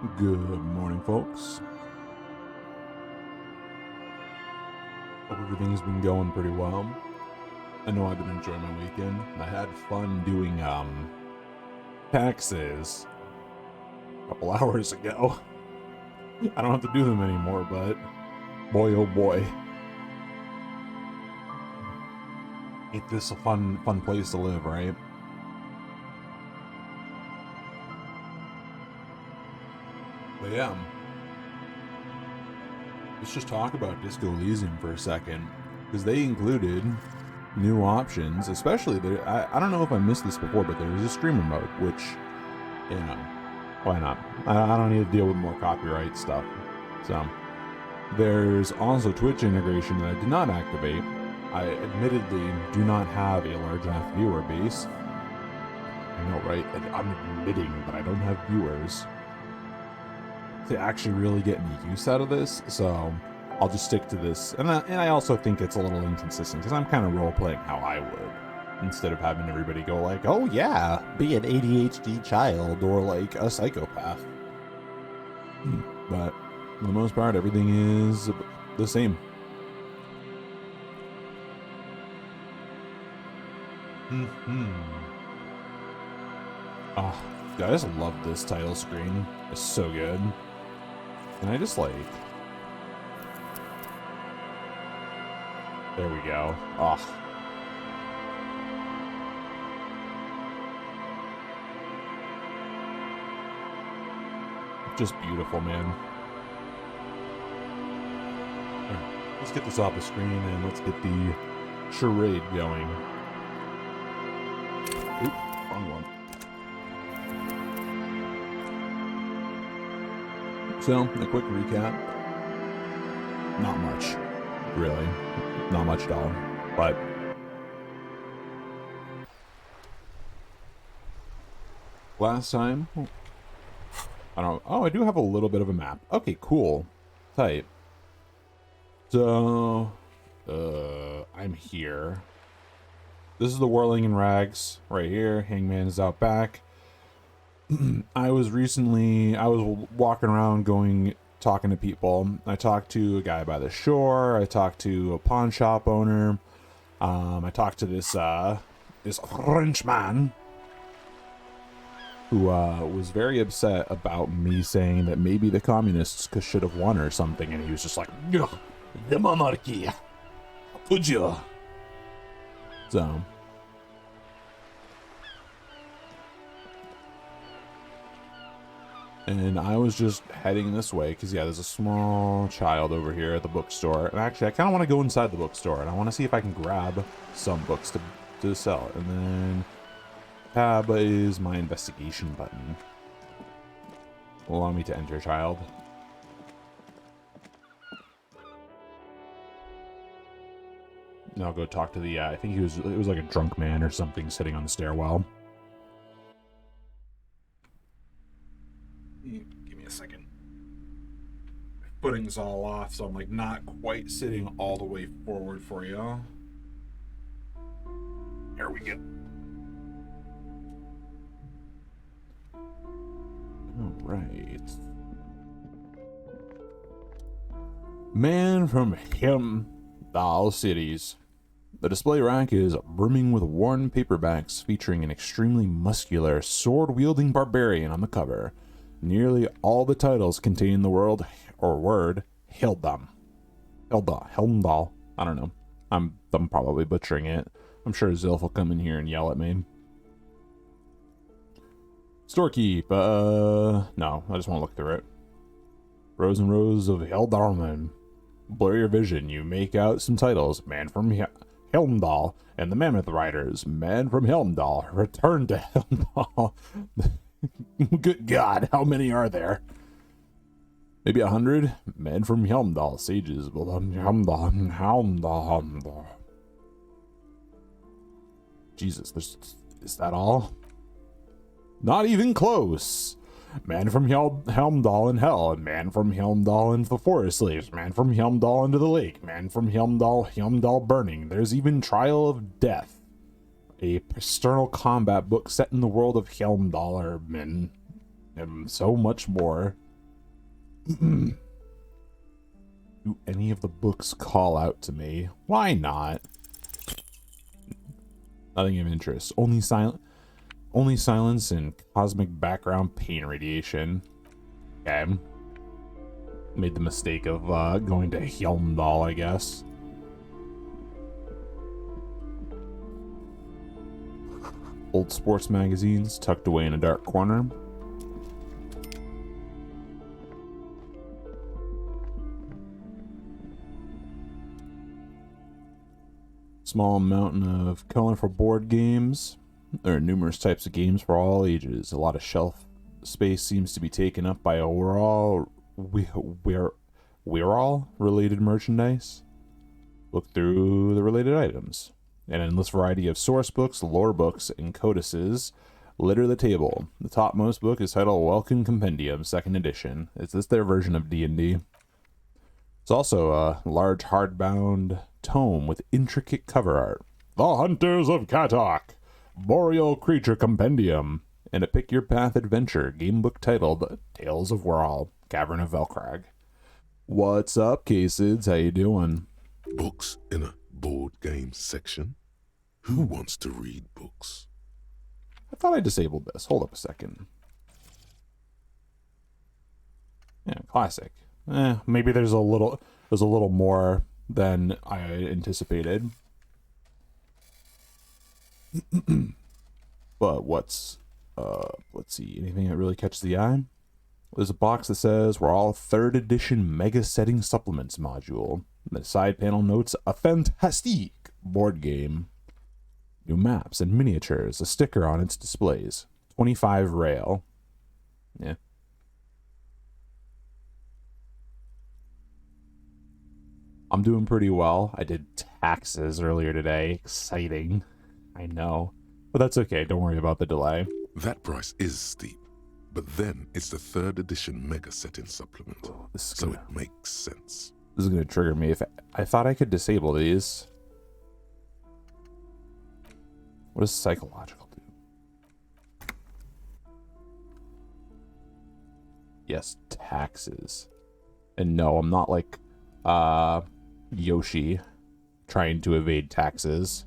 Good morning, folks. Hope everything's been going pretty well. I know I've been enjoying my weekend. I had fun doing taxes a couple hours ago. I don't have to do them anymore, but boy oh boy. Ain't this a fun place to live, right? But yeah. Let's just talk about Disco Elysium for a second, because they included new options, especially there. I don't know if I missed this before, but there was a streamer mode, which, you know, why not? I don't need to deal with more copyright stuff. So there's also Twitch integration that I did not activate. I admittedly do not have a large enough viewer base. I know, right? I'm admitting that I don't have viewers to actually really get any use out of this, so I'll just stick to this. And I also think it's a little inconsistent, because I'm kind of role-playing how I would, instead of having everybody go like, oh yeah, be an ADHD child, or like a psychopath. But for the most part, everything is the same. Oh, I just love this title screen. It's so good. Can I just, like... There we go. Oh. Just beautiful, man. Right, let's get this off the screen and let's get the charade going. Oop, wrong one. So, a quick recap. Not much, really. Not much at all. But last time, I don't know. Oh, I do have a little bit of a map. Okay, cool. Tight. So, I'm here. This is the Whirling in Rags right here. Hangman is out back. I was walking around talking to people. I talked to a guy by the shore. I talked to a pawn shop owner. I talked to this Frenchman who was very upset about me saying that maybe the communists should have won or something, and he was just like, the monarchy, could you? So. And I was just heading this way, because, yeah, there's a small child over here at the bookstore. And actually, I kind of want to go inside the bookstore, and I want to see if I can grab some books to sell. And then tab is my investigation button. Allow me to enter, child. And I'll go talk to the, I think it was like a drunk man or something sitting on the stairwell. Give me a second. Footing's all off, so I'm like not quite sitting all the way forward for you. There we go. All right. Man from Hemdal Cities. The display rack is brimming with worn paperbacks featuring an extremely muscular, sword-wielding barbarian on the cover. Nearly all the titles contain the word Hildam. Helmdal. I don't know. I'm probably butchering it. I'm sure Zilf will come in here and yell at me. Storekeep. No, I just want to look through it. Rows and rows of Heldarman. Blur your vision. You make out some titles. Man from Helmdal and the Mammoth Riders. Man from Helmdal. Return to Helmdal. Good God, how many are there? Maybe 100? Men from Helmdal, sages. Helmdal. Jesus, is that all? Not even close. Man from Helmdal in hell, and man from Helmdal into the forest slaves, man from Helmdal into the lake, man from Helmdal burning. There's even Trial of Death, a external combat book set in the world of Helmdalermen, and so much more. Do any of the books call out to me? Why not? Nothing of interest. Only silence and cosmic background pain radiation. Okay. Made the mistake of going to Hjelmdal, I guess. Old sports magazines tucked away in a dark corner. Small mountain of colorful board games. There are numerous types of games for all ages. A lot of shelf space seems to be taken up by overall we're all related merchandise. Look through the related items. An endless variety of source books, lore books, and codices litter the table. The topmost book is titled Welcome Compendium, 2nd edition. Is this their version of D&D? It's also a large hardbound tome with intricate cover art. The Hunters of Katok, Boreal Creature Compendium, and a Pick Your Path adventure gamebook titled Tales of Whirl, Cavern of Velkrag. What's up, K-Sids? How you doing? Books in a board game section? Who wants to read books? I thought I disabled this. Hold up a second. Yeah, classic. Maybe there's a little more than I anticipated. But let's see, anything that really catches the eye? There's a box that says we're all 3rd edition mega setting supplements module. The side panel notes a fantastique board game. New maps and miniatures, a sticker on its displays. 25 rail. Yeah. I'm doing pretty well. I did taxes earlier today. Exciting. I know. But that's okay. Don't worry about the delay. That price is steep. But then it's the 3rd edition mega setting supplement. So it makes sense. This is going to trigger me. If I thought I could disable these. What does psychological do? Yes, taxes. And no, I'm not like Yoshi trying to evade taxes.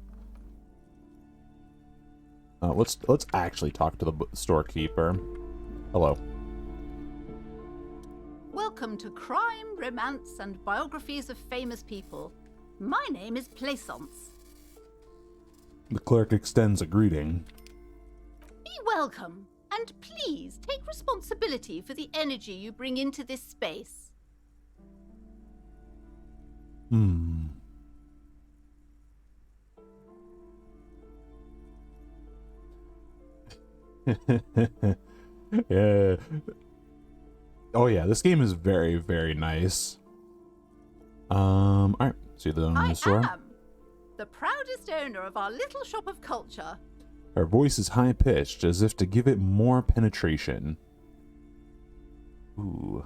Let's actually talk to the storekeeper. Hello. Welcome to Crime, Romance, and Biographies of Famous People. My name is Plaisance. The clerk extends a greeting. Be welcome, and please take responsibility for the energy you bring into this space. Yeah. Oh yeah, this game is very, very nice. Alright, see the owner of the store? I am the proudest owner of our little shop of culture. Her voice is high-pitched, as if to give it more penetration. Ooh.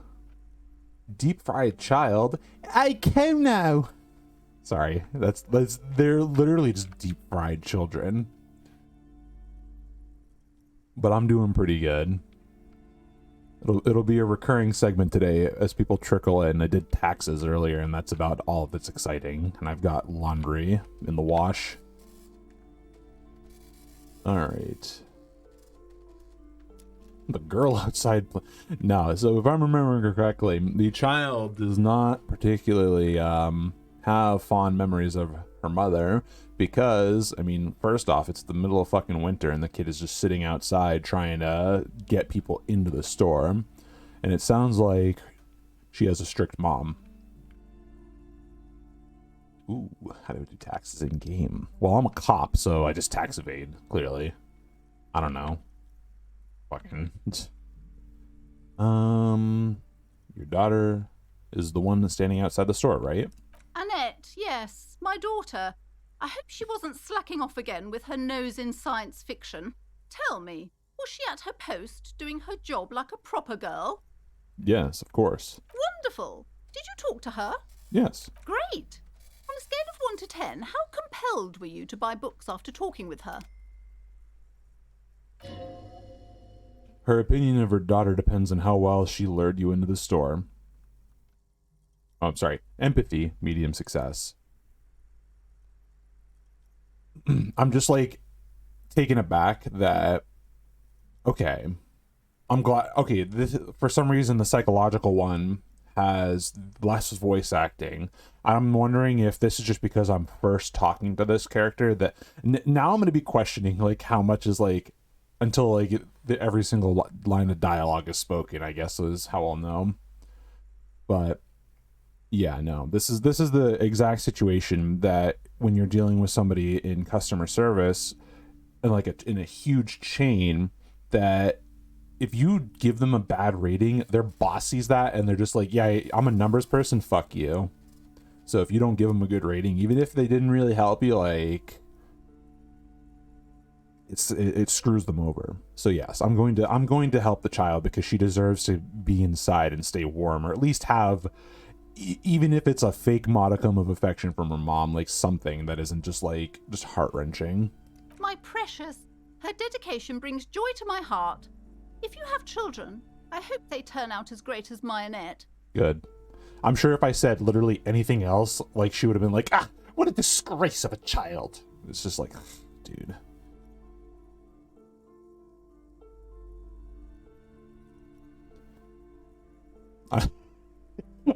Deep-fried child. I can now! Sorry, that's they're literally just deep-fried children. But I'm doing pretty good. It'll be a recurring segment today as people trickle in. I did taxes earlier, and that's about all that's exciting. And I've got laundry in the wash. Alright. The girl outside... No, so if I'm remembering correctly, the child does not particularly have fond memories of her mother. Because, I mean, first off, it's the middle of fucking winter and the kid is just sitting outside trying to get people into the store. And it sounds like she has a strict mom. Ooh, how do we do taxes in game? Well, I'm a cop, so I just tax evade, clearly. I don't know. Fucking. Your daughter is the one that's standing outside the store, right? Annette, yes, my daughter. I hope she wasn't slacking off again with her nose in science fiction. Tell me, was she at her post doing her job like a proper girl? Yes, of course. Wonderful. Did you talk to her? Yes. Great. On a scale of 1 to 10, how compelled were you to buy books after talking with her? Her opinion of her daughter depends on how well she lured you into the store. Oh, I'm sorry. Empathy, medium success. I'm just like taken aback that, okay, I'm glad. Okay, this, for some reason, the psychological one has less voice acting. I'm wondering if this is just because I'm first talking to this character that now I'm going to be questioning like how much is like until like every single line of dialogue is spoken, I guess is how I'll know. But yeah, no, this is the exact situation that when you're dealing with somebody in customer service and like in a huge chain, that if you give them a bad rating, their boss sees that and they're just like, yeah, I'm a numbers person, fuck you. So if you don't give them a good rating, even if they didn't really help you, like it screws them over. So yes, I'm going to help the child because she deserves to be inside and stay warm, or at least have, even if it's a fake modicum of affection from her mom, like something that isn't just like just heart-wrenching. My precious, her dedication brings joy to my heart. If you have children, I hope they turn out as great as my Annette. Good. I'm sure if I said literally anything else, like she would have been like, ah, what a disgrace of a child. It's just like, dude.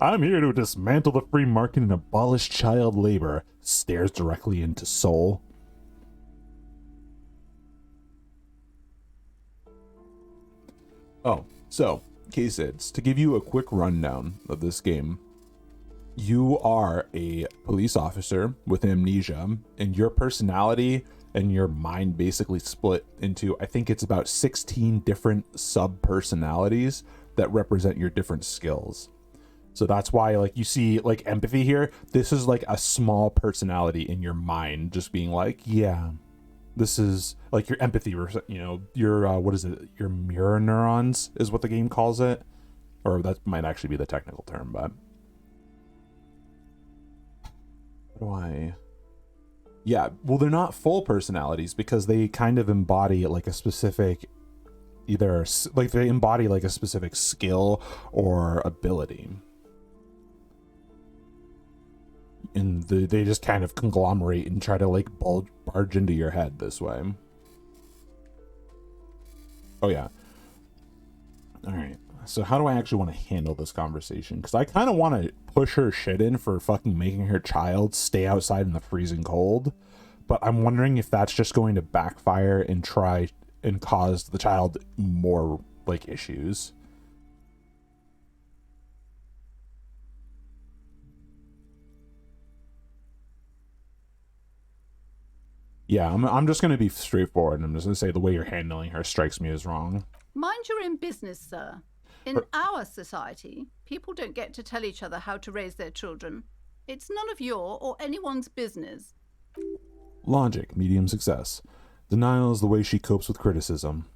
I'm here to dismantle the free market and abolish child labor. Stares directly into soul. Oh, so, K-Sids, to give you a quick rundown of this game, you are a police officer with amnesia, and your personality and your mind basically split into, I think it's about 16 different sub-personalities that represent your different skills. So that's why, like, you see, like, empathy here. This is like a small personality in your mind just being like, yeah, this is like your empathy, you know, your, what is it? Your mirror neurons is what the game calls it. Or that might actually be the technical term, but. Why? Yeah, well, they're not full personalities because they kind of embody like a specific, either, like, they embody like a specific skill or ability. And they just kind of conglomerate and try to like barge into your head this way. Oh yeah. All right. So how do I actually want to handle this conversation? Because I kind of want to push her shit in for fucking making her child stay outside in the freezing cold. But I'm wondering if that's just going to backfire and try and cause the child more like issues. Yeah, I'm just going to be straightforward. I'm just going to say the way you're handling her strikes me as wrong. Mind your own business, sir. In our society, people don't get to tell each other how to raise their children. It's none of your or anyone's business. Logic, medium success. Denial is the way she copes with criticism.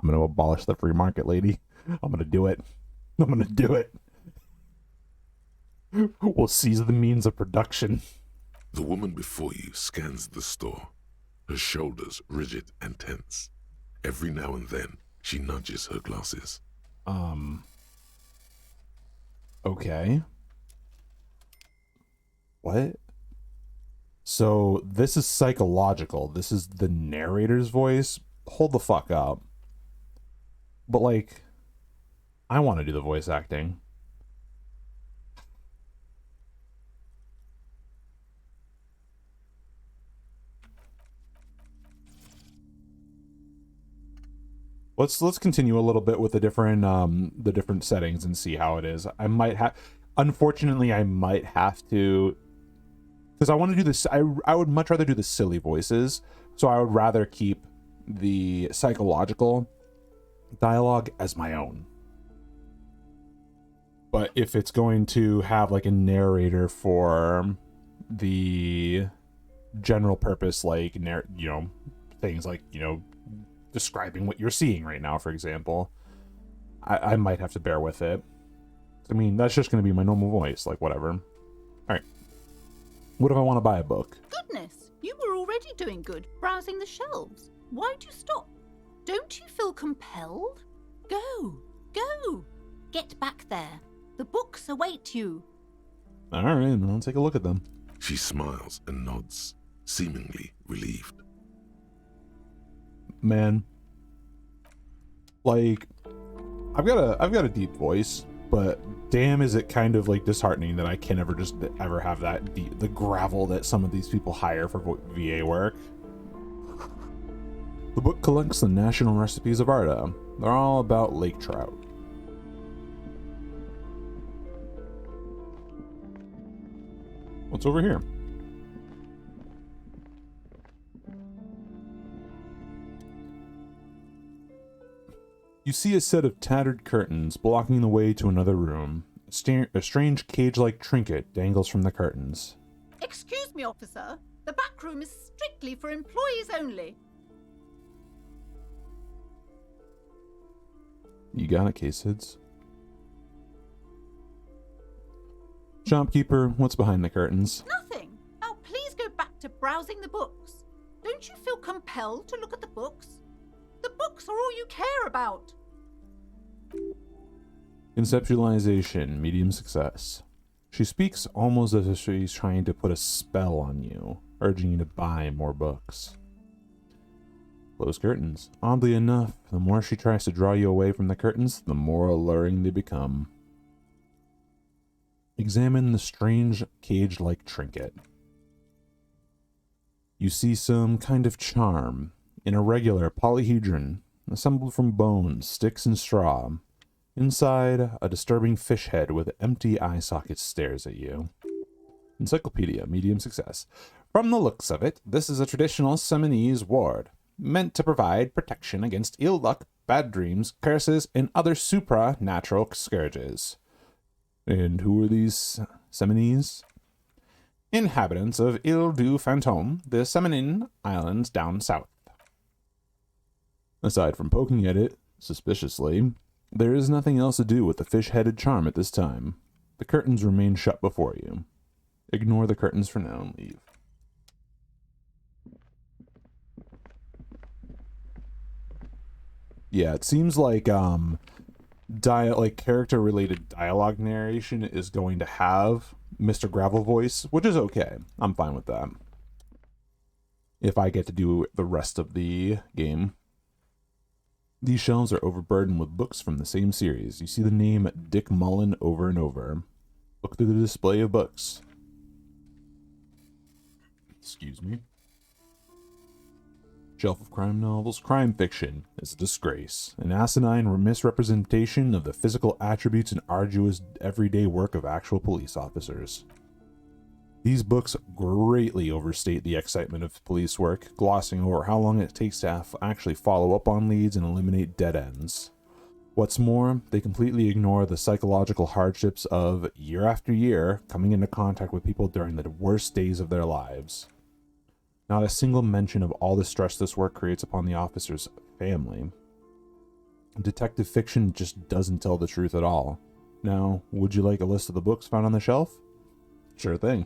I'm going to abolish the free market, lady. I'm going to do it. I'm going to do it. We'll seize the means of production. The woman before you scans the store, her shoulders rigid and tense. Every now and then, she nudges her glasses. Okay. What? So, this is psychological. This is the narrator's voice. Hold the fuck up. But, like, I want to do the voice acting. Let's continue a little bit with the different settings and see how it is. I might have, unfortunately, I might have to, because I want to do this. I would much rather do the silly voices, so I would rather keep the psychological dialogue as my own. But if it's going to have like a narrator for the general purpose, like things like describing what you're seeing right now, for example, I might have to bear with it. I mean, that's just going to be my normal voice, like whatever. All right. What if I want to buy a book? Goodness, you were already doing good, browsing the shelves. Why'd you stop? Don't you feel compelled? Go, get back there. The books await you. All right, I'll take a look at them. She smiles and nods, seemingly relieved. Man, like, I've got a deep voice, but damn, is it kind of like disheartening that I can never just ever have that the gravel that some of these people hire for VA work. The book collects the national recipes of Arda. They're all about lake trout. What's over here? You see a set of tattered curtains blocking the way to another room. A strange cage-like trinket dangles from the curtains. Excuse me, officer. The back room is strictly for employees only. You got it, K-Sids. Shopkeeper, what's behind the curtains? Nothing. Now please go back to browsing the books. Don't you feel compelled to look at the books? The books are all you care about. Conceptualization, medium success. She speaks almost as if she's trying to put a spell on you, urging you to buy more books. Close curtains. Oddly enough, the more she tries to draw you away from the curtains, the more alluring they become. Examine the strange cage-like trinket. You see some kind of charm, an irregular polyhedron, assembled from bones, sticks, and straw. Inside, a disturbing fish head with empty eye sockets stares at you. Encyclopedia, medium success. From the looks of it, this is a traditional Seminese ward, meant to provide protection against ill luck, bad dreams, curses, and other supernatural scourges. And who are these Seminese? Inhabitants of Ile-du-Fantôme, the Seminin Islands down south. Aside from poking at it suspiciously, there is nothing else to do with the fish-headed charm at this time. The curtains remain shut before you. Ignore the curtains for now and leave. Yeah, it seems like character-related dialogue narration is going to have Mr. Gravel voice, which is okay. I'm fine with that. If I get to do the rest of the game. These shelves are overburdened with books from the same series. You see the name Dick Mullen over and over. Look through the display of books. Excuse me. Shelf of crime novels. Crime fiction is a disgrace. An asinine misrepresentation of the physical attributes and arduous everyday work of actual police officers. These books greatly overstate the excitement of police work, glossing over how long it takes to actually follow up on leads and eliminate dead ends. What's more, they completely ignore the psychological hardships of, year after year, coming into contact with people during the worst days of their lives. Not a single mention of all the stress this work creates upon the officer's family. Detective fiction just doesn't tell the truth at all. Now, would you like a list of the books found on the shelf? Sure thing.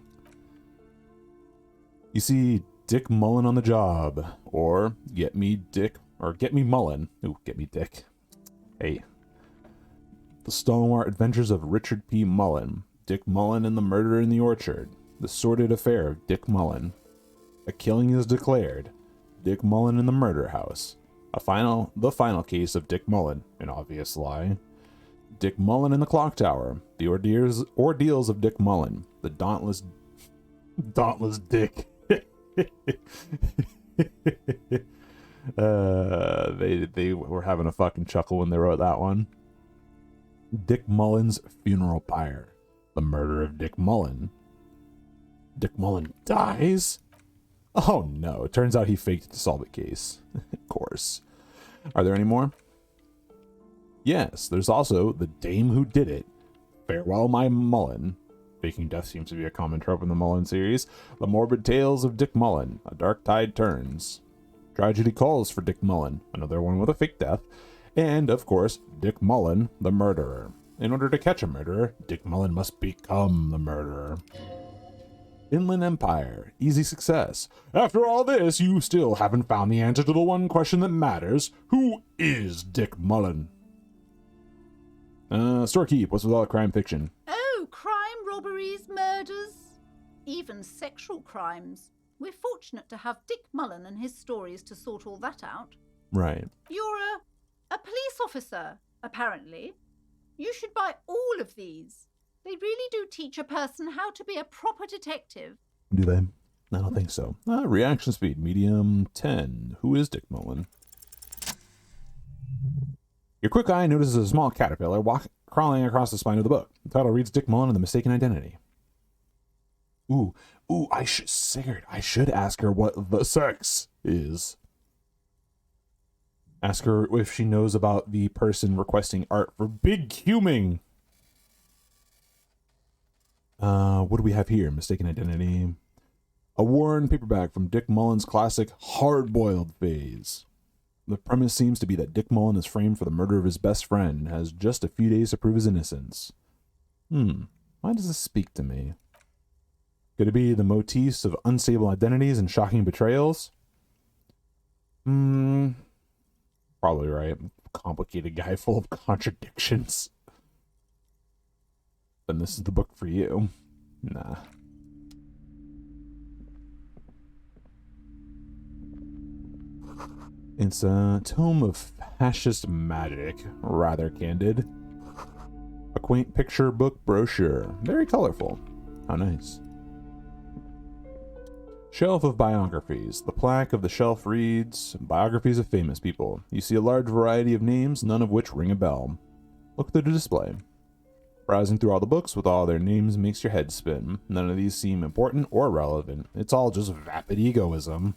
You see Dick Mullen on the job, or Get Me Mullen. Ooh, Get Me Dick. Hey. The Stalwart Adventures of Richard P. Mullen. Dick Mullen and the Murder in the Orchard. The Sordid Affair of Dick Mullen. A Killing is Declared. Dick Mullen in the Murder House. The Final Case of Dick Mullen. An obvious lie. Dick Mullen in the Clock Tower. The Ordeals of Dick Mullen. The Dauntless Dick. They were having a fucking chuckle when they wrote that one. Dick Mullen's Funeral Pyre. The Murder of Dick Mullen. Dick Mullen dies? Oh no, it turns out he faked it to solve the case. Of course. Are there any more? Yes, there's also The Dame Who Did It. Farewell My Mullen. Faking death seems to be a common trope in the Mullen series. The Morbid Tales of Dick Mullen. A Dark Tide Turns. Tragedy Calls for Dick Mullen. Another one with a fake death. And, of course, Dick Mullen, the Murderer. In order to catch a murderer, Dick Mullen must become the murderer. Inland Empire. Easy success. After all this, you still haven't found the answer to the one question that matters. Who is Dick Mullen? Storekeep, what's with all crime fiction? Oh, crime, robberies, murders, even sexual crimes. We're fortunate to have Dick Mullen and his stories to sort all that out. Right. You're a police officer, apparently. You should buy all of these. They really do teach a person how to be a proper detective. Do they? I don't think so. Reaction speed, medium 10. Who is Dick Mullen? Your quick eye notices a small caterpillar crawling across the spine of the book. The title reads Dick Mullen and the Mistaken Identity. Ooh, I should ask her what the sex is. Ask her if she knows about the person requesting art for big huming. What do we have here? Mistaken Identity. A worn paperback from Dick Mullen's classic hard-boiled phase. The premise seems to be that Dick Mullen is framed for the murder of his best friend and has just a few days to prove his innocence. Why does this speak to me? Could it be the motifs of unstable identities and shocking betrayals? Probably right. Complicated guy full of contradictions. Then this is the book for you. Nah. It's a tome of fascist magic, rather candid. A quaint picture book brochure, very colorful. How nice. Shelf of biographies. The plaque of the shelf reads, biographies of famous people. You see a large variety of names, none of which ring a bell. Look through the display. Browsing through all the books with all their names makes your head spin. None of these seem important or relevant. It's all just vapid egoism.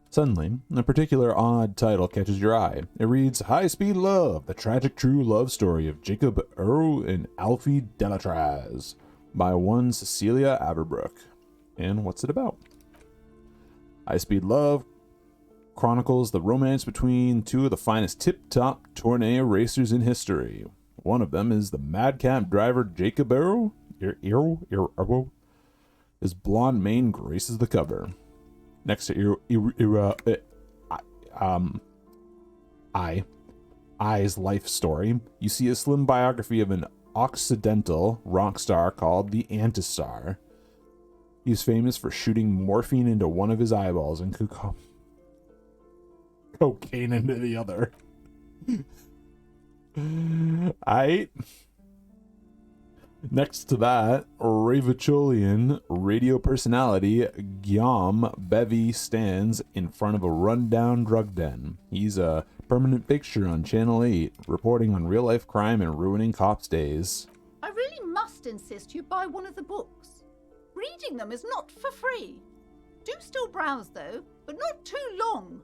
Suddenly, a particular odd title catches your eye. It reads, High Speed Love, the tragic true love story of Jacob Earl and Alfie Delatraz, by one Cecilia Aberbrook. And what's it about? High Speed Love chronicles the romance between two of the finest tip-top tourney racers in history. One of them is the madcap driver Jacob Earl. His blonde mane graces the cover. Next to I's life story, you see a slim biography of an Occidental rock star called the Antistar. He's famous for shooting morphine into one of his eyeballs and cocaine into the other. Next to that, Ravacholian radio personality Guillaume Bevy stands in front of a rundown drug den. He's a permanent fixture on Channel 8, reporting on real-life crime and ruining cops' days. I really must insist you buy one of the books. Reading them is not for free. Do still browse, though, but not too long.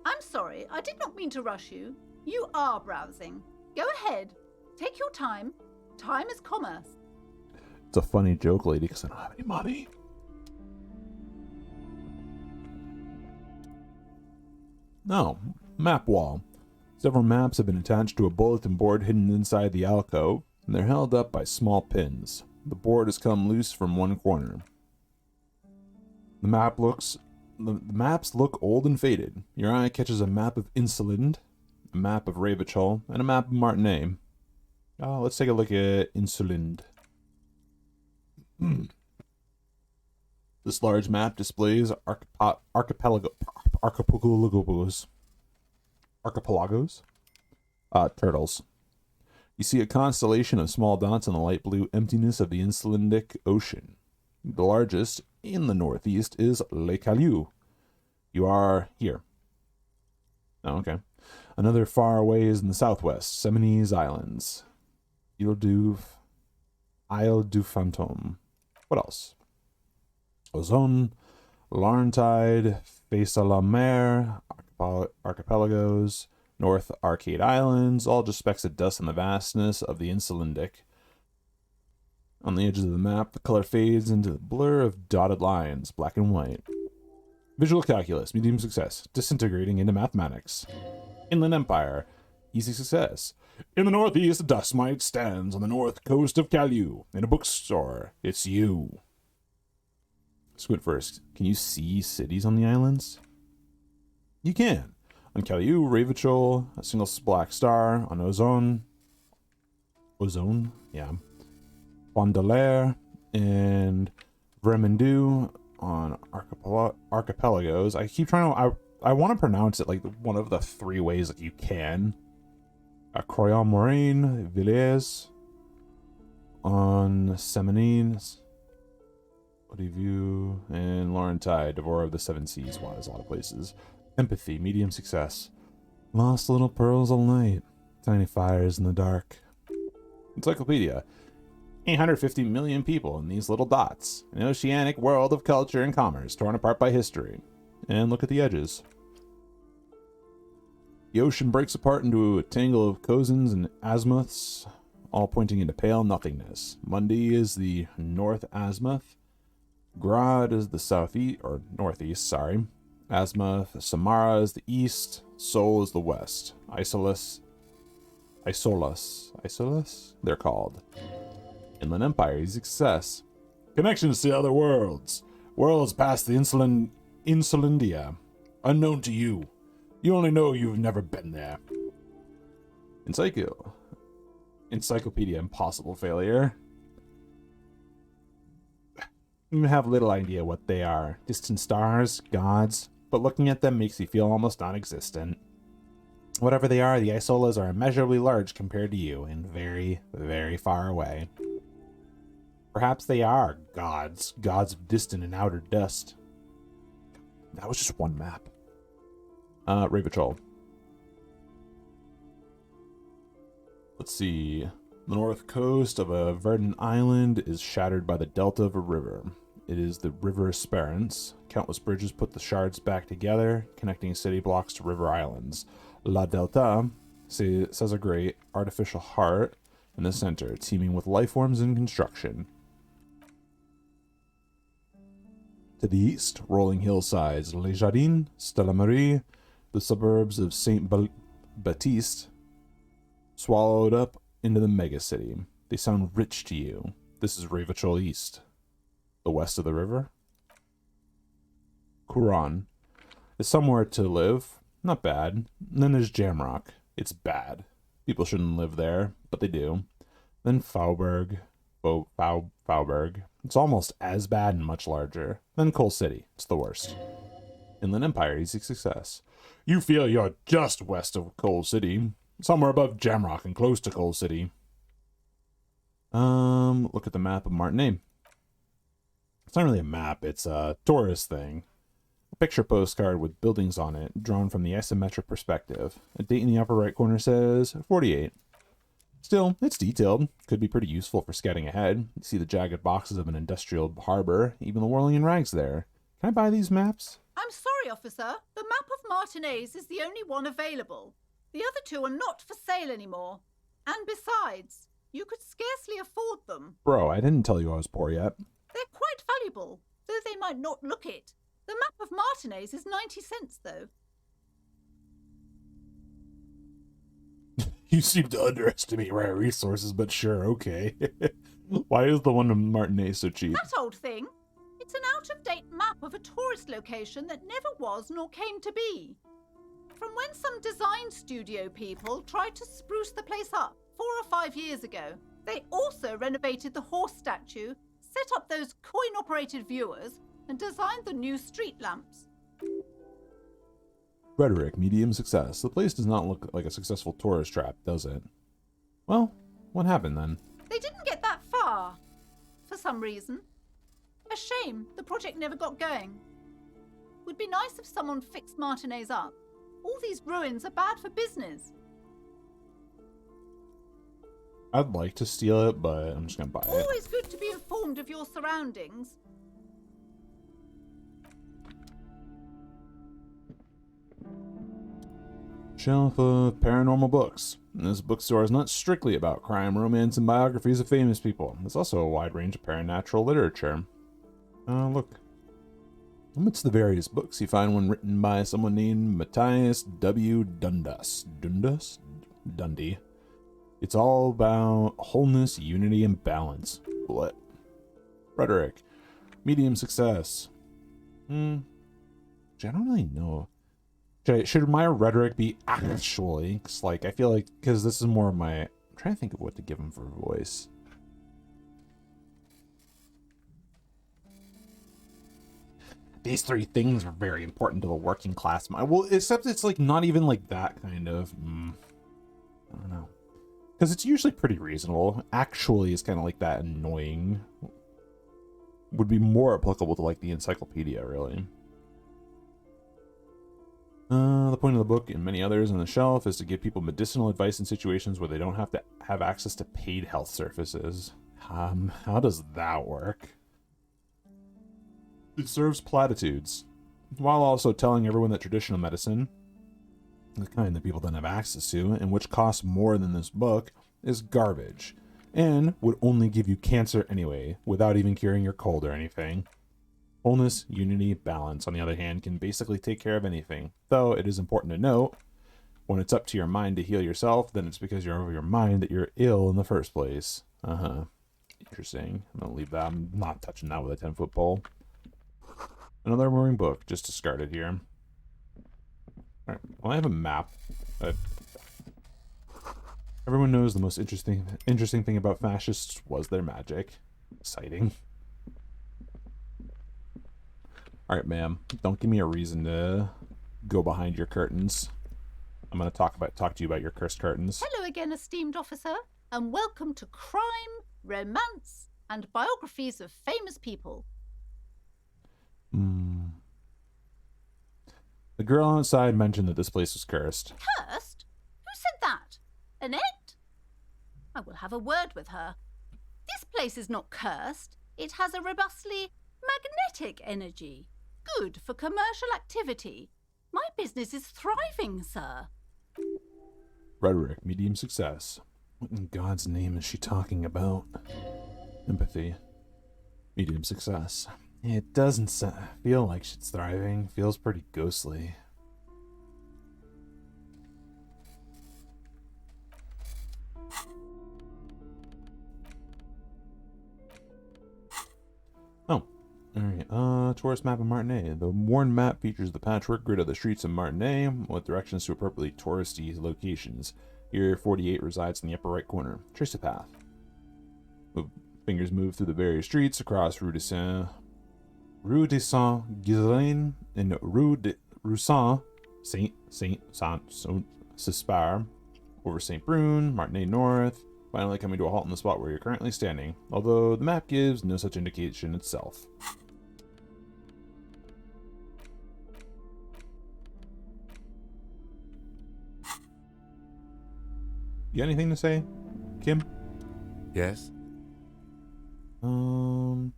I'm sorry, I did not mean to rush you. You are browsing. Go ahead. Take your time. Time is commerce. It's a funny joke, lady, because I don't have any money. No, map wall. Several maps have been attached to a bulletin board hidden inside the alcove, and they're held up by small pins. The board has come loose from one corner. The maps look old and faded. Your eye catches a map of Insulind, a map of Ravachol, and a map of Martinez. Let's take a look at Insulind. This large map displays archipelagos. Turtles. You see a constellation of small dots on the light blue emptiness of the Insulindic Ocean. The largest, in the northeast, is Lake Caillou. You are here. Oh, okay. Another far away is in the southwest, Seminese Islands. Isle du Fantôme. What else? Ozone, Laurentide, Face à la Mer, Archipelagos, North Arcade Islands, all just specks of dust in the vastness of the Insulindic. On the edges of the map, the color fades into the blur of dotted lines, black and white. Visual calculus, medium success, disintegrating into mathematics. Inland Empire, easy success. In the northeast, a dust mite stands on the north coast of Caillou. In a bookstore, it's you. Squint first. Can you see cities on the islands? You can. On Caliu, Revachol, a single black star. On Ozone, yeah. Fondelaire and Vremendu on archipelagos. I keep trying to, I want to pronounce it like one of the 3 ways that you can. Croyan Moraine, Villiers on Semenines, Odiview, and Laurentide, Devourer of the Seven Seas. Wow, there's a lot of places. Empathy, medium success. Lost little pearls all night. Tiny fires in the dark. Encyclopedia. 850 million people in these little dots. An oceanic world of culture and commerce torn apart by history. And look at the edges. The ocean breaks apart into a tangle of cousins and azimuths, all pointing into pale nothingness. Mundi is the north azimuth. Grad is the southeast, or northeast, sorry. Azimuth. Samara is the east. Sol is the west. Isolus, they're called. Inland Empire, easy success. Connections to other worlds. Worlds past the Insulindia. Unknown to you. You only know you've never been there. Encyclopedia, impossible failure. You have little idea what they are. Distant stars, gods, but looking at them makes you feel almost non-existent. Whatever they are, the Isolas are immeasurably large compared to you, and very, very far away. Perhaps they are gods of distant and outer dust. That was just one map. Revachol. Let's see. The north coast of a verdant island is shattered by the delta of a river. It is the River Esperance. Countless bridges put the shards back together, connecting city blocks to river islands. La Delta says a great artificial heart in the center, teeming with life forms and construction. To the east, rolling hillsides, Les Jardins, Stella Marie, the suburbs of Saint Baptiste, swallowed up into the megacity. They sound rich to you. This is Revachol East. The west of the river. Quran is somewhere to live. Not bad. And then there's Jamrock. It's bad. People shouldn't live there, but they do. Then Faubourg. Faubourg. It's almost as bad and much larger. Then Coal City. It's the worst. Inland Empire, easy success. You feel you're just west of Coal City. Somewhere above Jamrock and close to Coal City. Look at the map of Martinez. It's not really a map, it's a tourist thing. A picture postcard with buildings on it, drawn from the isometric perspective. A date in the upper right corner says 48. Still, it's detailed. Could be pretty useful for scouting ahead. You see the jagged boxes of an industrial harbor, even the whirling in rags there. Can I buy these maps? I'm sorry, officer. The map of Martinez is the only one available. The other 2 are not for sale anymore. And besides, you could scarcely afford them. Bro, I didn't tell you I was poor yet. They're quite valuable, though they might not look it. The map of Martinez is 90 cents, though. You seem to underestimate rare resources, but sure, okay. Why is the one in Martinez so cheap? That old thing. It's an out-of-date map of a tourist location that never was nor came to be. From when some design studio people tried to spruce the place up 4 or 5 years ago. They also renovated the horse statue, set up those coin-operated viewers, and designed the new street lamps. Rhetoric, medium success. The place does not look like a successful tourist trap, does it? Well, what happened then? They didn't get that far, for some reason. A shame the project never got going. Would be nice if someone fixed Martinez up. All these ruins are bad for business. I'd like to steal it, but I'm just gonna buy it. Always good to be informed of your surroundings. Shelf of paranormal books. This bookstore is not strictly about crime, romance, and biographies of famous people. There's also a wide range of paranatural literature. Look. Amidst the various books, you find one written by someone named Matthias W. Dundee. It's all about wholeness, unity, and balance. What? Rhetoric. Medium success. I don't really know. Should my rhetoric be actually? 'Cause, like, I feel like, because this is more of my... I'm trying to think of what to give him for voice. These three things are very important to the working class mind. Well, except it's like not even like that kind of... I don't know. Because it's usually pretty reasonable. Actually, it's kind of like that annoying. Would be more applicable to like the encyclopedia, really. The point of the book and many others on the shelf is to give people medicinal advice in situations where they don't have to have access to paid health services. How does that work? It serves platitudes, while also telling everyone that traditional medicine, the kind that people don't have access to, and which costs more than this book, is garbage, and would only give you cancer anyway, without even curing your cold or anything. Wholeness, unity, balance, on the other hand, can basically take care of anything, though it is important to note, when it's up to your mind to heal yourself, then it's because you're over your mind that you're ill in the first place. Interesting. I'm gonna leave that. I'm not touching that with a 10-foot pole. Another boring book, just discarded here. Alright, well, I have a map. Everyone knows the most interesting thing about fascists was their magic. Exciting. Alright, ma'am. Don't give me a reason to go behind your curtains. I'm gonna talk to you about your cursed curtains. Hello again, esteemed officer, and welcome to Crime, Romance, and Biographies of Famous People. The girl outside mentioned that this place was cursed. Cursed? Who said that? Annette? I will have a word with her. This place is not cursed. It has a robustly magnetic energy. Good for commercial activity. My business is thriving, sir. Rhetoric, medium success. What in God's name is she talking about? Empathy. Medium success. It doesn't feel like she's thriving. Feels pretty ghostly. Oh. Alright, tourist map of Martinez. The worn map features the patchwork grid of the streets of Martinez with directions to appropriately touristy locations. Area 48 resides in the upper right corner. Trace the path. Fingers move through the various streets across Rue de Saint-Ghislain and Rue Saint-Cispar, over St. Brune, Martinez North, finally coming to a halt in the spot where you're currently standing, although the map gives no such indication itself. You got anything to say, Kim? Yes? Want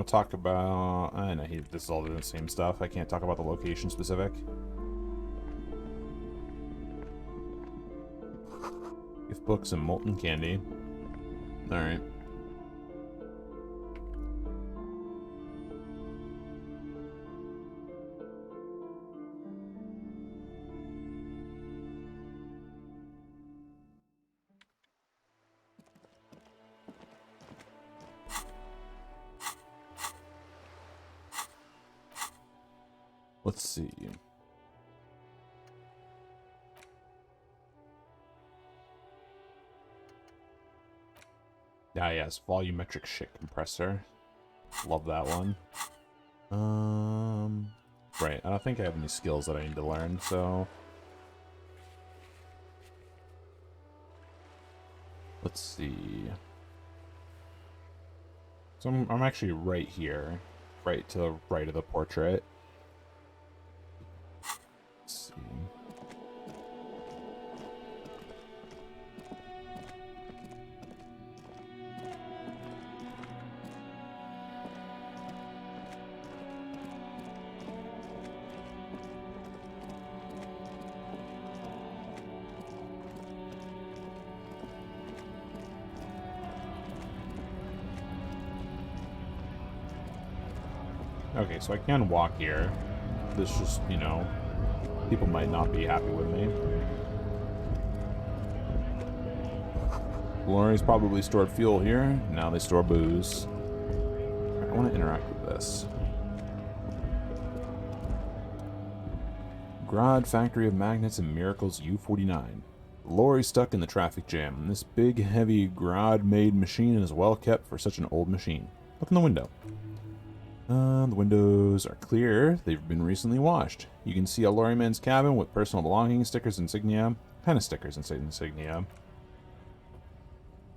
to talk about... I know this is all the same stuff. I can't talk about the location specific. Gift books and molten candy. Alright. Let's see. Ah, yes, volumetric shit compressor. Love that one. Right, I don't think I have any skills that I need to learn, so... Let's see. So I'm actually right here. Right to the right of the portrait. Let's see. Okay, so I can walk here. This just, you know, people might not be happy with me. Lorry's probably stored fuel here. Now they store booze. I want to interact with this. Grodd Factory of Magnets and Miracles U-49. The lorry stuck in the traffic jam, and this big, heavy, Grodd-made machine is well kept for such an old machine. Look in the window. The windows are clear. They've been recently washed. You can see a lorryman's cabin with personal belongings, stickers, insignia. Kind of stickers and insignia.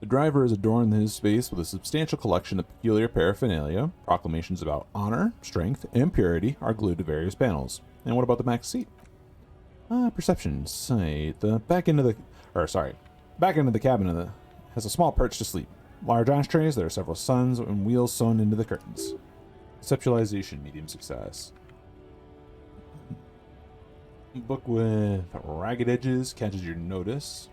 The driver has adorned his space with a substantial collection of peculiar paraphernalia. Proclamations about honor, strength, and purity are glued to various panels. And what about the back seat? Perception sight. The back end of the cabin has a small perch to sleep. Large ashtrays. There are several suns and wheels sewn into the curtains. Conceptualization, medium success. Book with ragged edges catches your notice.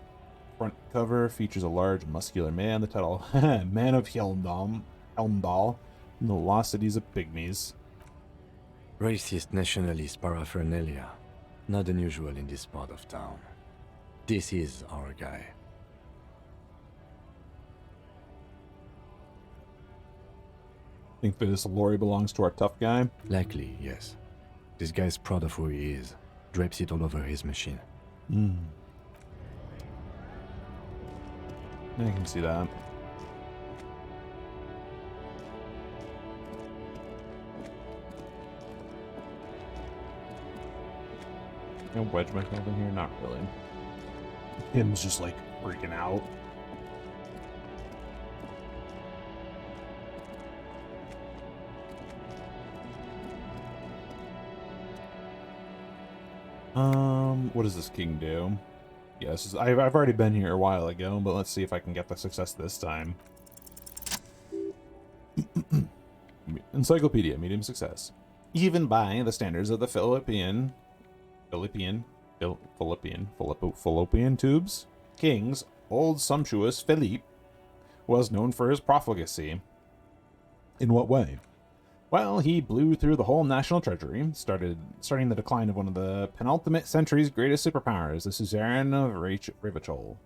Front cover features a large, muscular man. The title, Man of Helmdal, and the Lost Cities of Pygmies. Racist nationalist paraphernalia. Not unusual in this part of town. This is our guy. Think this lorry belongs to our tough guy? Likely, yes. This guy's proud of who he is. Drapes it all over his machine. I can see that. Can I wedge myself in here? Not really. Him's just like freaking out. What does this king do? Yes, I've already been here a while ago, but let's see if I can get the success this time. Encyclopedia, medium success. Even by the standards of the Fallopian tubes, kings, old sumptuous Philippe was known for his profligacy. In what way? Well, he blew through the whole national treasury, starting the decline of one of the penultimate century's greatest superpowers, the suzerain of Rivachol.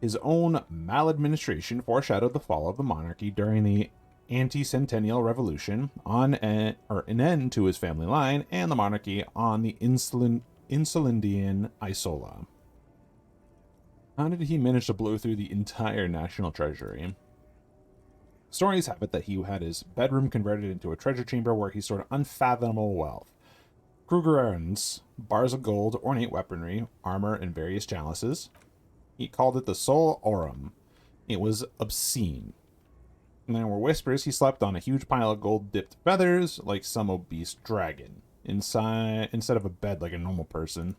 His own maladministration foreshadowed the fall of the monarchy during the anti-centennial revolution, an end to his family line, and the monarchy on the Insulindian Isola. How did he manage to blow through the entire national treasury? Stories have it that he had his bedroom converted into a treasure chamber where he stored unfathomable wealth. Kruger urns, bars of gold, ornate weaponry, armor, and various chalices. He called it the Sol Aurum. It was obscene. And there were whispers he slept on a huge pile of gold-dipped feathers like some obese dragon, instead of a bed like a normal person.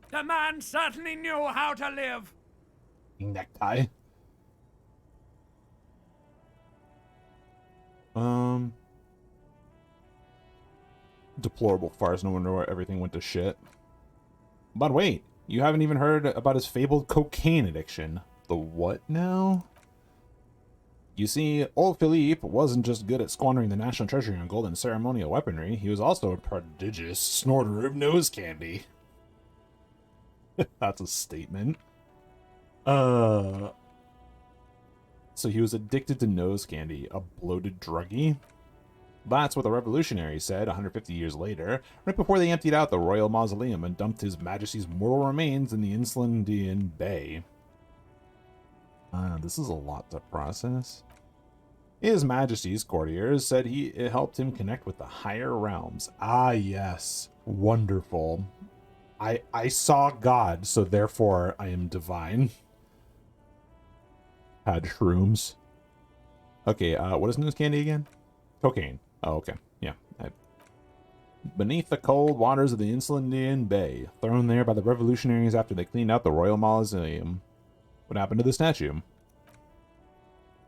The man certainly knew how to live. Necktie. Deplorable farce. No wonder why everything went to shit. But wait, you haven't even heard about his fabled cocaine addiction. The what now? You see, old Philippe wasn't just good at squandering the national treasury on gold and ceremonial weaponry, he was also a prodigious snorter of nose candy. That's a statement. So he was addicted to nose candy, a bloated druggie? That's what the revolutionaries said 150 years later, right before they emptied out the royal mausoleum and dumped his majesty's mortal remains in the Insulindian Bay. This is a lot to process. His majesty's courtiers said it helped him connect with the higher realms. Ah, yes. Wonderful. I saw God, so therefore I am divine. Had shrooms. Okay, what is nose candy again? Cocaine. Oh, okay. Yeah. Beneath the cold waters of the Insulindian Bay, thrown there by the revolutionaries after they cleaned out the royal mausoleum. What happened to the statue?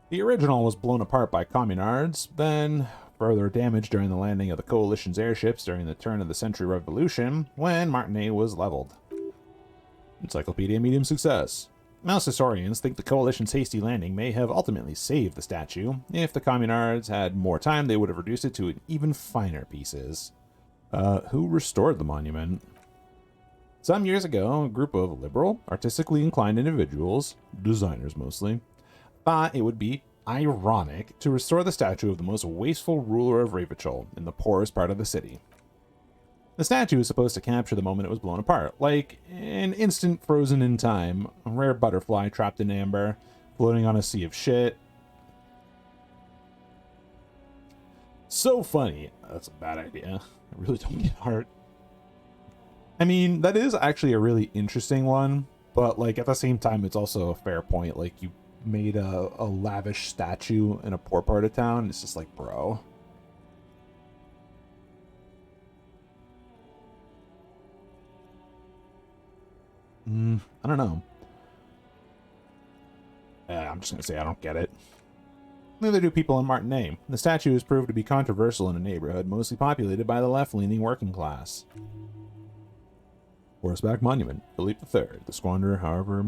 The original was blown apart by communards, then further damaged during the landing of the coalition's airships during the turn of the century revolution, when Martinet was leveled. Encyclopedia medium success. Mouse historians think the coalition's hasty landing may have ultimately saved the statue. If the communards had more time, they would have reduced it to even finer pieces. Who restored the monument? Some years ago, a group of liberal, artistically inclined individuals, designers mostly, thought it would be ironic to restore the statue of the most wasteful ruler of Rivachol in the poorest part of the city. The statue is supposed to capture the moment it was blown apart, like an instant frozen in time, a rare butterfly trapped in amber, floating on a sea of shit. So funny. That's a bad idea. I really don't get heart. I mean, that is actually a really interesting one, but like at the same time, it's also a fair point. Like you made a lavish statue in a poor part of town. It's just like, bro. I don't know. I'm just gonna say I don't get it. Neither do people in Martin name. The statue has proved to be controversial in a neighborhood mostly populated by the left-leaning working class. Horseback Monument, Philippe III. The squanderer, however,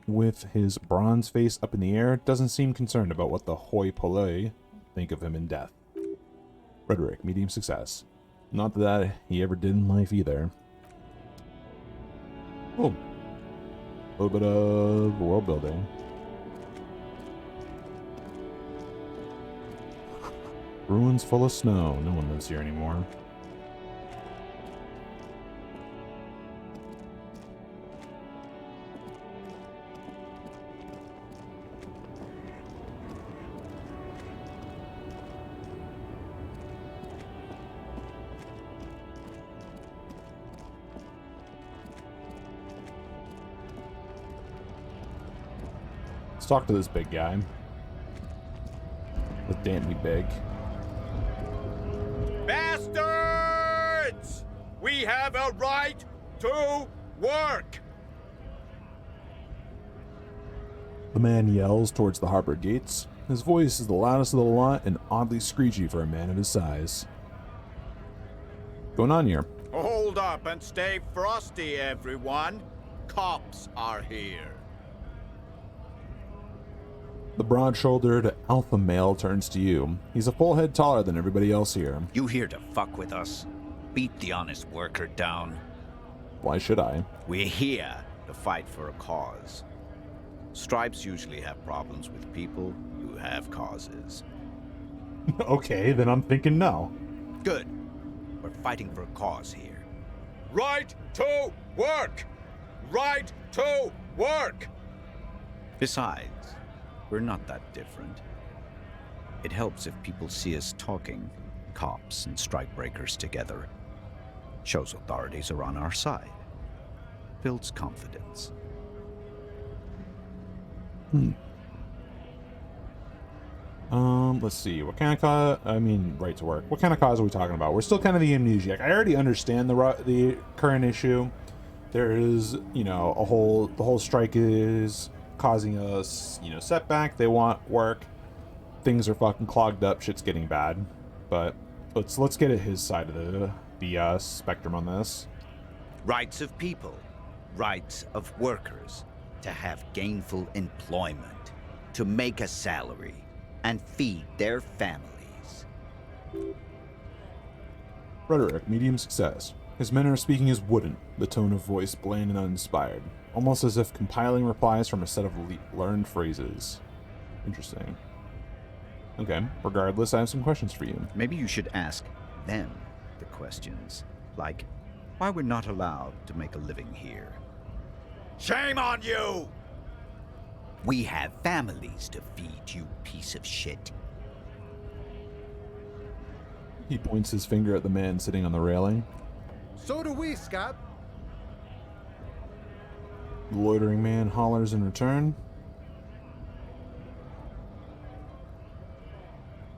with his bronze face up in the air, doesn't seem concerned about what the hoi polloi think of him in death. Rhetoric, medium success. Not that he ever did in life either. Oh. A little bit of world building. Ruins full of snow. No one lives here anymore. Let's talk to this big guy. With Dan be big. Bastards! We have a right to work! The man yells towards the harbor gates. His voice is the loudest of the lot and oddly screechy for a man of his size. What's going on here? Hold up and stay frosty, everyone. Cops are here. The broad-shouldered alpha male turns to you. He's a full head taller than everybody else here. You here to fuck with us? Beat the honest worker down? Why should I? We're here to fight for a cause. Stripes usually have problems with people who have causes. Okay, then I'm thinking no. Good. We're fighting for a cause here. Right to work! Right to work! Besides, we're not that different. It helps if people see us talking, cops and strikebreakers together. Shows authorities are on our side. Builds confidence. Let's see. What kind of cause? I mean, right to work. What kind of cause are we talking about? We're still kind of the amnesiac. I already understand the current issue. There is, the whole strike is causing us, setback. They want work. Things are fucking clogged up. Shit's getting bad. But let's get at his side of the spectrum on this. Rights of people, rights of workers, to have gainful employment, to make a salary, and feed their families. Rhetoric, medium success. His manner of speaking is wooden, the tone of voice bland and uninspired, almost as if compiling replies from a set of learned phrases. Interesting. Okay, regardless, I have some questions for you. Maybe you should ask them the questions, like why we're not allowed to make a living here. Shame on you! We have families to feed, you piece of shit. He points his finger at the man sitting on the railing. So do we, Scott. The loitering man hollers in return.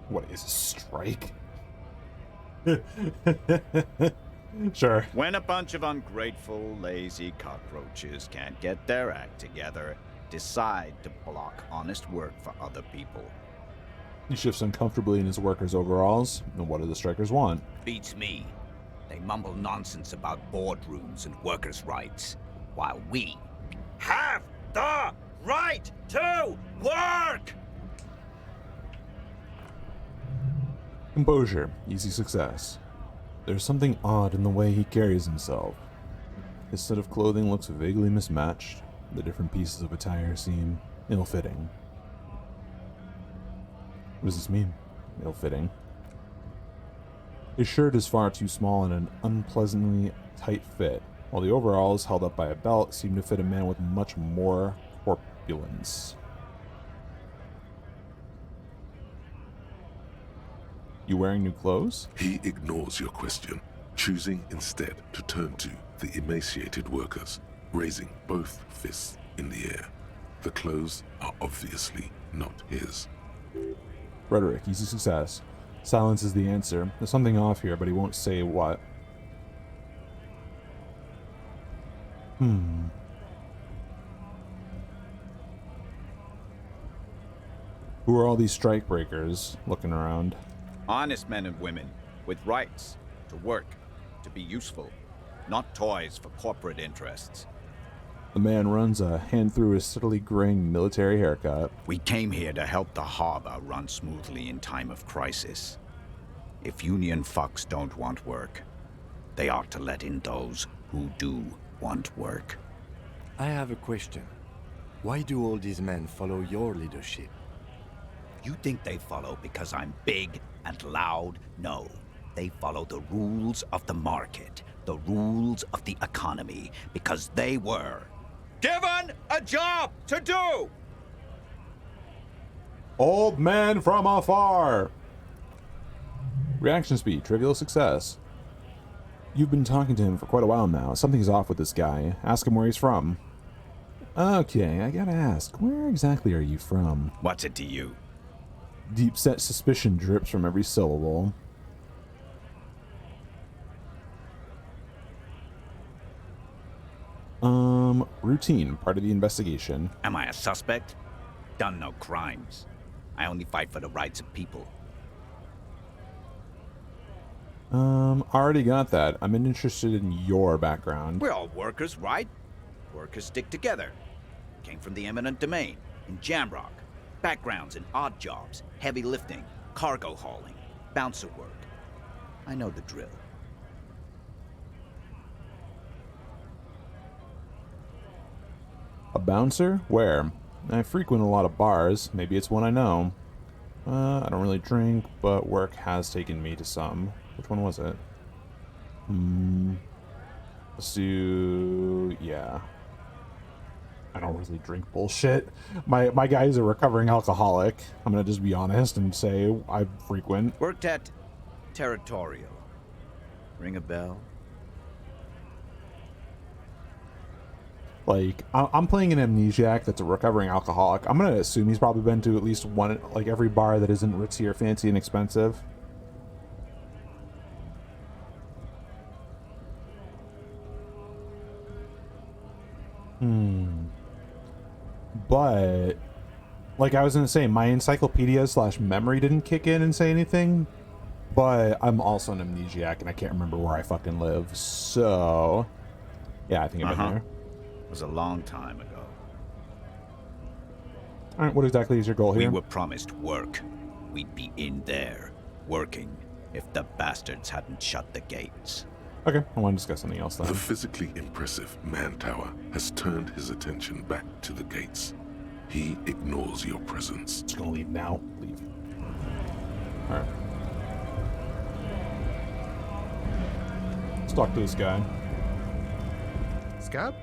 What is a strike? Sure. When a bunch of ungrateful, lazy cockroaches can't get their act together, decide to block honest work for other people. He shifts uncomfortably in his workers' overalls. And what do the strikers want? Beats me. They mumble nonsense about boardrooms and workers' rights, while we Have the right to work! Composure, easy success. There's something odd in the way he carries himself. His set of clothing looks vaguely mismatched. The different pieces of attire seem ill-fitting. What does this mean? Ill-fitting. His shirt is far too small and an unpleasantly tight fit, while the overalls, held up by a belt, seem to fit a man with much more corpulence. You wearing new clothes? He ignores your question, choosing instead to turn to the emaciated workers, raising both fists in the air. The clothes are obviously not his. Rhetoric, easy success. Silence is the answer. There's something off here, but he won't say what. Who are all these strike breakers looking around? Honest men and women with rights to work, to be useful, not toys for corporate interests. The man runs a hand through his steadily graying military haircut. We came here to help the harbor run smoothly in time of crisis. If union fucks don't want work, they ought to let in those who do want work. I have a question. Why do all these men follow your leadership? You think they follow because I'm big and loud? No. They follow the rules of the market, the rules of the economy, because they were given a job to do! Old man from afar! Reaction speed, trivial success. You've been talking to him for quite a while now. Something's off with this guy. Ask him where he's from. Okay, I gotta ask, where exactly are you from? What's it to you? Deep-set suspicion drips from every syllable. Routine, part of the investigation. Am I a suspect? Done no crimes. I only fight for the rights of people. Already got that. I'm interested in your background. We're all workers, right? Workers stick together. Came from the eminent domain, in Jamrock. Backgrounds in odd jobs, heavy lifting, cargo hauling, bouncer work. I know the drill. A bouncer? Where? I frequent a lot of bars. Maybe it's one I know. I don't really drink, but work has taken me to some. Which one was it? Let's do... yeah. I don't really drink bullshit. My guy is a recovering alcoholic. I'm gonna just be honest and say I frequent. Worked at Territorial. Ring a bell? Like, I'm playing an amnesiac that's a recovering alcoholic. I'm gonna assume he's probably been to at least one, like every bar that isn't ritzy or fancy and expensive. But, like I was gonna say, my encyclopedia / memory didn't kick in and say anything. But I'm also an amnesiac and I can't remember where I fucking live. So, yeah, I think I've been there. It was a long time ago. Alright, what exactly is your goal here? We were promised work. We'd be in there, working, if the bastards hadn't shut the gates. Okay, I want to discuss something else then. The physically impressive man tower has turned his attention back to the gates. He ignores your presence. Just gonna leave now. Leave. Alright. Let's talk to this guy. Scab?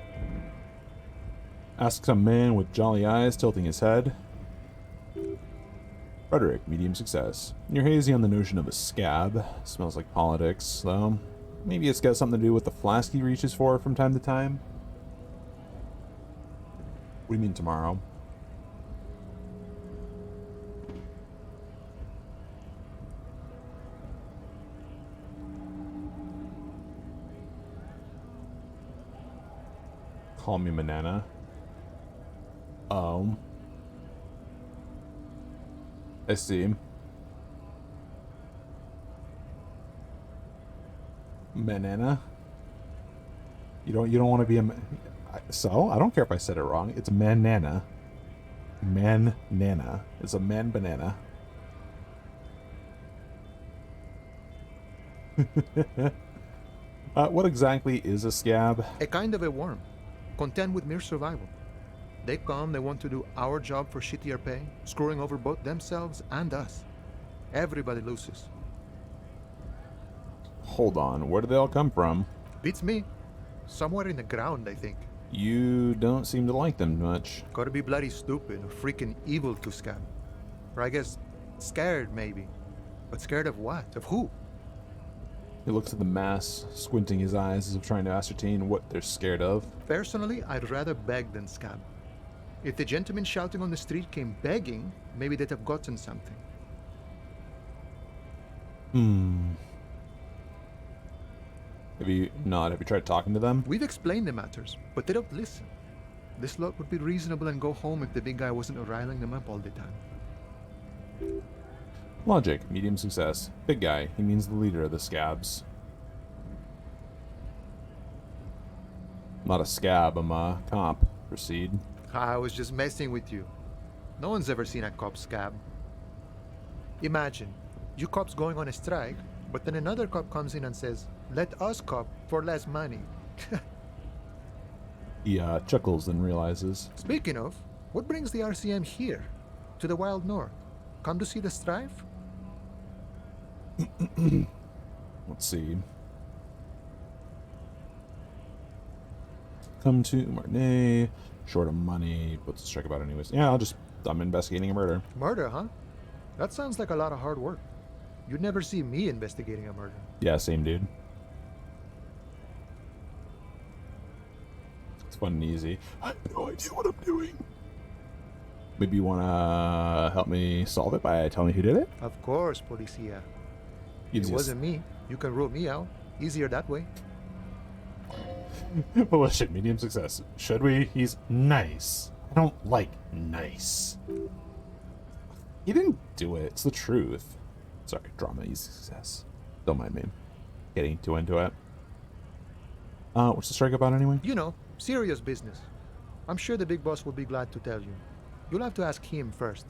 Asks a man with jolly eyes tilting his head. Rhetoric, medium success. You're hazy on the notion of a scab. Smells like politics, though. Maybe it's got something to do with the flask he reaches for from time to time. What do you mean tomorrow? Call me Manana. Oh. I see. Manana? You don't want to be a... So? I don't care if I said it wrong. It's Manana. Man-nana. It's a man-banana. What exactly is a scab? A kind of a worm, content with mere survival. They come, they want to do our job for shittier pay, screwing over both themselves and us. Everybody loses. Hold on, where did they all come from? Beats me. Somewhere in the ground, I think. You don't seem to like them much. Gotta be bloody stupid or freaking evil to scam. Or I guess scared, maybe. But scared of what? Of who? He looks at the mass, squinting his eyes as if trying to ascertain what they're scared of. Personally, I'd rather beg than scam. If the gentleman shouting on the street came begging, maybe they'd have gotten something. Have you tried talking to them? We've explained the matters, but they don't listen. This lot would be reasonable and go home if the big guy wasn't riling them up all the time. Logic, medium success. Big guy, he means the leader of the scabs. I'm not a scab, I'm a cop. Proceed. I was just messing with you. No one's ever seen a cop scab. Imagine, you cops going on a strike, but then another cop comes in and says, "Let us cop for less money." He chuckles and realizes. Speaking of, what brings the RCM here? To the Wild North? Come to see the strife? Let's see. Come to Martinez. Short of money. What's the strike about anyways? Yeah, I'm investigating a murder. Murder, huh? That sounds like a lot of hard work. You'd never see me investigating a murder. Yeah, same dude. It's fun and easy. I have no idea what I'm doing. Maybe you want to help me solve it by telling me who did it? Of course, Policia. It Easiest. wasn't me. You can rule me out. Easier that way. Bullshit, medium success. Should we? He's nice. I don't like nice. He didn't do it. It's the truth. Sorry, drama, easy success. Don't mind me getting too into it. What's the strike about anyway? You know, serious business. I'm sure the big boss will be glad to tell you. You'll have to ask him first.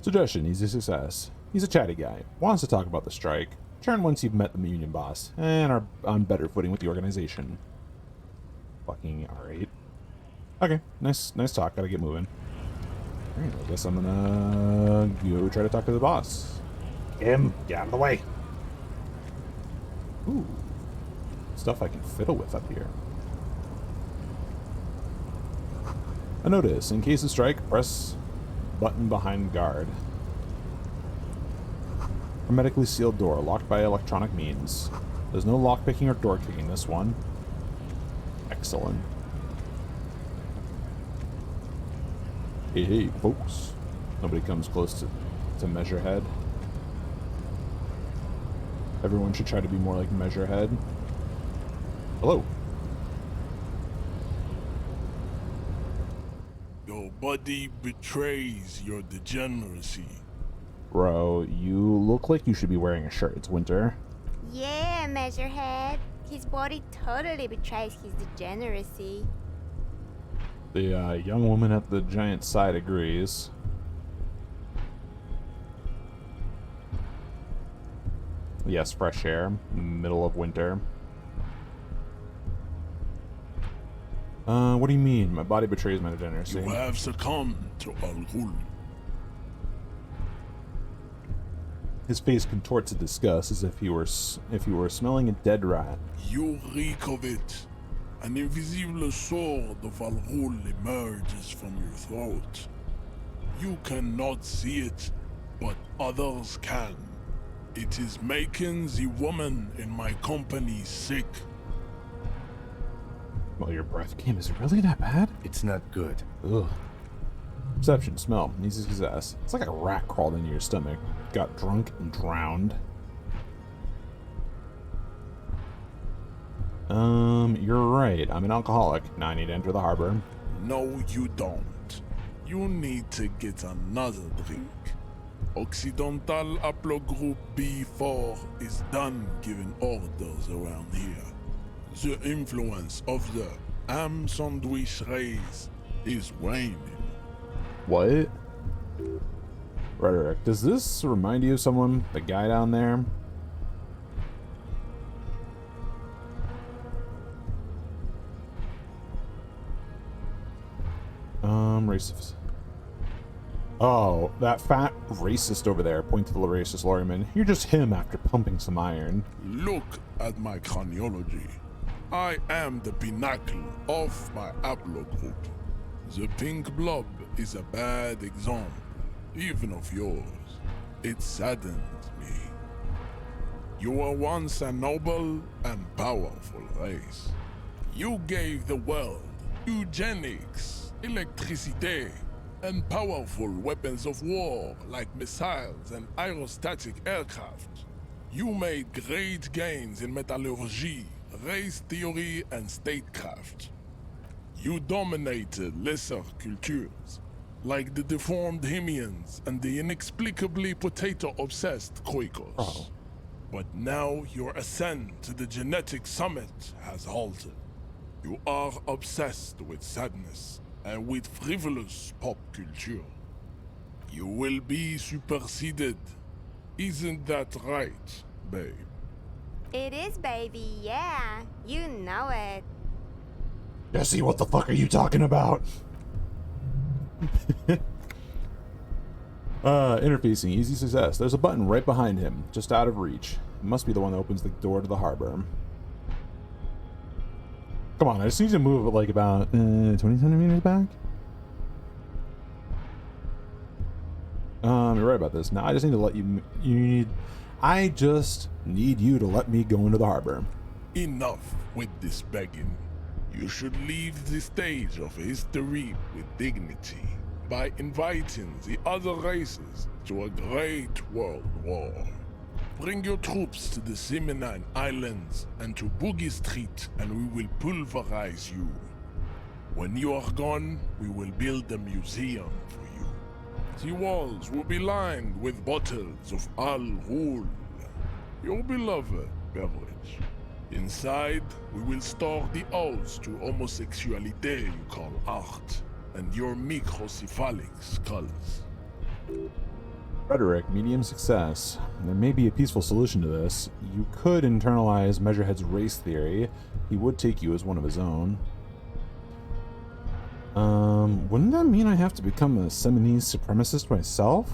Suggestion, easy success. He's a chatty guy. Wants to talk about the strike. Turn once you've met the union boss and are on better footing with the organization. Fucking alright. Okay, nice talk. Gotta get moving. Alright, I guess I'm gonna go try to talk to the boss. Him, get out of the way. Ooh, stuff I can fiddle with up here. A notice: in case of strike, press button behind guard. Hermetically sealed door, locked by electronic means. There's no lockpicking or door kicking this one. Excellent. Hey, folks. Nobody comes close to Measurehead. Everyone should try to be more like Measurehead. Hello. Your body betrays your degeneracy. Bro, you look like you should be wearing a shirt. It's winter. Yeah, Measurehead. His body totally betrays his degeneracy. The young woman at the giant's side agrees. Yes, fresh air, middle of winter. What do you mean? My body betrays my degeneracy. You have succumbed to Al-Ghul. His face contorts in disgust as if he were smelling a dead rat. You reek of it. An invisible sword of Al-Ghul emerges from your throat. You cannot see it, but others can. It is making the woman in my company sick. Well, your breath game is really that bad? It's not good. Ugh. Perception, smell, easy success. It's like a rat crawled into your stomach. Got drunk and drowned. You're right. I'm an alcoholic. Now I need to enter the harbor. No, you don't. You need to get another drink. Occidental Haplogroup B4 is done giving orders around here. The influence of the ham sandwich race is waning. What? Rhetoric. Does this remind you of someone? The guy down there? Race of... Oh, that fat racist over there, point to the racist lawyer. You're just him after pumping some iron. Look at my craniology. I am the pinnacle of my haplogroup. The pink blob is a bad example, even of yours. It saddens me. You were once a noble and powerful race. You gave the world eugenics, electricity, and powerful weapons of war like missiles and aerostatic aircraft. You made great gains in metallurgy, race theory, and statecraft. You dominated lesser cultures, like the deformed Hemians and the inexplicably potato-obsessed Quakers. Oh. But now your ascent to the genetic summit has halted. You are obsessed with sadness and with frivolous pop culture. You will be superseded. Isn't that right, babe? It is, baby, yeah. You know it. Jesse, what the fuck are you talking about? Interfacing, easy success. There's a button right behind him, just out of reach. It must be the one that opens the door to the harbor. Come on, I just need to move it like about 20 centimeters back. You're right about this. Now I just need to let I just need you to let me go into the harbor. Enough with this begging. You should leave the stage of history with dignity by inviting the other races to a great world war. Bring your troops to the Seminine Islands and to Boogie Street, and we will pulverize you. When you are gone, we will build a museum for you. The walls will be lined with bottles of Al Ghul, your beloved beverage. Inside, we will store the odes to homosexuality you call art, and your microcephalic skulls. Rhetoric, medium success. There may be a peaceful solution to this. You could internalize Measurehead's race theory. He would take you as one of his own. Wouldn't that mean I have to become a Seminese supremacist myself?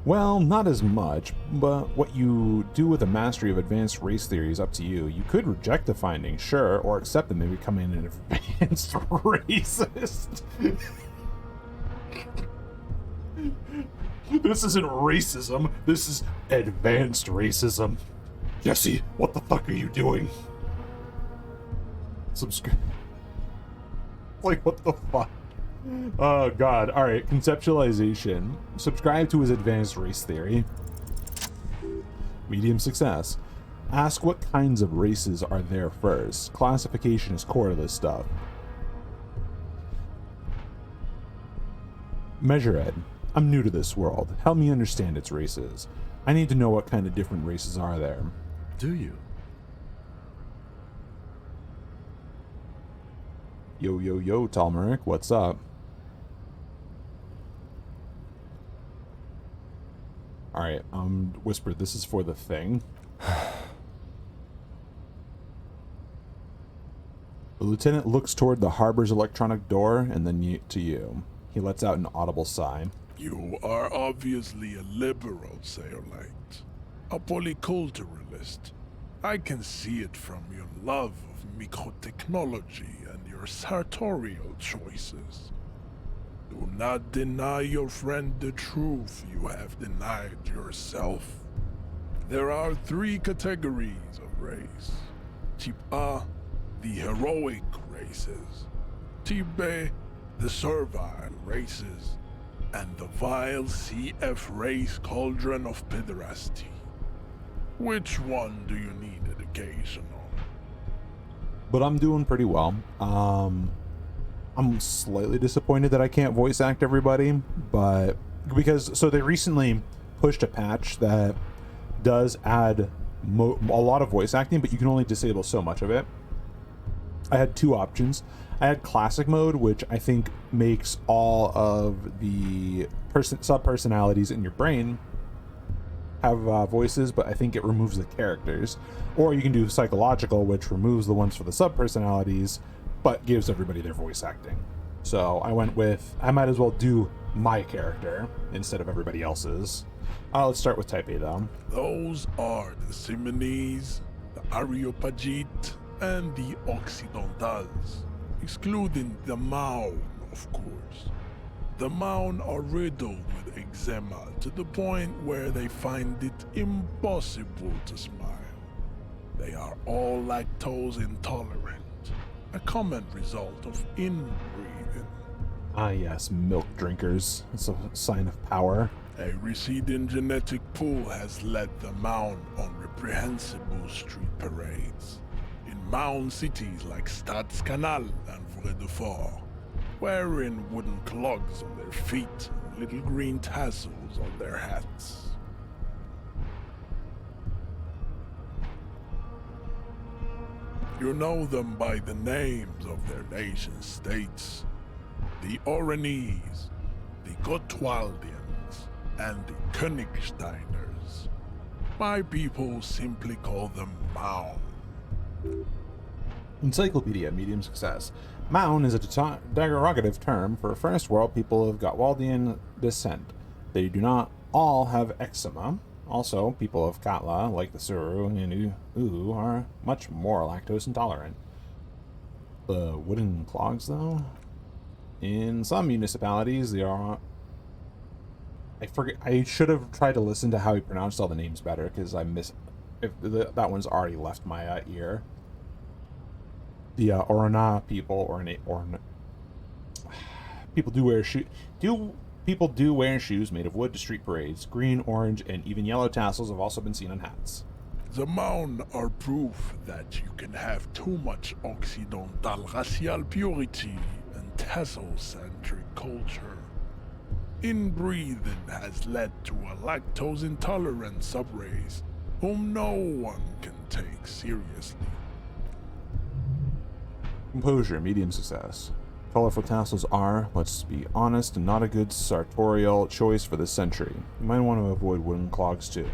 Well, not as much, but what you do with a mastery of advanced race theory is up to you. You could reject the findings, sure, or accept them and become an advanced racist. This isn't racism, this is advanced racism. Jesse, what the fuck are you doing? Subscribe. Like, what the fuck? Oh god. Alright, conceptualization. Subscribe to his advanced race theory. Medium success. Ask what kinds of races are there first. Classification is core to this stuff. Measurehead. I'm new to this world. Help me understand its races. I need to know what kind of different races are there. Do you? Yo, yo, yo, Talmeric, what's up? Alright, Whisper, this is for the thing. The lieutenant looks toward the harbor's electronic door and then to you. He lets out an audible sigh. You are obviously a liberal, Sayerlight. A polyculturalist. I can see it from your love of microtechnology and your sartorial choices. Do not deny your friend the truth you have denied yourself. There are 3 categories of race. Type A, the heroic races. Type B, the servile races. And the vile CF race cauldron of pederasty. Which one do you need education on? But I'm doing pretty well. I'm slightly disappointed that I can't voice act everybody, but so they recently pushed a patch that does add a lot of voice acting, but you can only disable so much of it. I had 2 options. I had classic mode, which I think makes all of the sub-personalities in your brain have voices, but I think it removes the characters. Or you can do psychological, which removes the ones for the sub-personalities, but gives everybody their voice acting. So I went with, I might as well do my character instead of everybody else's. Let's start with Type A, though. Those are the Simonese, the Areopagite, and the Occidentals, excluding the Maun, of course. The Maun are riddled with eczema to the point where they find it impossible to smile. They are all lactose intolerant, a common result of inbreeding. Ah, yes, milk drinkers. It's a sign of power. A receding genetic pool has led the Maun on reprehensible street parades in Maun cities like Stadskanal and Vredefort, wearing wooden clogs on their feet and little green tassels on their hats. You know them by the names of their nation states: the Oranese, the Gotwaldians, and the Königsteiners. My people simply call them Maun. Encyclopedia, medium success. Maun is a derogative term for first world people of Gotwaldian descent. They do not all have eczema. Also, people of Katla, like the Suru and Uhu, are much more lactose intolerant. The wooden clogs, though? In some municipalities, they are... I forget. I should have tried to listen to how he pronounced all the names better, because I miss... that one's already left my ear. The Orana people, people do wear people do wear shoes made of wood to street parades. Green, orange, and even yellow tassels have also been seen on hats. The Maun are proof that you can have too much Occidental racial purity and tassel-centric culture. Inbreeding has led to a lactose-intolerant subrace whom no one can take seriously. Composure, medium success. Colorful tassels are, let's be honest, not a good sartorial choice for this century. You might want to avoid wooden clogs too.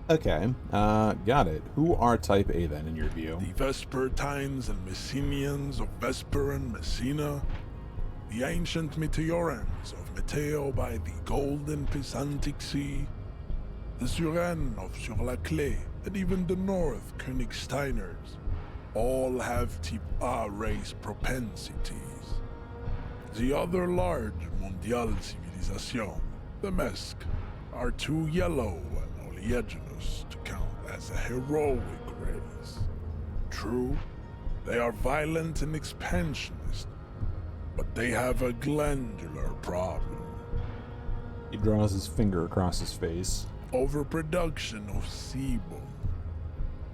Okay, got it. Who are Type A then, in your view? The Vespertines and Messenians of Vesper and Messina, the ancient Meteorans of Meteo by the golden Pisantic Sea, the Suren of Sur-la-Clé, and even the North Königsteiners, all have Type A race propensities. The other large Mondial civilization, the Mesk, are too yellow and oleaginous to count as a heroic race. True, they are violent and expansionist, but they have a glandular problem. He draws his finger across his face. Overproduction of sebum.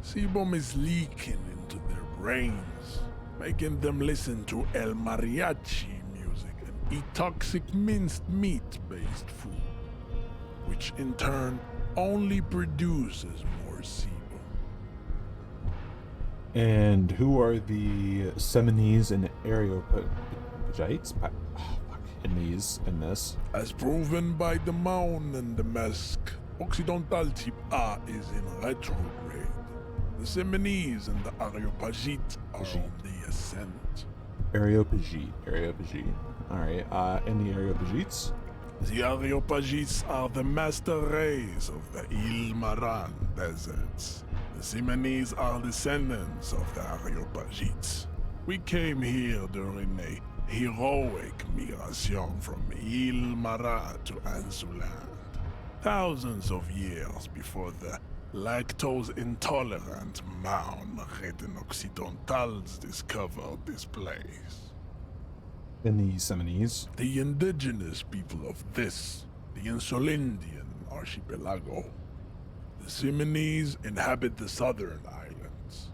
Sebum is leaking into their brains, making them listen to El Mariachi music and eat toxic minced meat-based food, which in turn only produces more sebum. And who are the Seminese and Areopagites? In this? As proven by the Maun and the Mesk, Occidental Type A is in retrograde. The Seminese and the Areopagite are on the ascent. Areopagite. Alright, and the Areopagites? The Areopagites are the master race of the Ilmaran deserts. The Simonese are descendants of the Areopagites. We came here during a heroic migration from Ilmara to Ansuland, thousands of years before the lactose-intolerant Maun-ridden Occidentals discovered this place. And the Seminese? The indigenous people of this, the Insulindian archipelago. The Simonese inhabit the southern islands.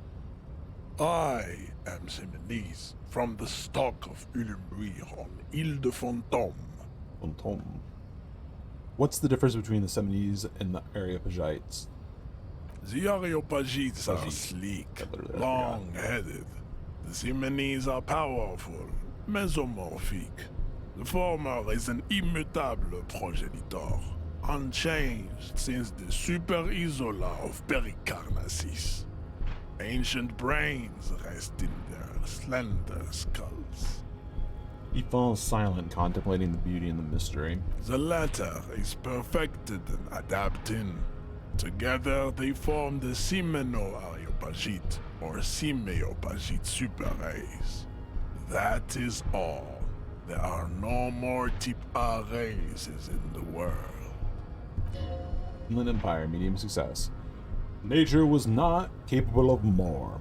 I am Simonese, from the stock of Ulumbuir on Ile de Fantôme. Fantôme. What's the difference between the Seminese and the Areopagites? The Areopagites are sleek, long-headed. The Simonese are powerful, mesomorphic. The former is an immutable progenitor, unchanged since the Super Isola of Pericarnassus. Ancient brains rest in their slender skulls. He falls silent, contemplating the beauty and the mystery. The latter is perfected and adapting. Together they form the Simeno-Areopagite or Simeopagite super race. That is all. There are no more type A races in the world. Inland Empire, medium success. Nature was not capable of more.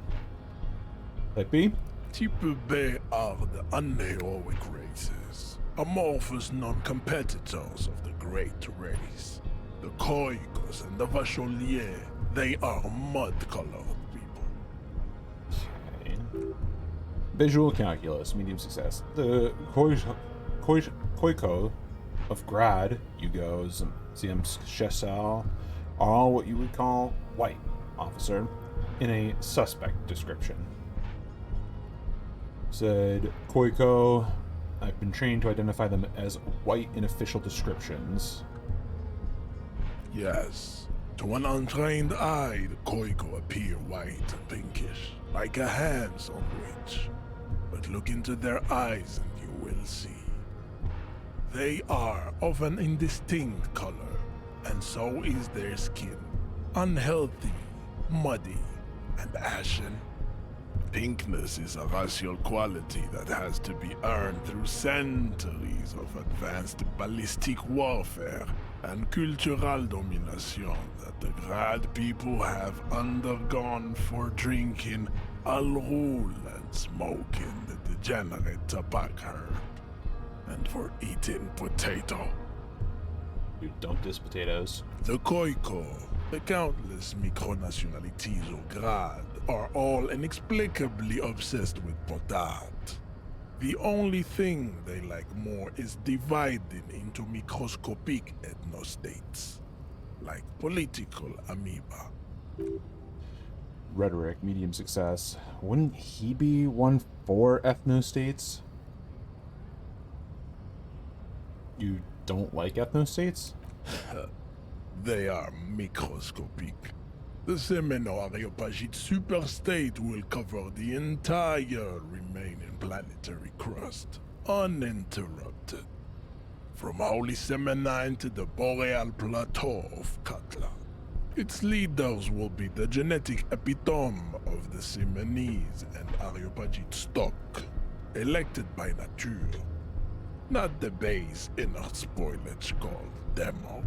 Type B? Type B are the unheroic races, amorphous non-competitors of the great race. The Koikos and the Vacholier, they are mud-colored people. Okay. Visual calculus, medium success. The Koiko of Grad, Yugos, and Siem's Shesal are all what you would call white, officer, in a suspect description. Said Koiko, I've been trained to identify them as white in official descriptions. Yes, to an untrained eye, the Koiko appear white and pinkish, like a ham sandwich. But look into their eyes and you will see. They are of an indistinct color, and so is their skin. Unhealthy, muddy, and ashen. Pinkness is a racial quality that has to be earned through centuries of advanced ballistic warfare and cultural domination that the Grad people have undergone for drinking Al-Rul and smoking the degenerate tobacco herb, and for eating potato. You don't diss potatoes. The Koiko, the countless micronationalities of Grad, are all inexplicably obsessed with potat. The only thing they like more is dividing into microscopic ethnostates, like political amoeba. Rhetoric, medium success. Wouldn't he be one for ethnostates? You don't like ethnostates? They are microscopic. The Semeno-Areopagite superstate will cover the entire remaining planetary crust, uninterrupted. From Holy Semenine to the Boreal Plateau of Katla. Its leaders will be the genetic epitome of the Semenese and Areopagite stock, elected by nature, not the base inner spoilage called demos.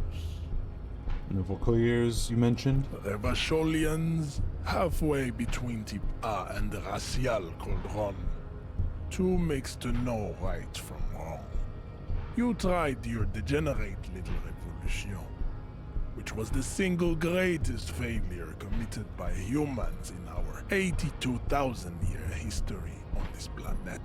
Novel clears, you mentioned? The Vacholians, halfway between Type A and the Racial Cauldron. Two mixed to know right from wrong. You tried your degenerate little revolution, which was the single greatest failure committed by humans in our 82,000-year history on this planet.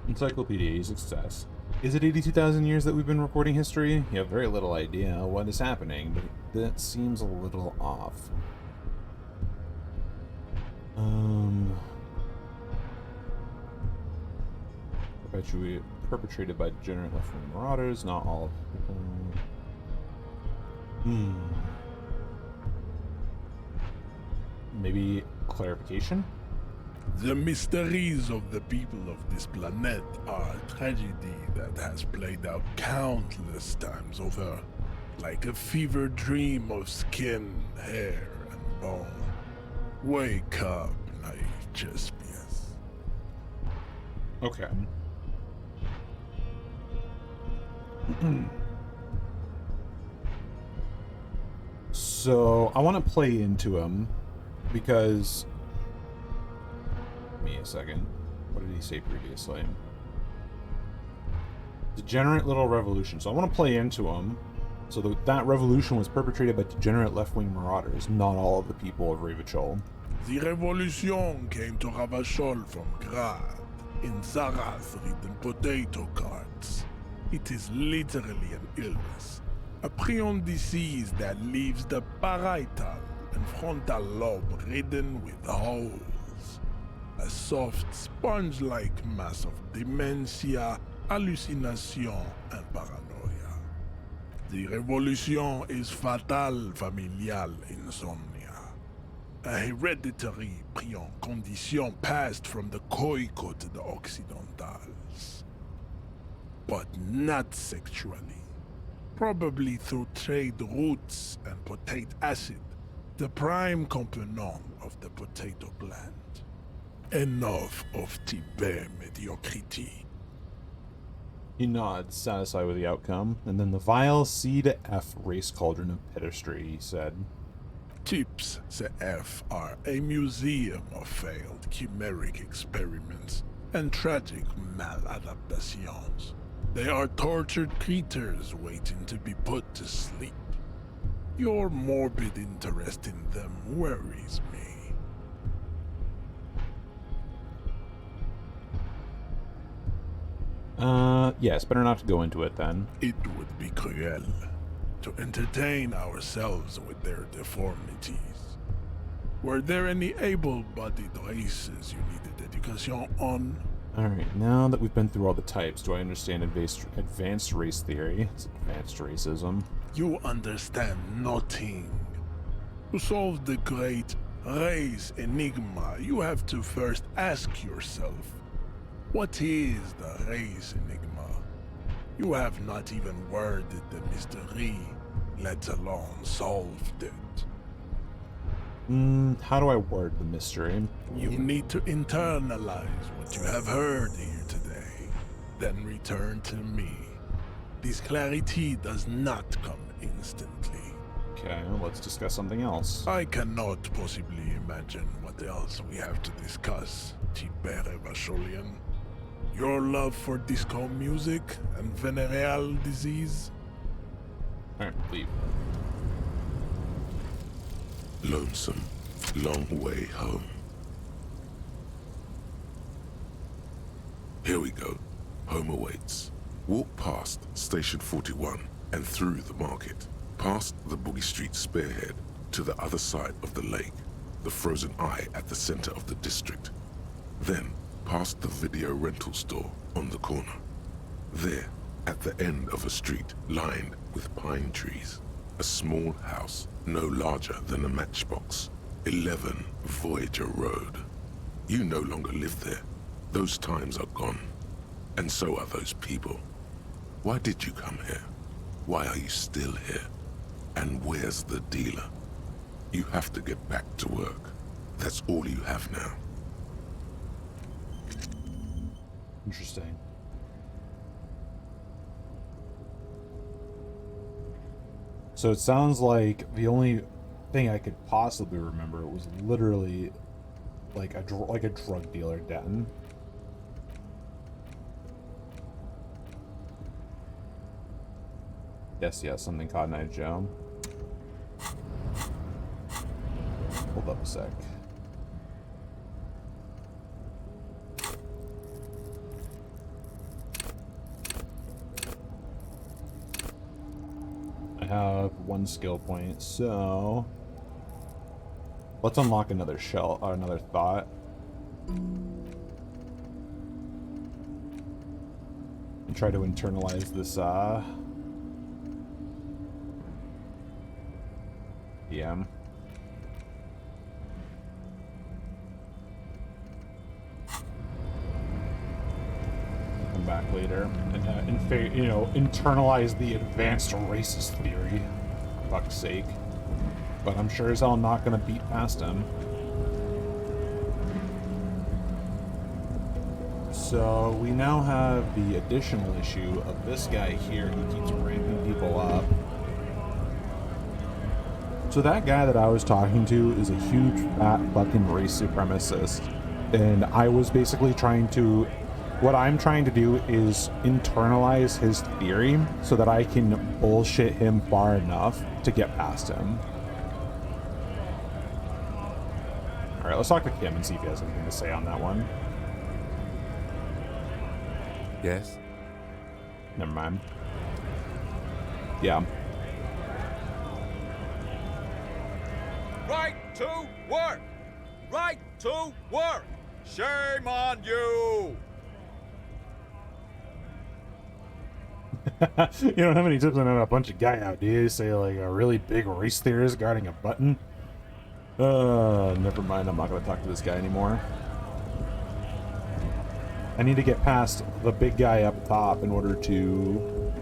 Encyclopedia, success. Is it 82,000 years that we've been recording history? You have very little idea what is happening, but that seems a little off. Perpetrated by degenerate left-wing marauders, not all people. Maybe clarification? The mysteries of the people of this planet are a tragedy that has played out countless times over, like a fever dream of skin, hair, and bone. Wake up, naive Chespius. Okay. So, I want to play into him, because... Give me a second. What did he say previously? Degenerate little revolution. So I want to play into him. So that revolution was perpetrated by degenerate left-wing marauders, not all of the people of Ravachol. The revolution came to Ravachol from Grad, in Zarath-ridden potato carts. It is literally an illness, a prion disease that leaves the parietal and frontal lobe ridden with holes. A soft, sponge-like mass of dementia, hallucination, and paranoia. The revolution is fatal familial insomnia. a hereditary condition passed from the Khoikhoi to the Occidentals. But not sexually. Probably through trade routes and potate acid, the prime component of the potato plant. Enough of Tibet mediocrity. He nods, satisfied with the outcome, and then the vile C to F race cauldron of pedestry, he said. Tips the F are a museum of failed chimeric experiments and tragic maladaptations. They are tortured creatures waiting to be put to sleep. Your morbid interest in them worries me. Yes, better not to go into it then. It would be cruel to entertain ourselves with their deformities. Were there any able-bodied races you needed education on? Alright, now that we've been through all the types, do I understand advanced race theory? It's advanced racism. You understand nothing. To solve the great race enigma, you have to first ask yourself, what is the race enigma? You have not even worded the mystery, let alone solved it. How do I word the mystery? You need to internalize what you have heard here today, then return to me. This clarity does not come instantly. Okay, well, let's discuss something else. I cannot possibly imagine what else we have to discuss, Tibere Vasholian. Your love for disco music and venereal disease? Alright, leave. Lonesome, long way home. Here we go. Home awaits. Walk past Station 41 and through the market, past the Boogie Street spearhead to the other side of the lake, the frozen eye at the center of the district. Then, past the video rental store on the corner. There, at the end of a street lined with pine trees, a small house no larger than a matchbox. 11 Voyager Road. You no longer live there. Those times are gone. And so are those people. Why did you come here? Why are you still here? And where's the dealer? You have to get back to work. That's all you have now. Interesting. So it sounds like the only thing I could possibly remember was literally like a drug dealer den. Yes, something Cotton Eye Joe. Hold up a sec. I have 1 skill point, so let's unlock another shell or another thought. And try to internalize this PM. Come back later and internalize the advanced racist theory. For fuck's sake. But I'm sure as hell not gonna beat past him. So we now have the additional issue of this guy here who keeps ramping people up. So that guy that I was talking to is a huge fat fucking race supremacist. And I was basically what I'm trying to do is internalize his theory so that I can bullshit him far enough to get past him. Alright, let's talk to Kim and see if he has anything to say on that one. Yes? Never mind. Yeah. Right to work! Right to work! Shame on you! You don't have any tips on a bunch of guy out, do you? Say like a really big race theorist guarding a button? Never mind. I'm not going to talk to this guy anymore. I need to get past the big guy up top in order to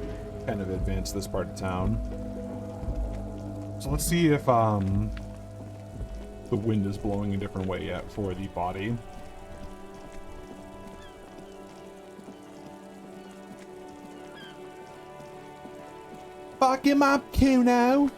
kind of advance this part of town. So let's see if the wind is blowing a different way yet for the body. Fuck him up, Kuno!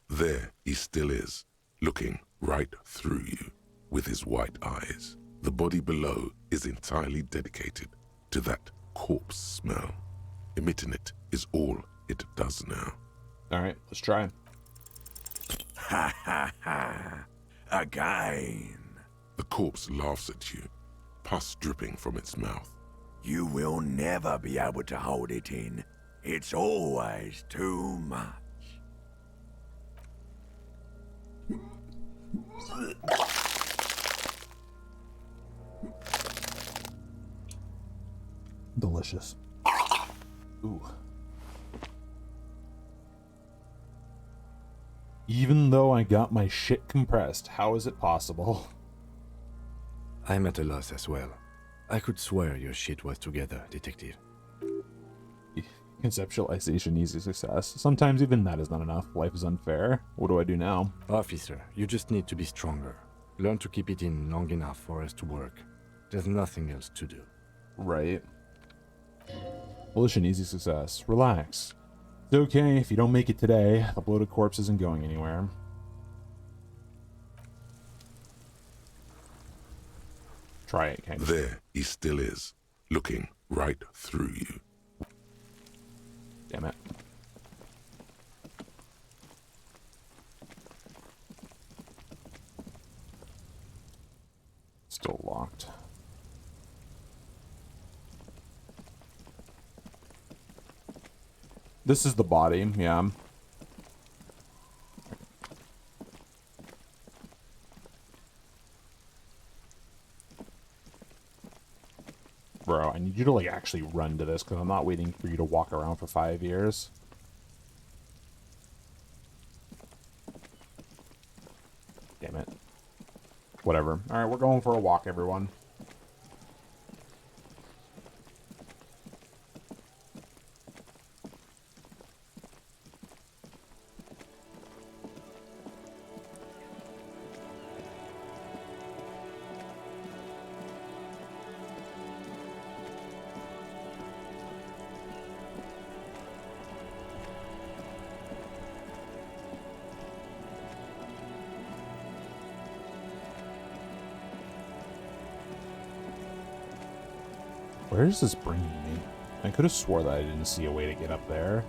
There he still is, looking right through you with his white eyes. The body below is entirely dedicated to that corpse smell. Emitting it is all it does now. Alright, let's try. Ha ha ha. Again. The corpse laughs at you, pus dripping from its mouth. You will never be able to hold it in. It's always too much. Delicious. Ooh. Even though I got my shit compressed, how is it possible? I'm at a loss as well. I could swear your shit was together, detective. Conceptualization, easy success. Sometimes even that is not enough. Life is unfair. What do I do now? Officer, you just need to be stronger. Learn to keep it in long enough for us to work. There's nothing else to do. Right. Volition, easy success. Relax. It's okay if you don't make it today. The bloated corpse isn't going anywhere. Try it, kind of. There he still is, looking right through you. Damn it. Still locked. This is the body, yeah. Bro, I need you to, like, actually run to this, because I'm not waiting for you to walk around for 5 years. Damn it. Whatever. Alright, we're going for a walk, everyone. Where is this bringing me? I could have swore that I didn't see a way to get up there.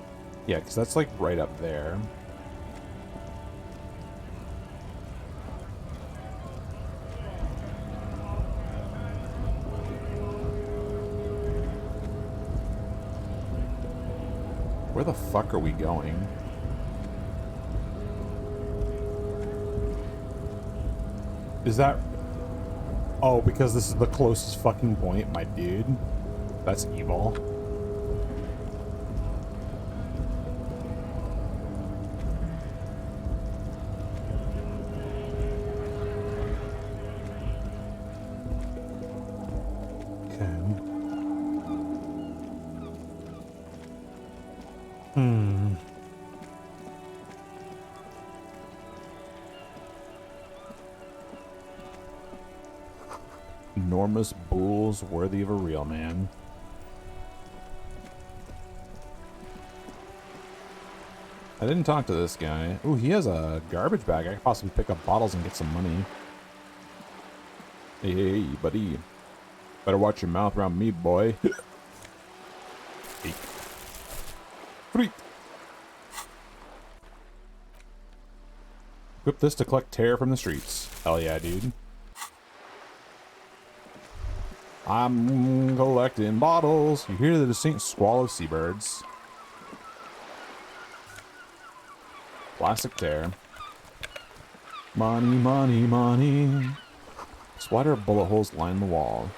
Yeah, because that's like right up there. Where the fuck are we going? Is that... Oh, because this is the closest fucking point, my dude. That's evil. Enormous bulls worthy of a real man. I didn't talk to this guy. Ooh, he has a garbage bag. I could possibly pick up bottles and get some money. Hey, hey, buddy. Better watch your mouth around me, boy. Hey. Freak. Equip this to collect terror from the streets. Hell yeah, dude. I'm collecting bottles. You hear the distinct squall of seabirds. Plastic tear. Money, money, money. Splatter of bullet holes line the wall.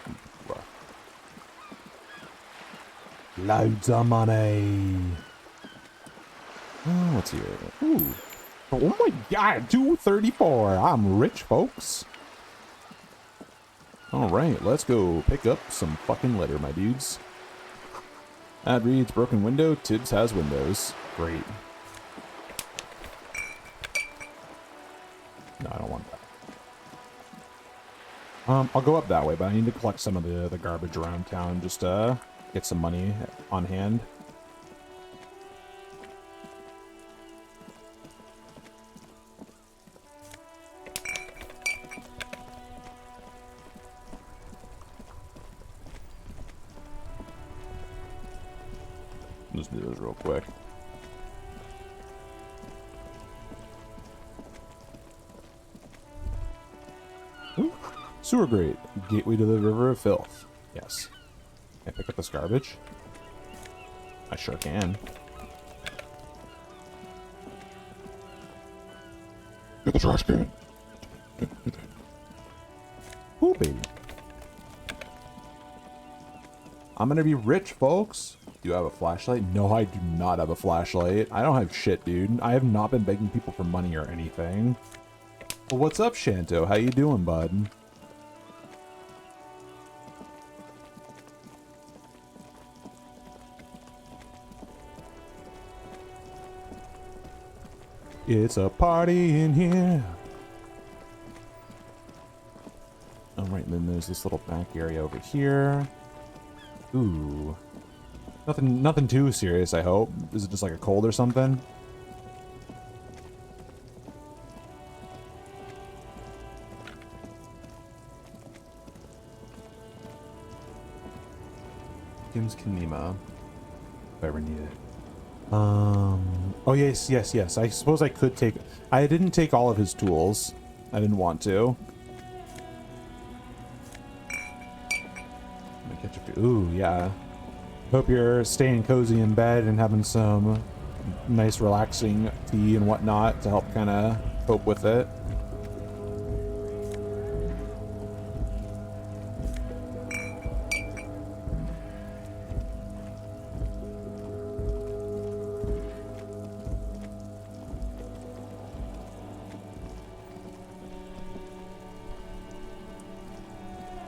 Loads of money. What's here? Ooh. Oh my god, 234. I'm rich, folks. Alright, let's go pick up some fucking litter, my dudes. Ad reads broken window. Tibbs has windows. Great. No, I don't want that. I'll go up that way, but I need to collect some of the garbage around town just to get some money on hand. Let's do this real quick. Ooh. Sewer grate. Gateway to the river of filth. Yes. Can I pick up this garbage? I sure can. Get the trash can. Ooh, baby. I'm gonna be rich, folks. Do you have a flashlight? No, I do not have a flashlight. I don't have shit, dude. I have not been begging people for money or anything. Well, what's up, Shanto? How you doing, bud? It's a party in here. Alright, and then there's this little back area over here. Ooh. Nothing too serious, I hope. Is it just like a cold or something? Kim's Kanema. If I ever need it. Oh yes. I suppose I could take... I didn't take all of his tools. I didn't want to. Let me catch a few. Ooh, yeah. Hope you're staying cozy in bed and having some nice relaxing tea and whatnot to help kind of cope with it.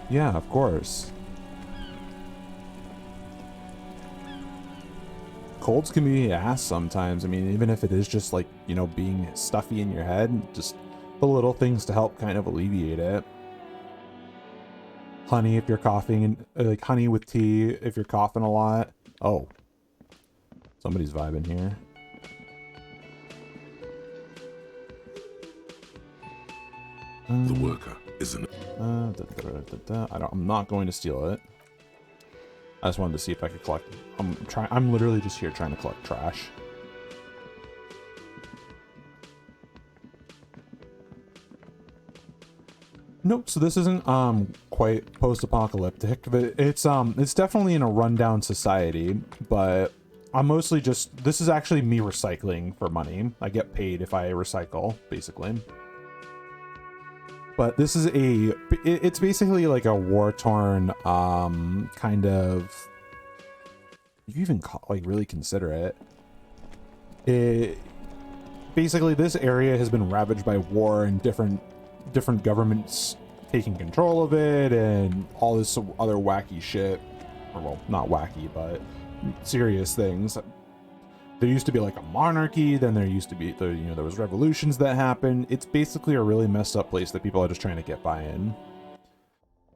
Yeah, of course. Colds can be ass sometimes. I mean, even if it is just like, you know, being stuffy in your head, just the little things to help kind of alleviate it. Honey if you're coughing, and like honey with tea if you're coughing a lot. Oh, somebody's vibing here. The worker isn't. I'm not going to steal it. I just wanted to see if I could collect. I'm literally just here trying to collect trash. Nope. So this isn't quite post-apocalyptic, but it's definitely in a rundown society. But I'm mostly just. This is actually me recycling for money. I get paid if I recycle, basically. But this is it's basically like a war-torn, kind of, you even like really consider it. Basically this area has been ravaged by war and different governments taking control of it and all this other wacky shit. Or, well, not wacky, but serious things. There used to be like a monarchy, then there used to be, there was revolutions that happened. It's basically a really messed up place that people are just trying to get by in.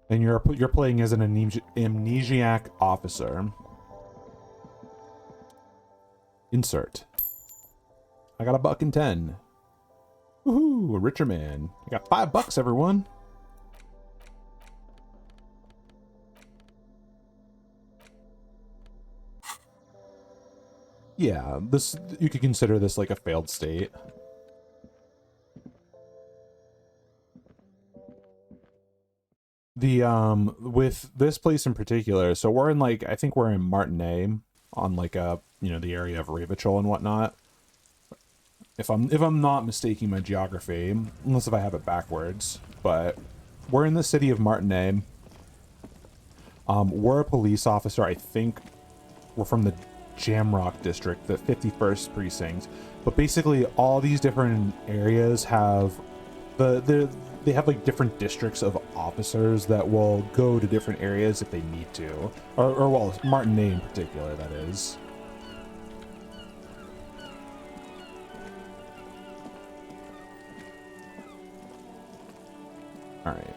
And you're playing as an amnesiac officer. Insert. I got $1.10. Woohoo, a richer man. I got $5, everyone. Yeah, you could consider this like a failed state. With this place in particular, so we're in like, I think we're in Martinez on like the area of Revachol and whatnot. If I'm not mistaking my geography, unless if I have it backwards, but we're in the city of Martinez. We're a police officer. I think we're from the Jamrock District, the 51st Precinct. But basically, all these different areas have they have like different districts of officers that will go to different areas if they need to, or well, Martinet in particular, that is. All right,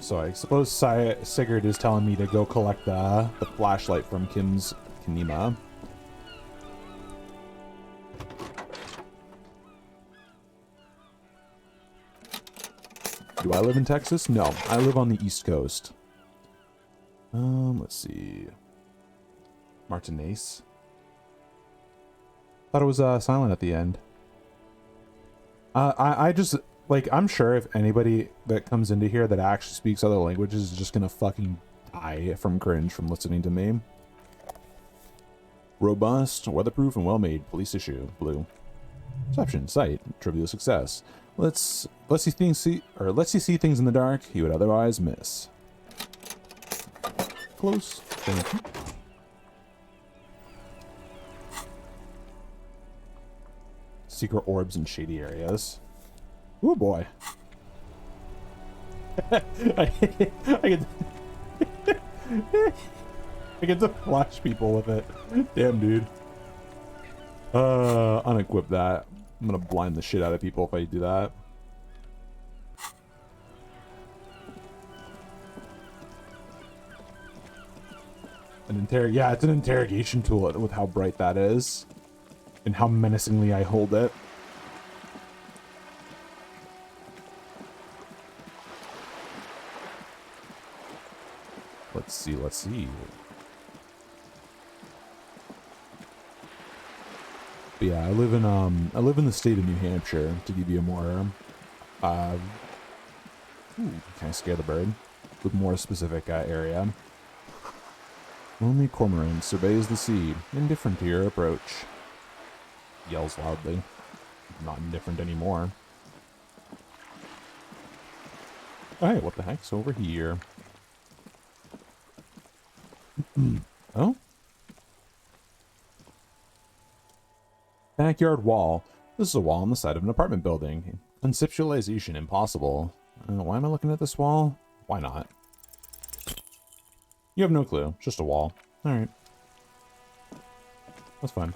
so I suppose Sigurd is telling me to go collect the flashlight from Kim's Kinema. Do I live in Texas? No, I live on the East Coast. Let's see. Martinez. Thought it was silent at the end. I just like, I'm sure if anybody that comes into here that actually speaks other languages is just gonna fucking die from cringe from listening to me. Robust, weatherproof, and well-made. Police issue. Blue. Reception. Sight. Trivial success. Lets you see things in the dark you would otherwise miss. Close. Thank you. Secret orbs in shady areas. Oh boy. I get to flash people with it. Damn, dude. Unequip that. I'm gonna blind the shit out of people if I do that. Yeah, it's an interrogation tool with how bright that is. And how menacingly I hold it. Let's see. But yeah, I live in the state of New Hampshire, to give you a more kind of scare the bird with more specific area. Lonely cormorant surveys the sea, indifferent to your approach. Yells loudly. Not indifferent anymore. Hey, what the heck's over here? Oh? Backyard wall. This is a wall on the side of an apartment building. Conceptualization impossible. Why am I looking at this wall? Why not? You have no clue. Just a wall. Alright. That's fine.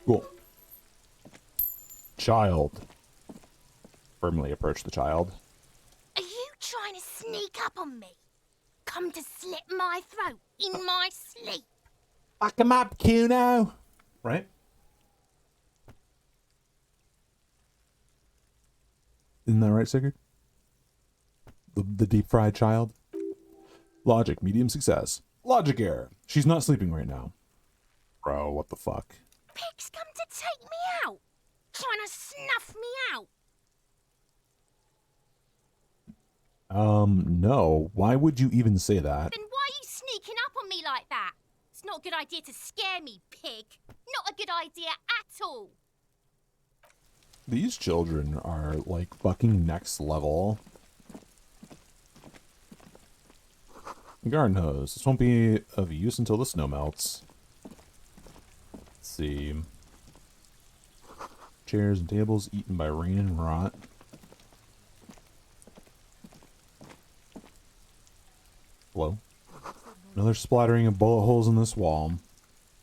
Cool. Child. Firmly approach the child. Are you trying to sneak up on me? Come to slit my throat in my sleep? Fuck him up, Kuno! Right? Isn't that right, Sigurd? The deep-fried child? Logic, medium success. Logic error. She's not sleeping right now. Bro, what the fuck? Pig's come to take me out. Trying to snuff me out. No. Why would you even say that? Then why are you sneaking up on me like that? It's not a good idea to scare me, pig. Not a good idea at all. These children are, like, fucking next level. Garden hose. This won't be of use until the snow melts. Let's see. Chairs and tables eaten by rain and rot. Hello? Another splattering of bullet holes in this wall.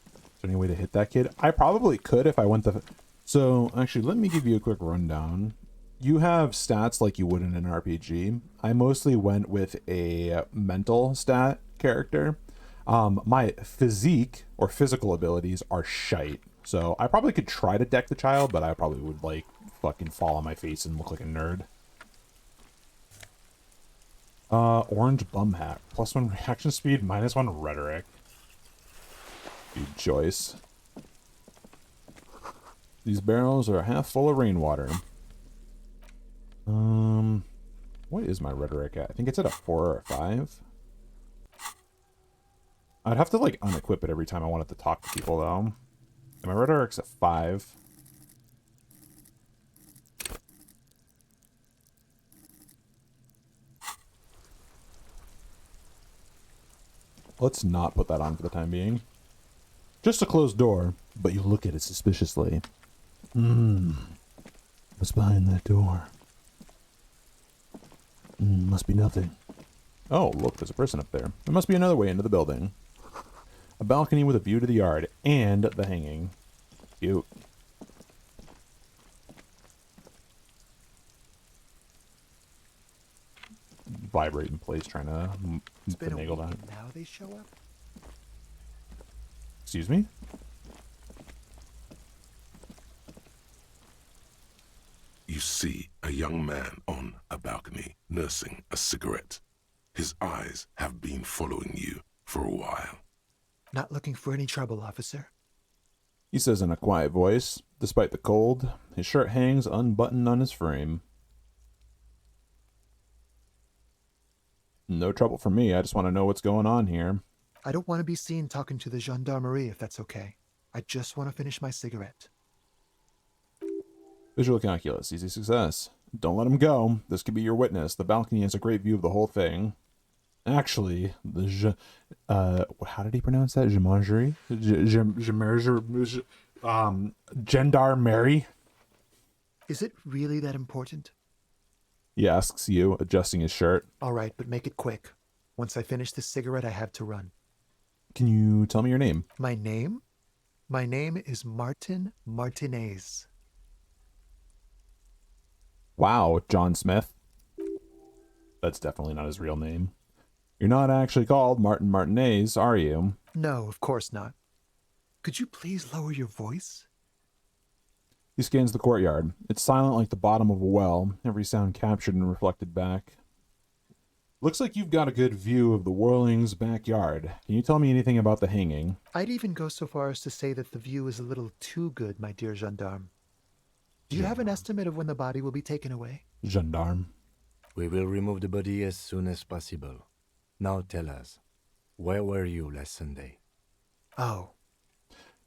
Is there any way to hit that kid? I probably could if I went the... So, actually, let me give you a quick rundown. You have stats like you would in an RPG. I mostly went with a mental stat character. My physique or physical abilities are shite. So I probably could try to deck the child, but I probably would like fucking fall on my face and look like a nerd. Orange bum hat. +1 reaction speed, -1 rhetoric. Good choice. These barrels are half full of rainwater. What is my rhetoric at? I think it's at a 4 or a 5. I'd have to like unequip it every time I wanted to talk to people though. And my rhetoric's at 5. Let's not put that on for the time being. Just a closed door, but you look at it suspiciously. What's behind that door? Must be nothing. Oh, look, there's a person up there. There must be another way into the building. A balcony with a view to the yard and the hanging. Cute. Vibrating place trying to finagle that. Now they show up? Excuse me? You see a young man on a balcony nursing a cigarette. His eyes have been following you for a while. Not looking for any trouble, officer. He says in a quiet voice. Despite the cold, his shirt hangs unbuttoned on his frame. No trouble for me. I just want to know what's going on here. I don't want to be seen talking to the gendarmerie, if that's okay. I just want to finish my cigarette. Visual calculus. Easy success. Don't let him go. This could be your witness. The balcony has a great view of the whole thing. Actually, how did he pronounce that? Gemangerie? Gendarmerie? Is it really that important? He asks you, adjusting his shirt. All right, but make it quick. Once I finish this cigarette, I have to run. Can you tell me your name? My name? My name is Martin Martinez. Wow, John Smith. That's definitely not his real name. You're not actually called Martin Martinez, are you? No, of course not. Could you please lower your voice? He scans the courtyard. It's silent like the bottom of a well, every sound captured and reflected back. Looks like you've got a good view of the Whirling's backyard. Can you tell me anything about the hanging? I'd even go so far as to say that the view is a little too good, my dear gendarme. Do you have an estimate of when the body will be taken away? Gendarme. We will remove the body as soon as possible. Now tell us, where were you last Sunday? Oh.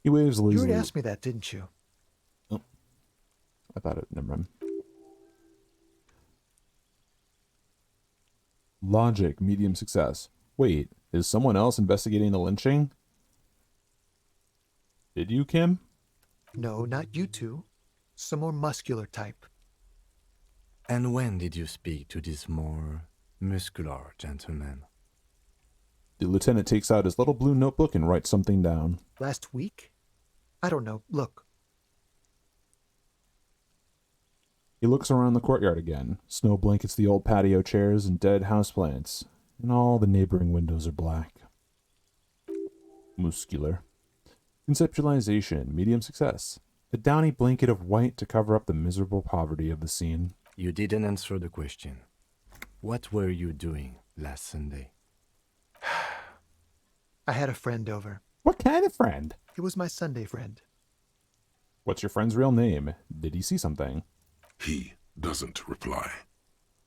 He waves You lazily. already asked me that, didn't you? Oh. I thought it. Never mind. Logic, medium success. Wait, is someone else investigating the lynching? Did you, Kim? No, not you two. Some more muscular type. And when did you speak to this more muscular gentleman? The lieutenant takes out his little blue notebook and writes something down. Last week? I don't know. Look. He looks around the courtyard again. Snow blankets the old patio chairs and dead houseplants, and all the neighboring windows are black. Muscular. Conceptualization, medium success. A downy blanket of white to cover up the miserable poverty of the scene. You didn't answer the question. What were you doing last Sunday? I had a friend over. What kind of friend? It was my Sunday friend. What's your friend's real name? Did he see something? He doesn't reply,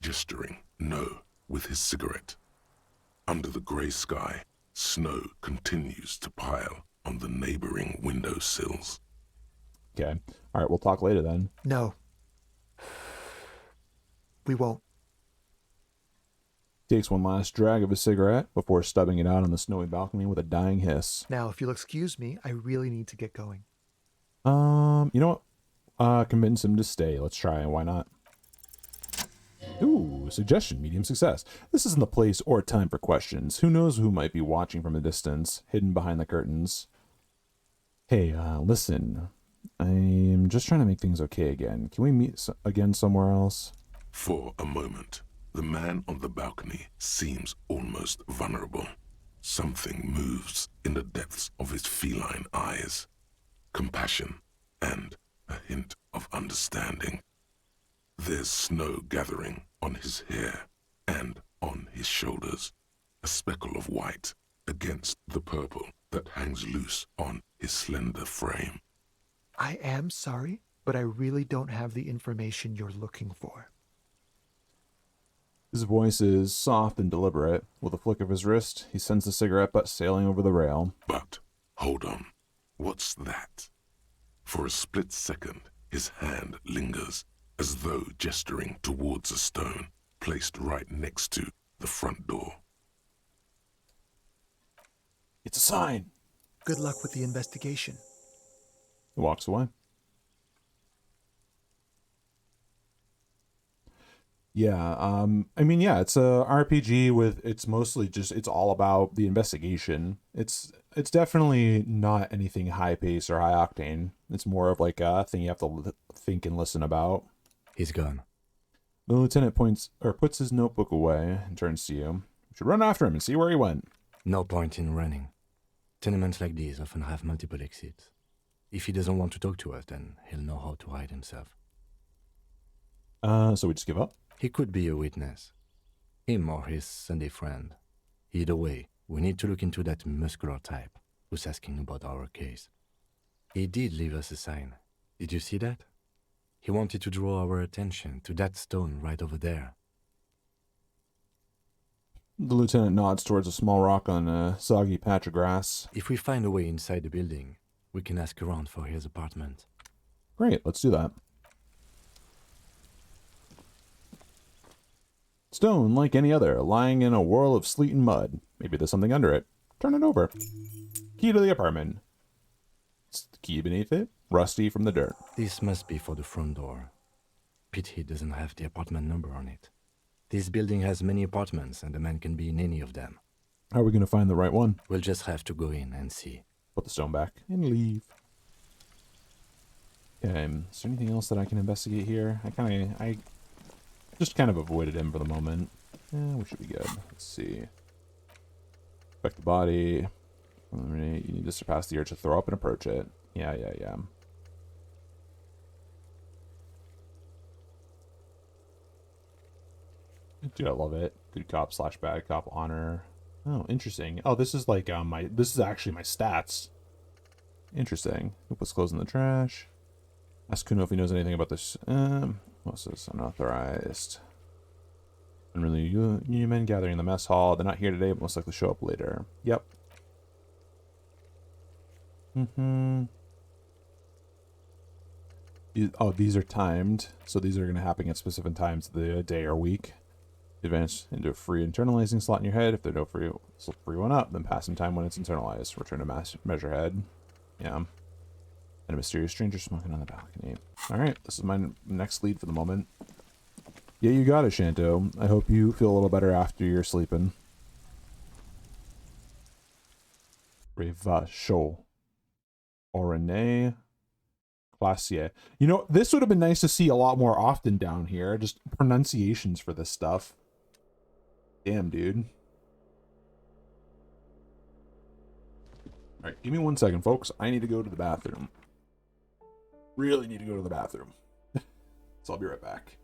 gesturing no with his cigarette. Under the grey sky, snow continues to pile on the neighboring windowsills. Okay. All right, we'll talk later then. No. We won't. Takes one last drag of his cigarette before stubbing it out on the snowy balcony with a dying hiss. Now, if you'll excuse me, I really need to get going. You know what? Convince him to stay. Let's try. Why not? Ooh, suggestion, medium success. This isn't the place or time for questions. Who knows who might be watching from a distance, hidden behind the curtains. Hey, listen. I'm just trying to make things okay again. Can we meet again somewhere else? For a moment, the man on the balcony seems almost vulnerable. Something moves in the depths of his feline eyes. Compassion and a hint of understanding. There's snow gathering on his hair and on his shoulders, a speckle of white against the purple that hangs loose on his slender frame. I am sorry, but I really don't have the information you're looking for. His voice is soft and deliberate. With a flick of his wrist, he sends the cigarette butt sailing over the rail. But, hold on, what's that? For a split second, his hand lingers, as though gesturing towards a stone placed right next to the front door. It's a sign. Good luck with the investigation. He walks away. Yeah, I mean, yeah, it's a RPG with, it's mostly just, it's all about the investigation. It's definitely not anything high pace or high octane. It's more of like a thing you have to think and listen about. He's gone. The lieutenant puts his notebook away and turns to you. We should run after him and see where he went. No point in running. Tenements like these often have multiple exits. If he doesn't want to talk to us, then he'll know how to hide himself. So we just give up? He could be a witness. Him or his Sunday friend. Either way, we need to look into that muscular type who's asking about our case. He did leave us a sign. Did you see that? He wanted to draw our attention to that stone right over there. The lieutenant nods towards a small rock on a soggy patch of grass. If we find a way inside the building, we can ask around for his apartment. Great, let's do that. Stone, like any other, lying in a whirl of sleet and mud. Maybe there's something under it. Turn it over. Key to the apartment. It's the key beneath it, rusty from the dirt. This must be for the front door. Pity doesn't have the apartment number on it. This building has many apartments, and the man can be in any of them. How are we going to find the right one? We'll just have to go in and see. Put the stone back and leave. Okay, is there anything else that I can investigate here? I just kind of avoided him for the moment. Yeah, we should be good. Let's see. Affect the body. You need to surpass the urge to throw up and approach it. Yeah. Dude, I love it. Good cop / bad cop honor. Oh, interesting. Oh, this is like this is actually my stats. Interesting. Who puts clothes in the trash? Ask Kuno if he knows anything about this. What's this? Unauthorized. Unruly union men gathering in the mess hall. They're not here today, but most likely show up later. Yep. Oh, these are timed. So these are going to happen at specific times of the day or week. Advance into a free internalizing slot in your head. If there's no free one up, then pass in time when it's internalized. Return to measure head. Yeah. And a mysterious stranger smoking on the balcony. Alright, this is my next lead for the moment. Yeah, you got it, Shanto. I hope you feel a little better after you're sleeping. Revachol. Orane. Classier. You know, this would have been nice to see a lot more often down here. Just pronunciations for this stuff. Damn, dude. Alright, give me 1 second, folks. I need to go to the bathroom. Really need to go to the bathroom. So I'll be right back.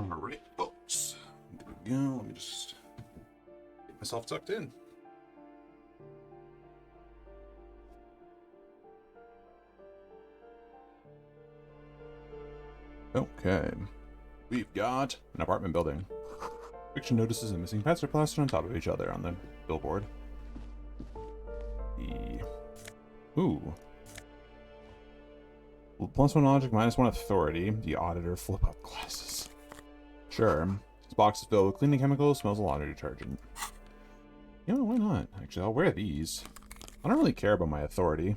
Alright, folks. There we go. Let me just get myself tucked in. Okay. We've got an apartment building. Fiction notices and missing pets are plastered on top of each other on the billboard. Ooh. +1 logic, -1 authority. The auditor flip-up glasses. Sure. This box is filled with cleaning chemicals, smells of laundry detergent. You know, why not? Actually, I'll wear these. I don't really care about my authority.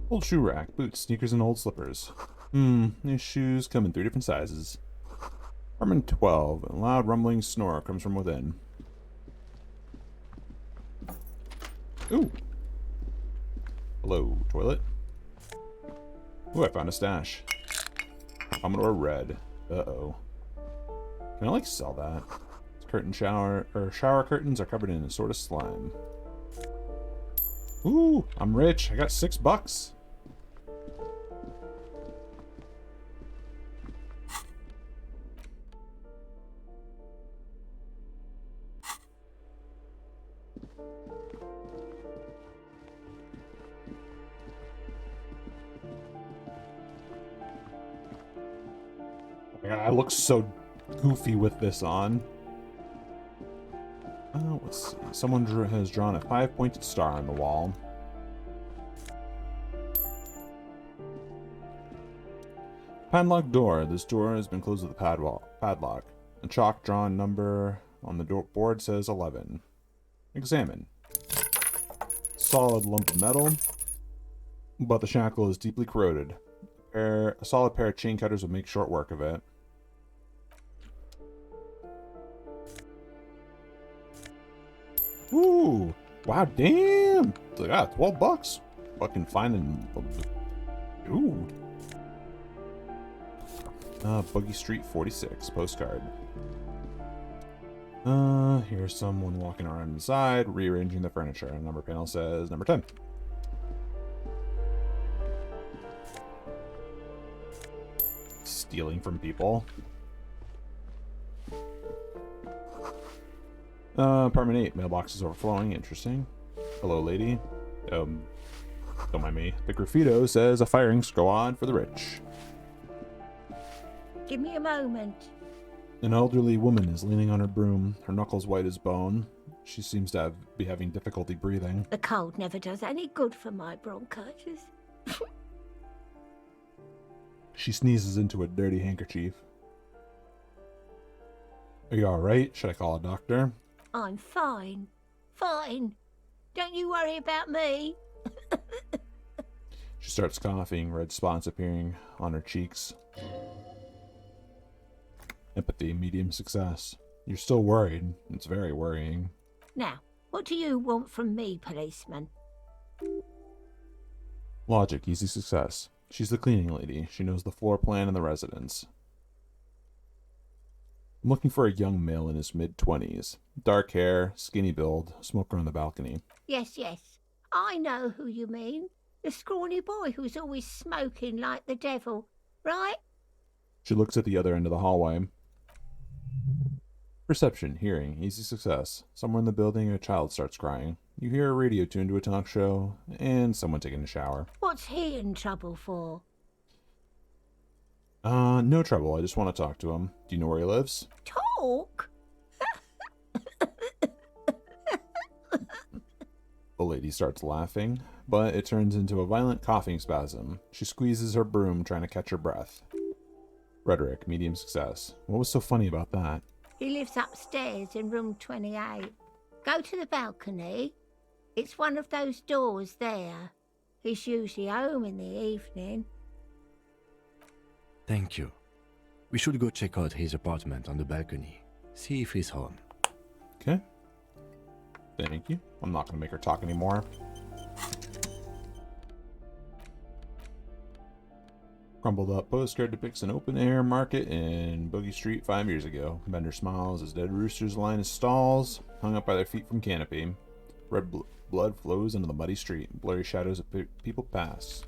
Old shoe rack, boots, sneakers, and old slippers. These shoes come in 3 different sizes. Apartment 12, a loud rumbling snore comes from within. Ooh. Hello, toilet. Ooh, I found a stash. Commodore Red. Uh-oh. Can I, like, sell that? Shower curtains are covered in a sort of slime. Ooh, I'm rich. I got $6. I look so goofy with this on. Let's see. Someone has drawn a 5-pointed star on the wall. Padlocked door. This door has been closed with a padlock. A chalk drawn number on the door board says 11. Examine. Solid lump of metal, but the shackle is deeply corroded. A solid pair of chain cutters would make short work of it. Ooh! Wow, damn! Yeah, $12. Fucking finding. Ooh. Buggy Street 46 postcard. Here's someone walking around inside, rearranging the furniture. A number panel says number 10. Stealing from people. Apartment 8, mailbox is overflowing. Interesting. Hello, lady. Don't mind me. The graffito says a firing squad for the rich. Give me a moment. An elderly woman is leaning on her broom, her knuckles white as bone. She seems to be having difficulty breathing. The cold never does any good for my bronchitis. She sneezes into a dirty handkerchief. Are you alright? Should I call a doctor? I'm fine. Fine. Don't you worry about me. She starts coughing, red spots appearing on her cheeks. Empathy, medium success. You're still worried. It's very worrying. Now, what do you want from me, policeman? Logic, easy success. She's the cleaning lady. She knows the floor plan and the residence. I'm looking for a young male in his mid-20s. Dark hair, skinny build, smoker on the balcony. Yes, yes. I know who you mean. The scrawny boy who's always smoking like the devil, right? She looks at the other end of the hallway. Perception, hearing, easy success. Somewhere in the building, a child starts crying. You hear a radio tuned to a talk show, and someone taking a shower. What's he in trouble for? No trouble. I just want to talk to him. Do you know where he lives? Talk? The lady starts laughing, but it turns into a violent coughing spasm. She squeezes her broom, trying to catch her breath. Rhetoric, medium success. What was so funny about that? He lives upstairs in room 28. Go to the balcony. It's one of those doors there. He's usually home in the evening. Thank you. We should go check out his apartment on the balcony. See if he's home. Okay. Thank you. I'm not going to make her talk anymore. Crumpled up postcard depicts an open-air market in Boogie Street 5 years ago. Vendor smiles as dead roosters line his stalls, hung up by their feet from canopy. Red blood flows into the muddy street. Blurry shadows of people pass.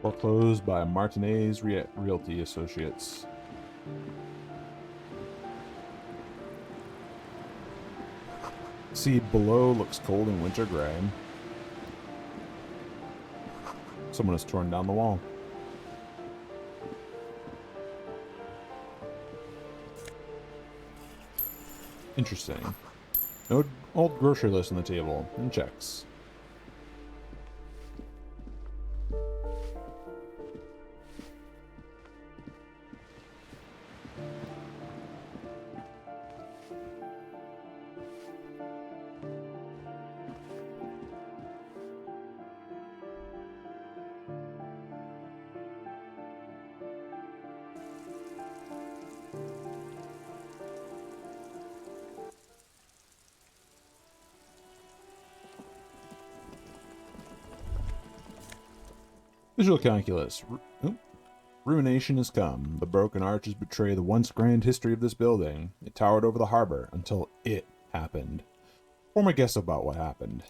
Foreclosed by Martinez Realty Associates. Sea below looks cold and winter gray. Someone has torn down the wall. Interesting. No old grocery list on the table. And checks. Visual calculus. Ruination has come. The broken arches betray the once grand history of this building. It towered over the harbor until it happened. Form a guess about what happened.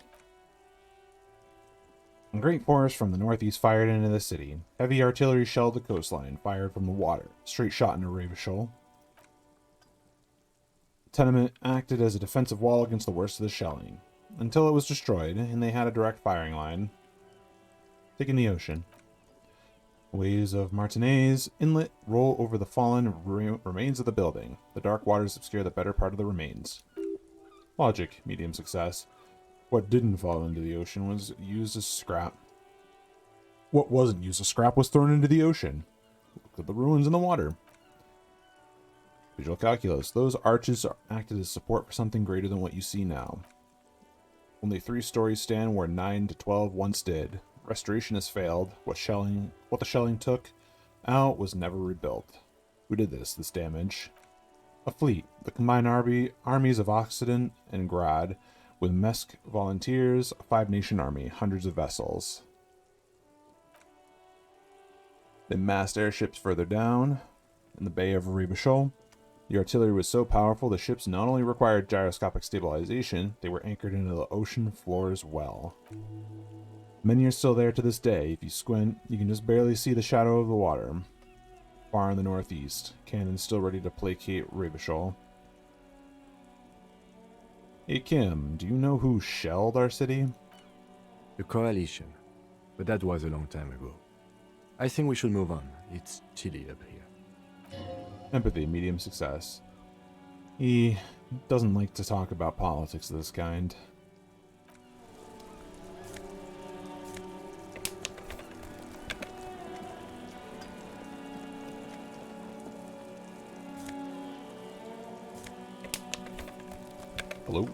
A great force from the northeast fired into the city. Heavy artillery shelled the coastline, fired from the water. Straight shot into Ravishol. The tenement acted as a defensive wall against the worst of the shelling, until it was destroyed, and they had a direct firing line. Taking the ocean. Waves of Martinez Inlet roll over the fallen remains of the building. The dark waters obscure the better part of the remains. Logic, medium success. What didn't fall into the ocean was used as scrap. What wasn't used as scrap was thrown into the ocean. Look at the ruins in the water. Visual calculus. Those arches acted as support for something greater than what you see now. Only 3 stories stand where 9 to 12 once did. Restoration has failed. What the shelling took out was never rebuilt. Who did this damage? A fleet. The combined armies of Occident and Grad, with Mesk volunteers, a 5-nation army, hundreds of vessels. They massed airships further down, in the Bay of Ravishol. The artillery was so powerful the ships not only required gyroscopic stabilization, they were anchored into the ocean floor as well. Many are still there to this day. If you squint, you can just barely see the shadow of the water. Far in the northeast, cannons still ready to placate Ravishol. Hey Kim, do you know who shelled our city? The Coalition. But that was a long time ago. I think we should move on. It's chilly up here. Empathy, medium success. He doesn't like to talk about politics of this kind. Hello?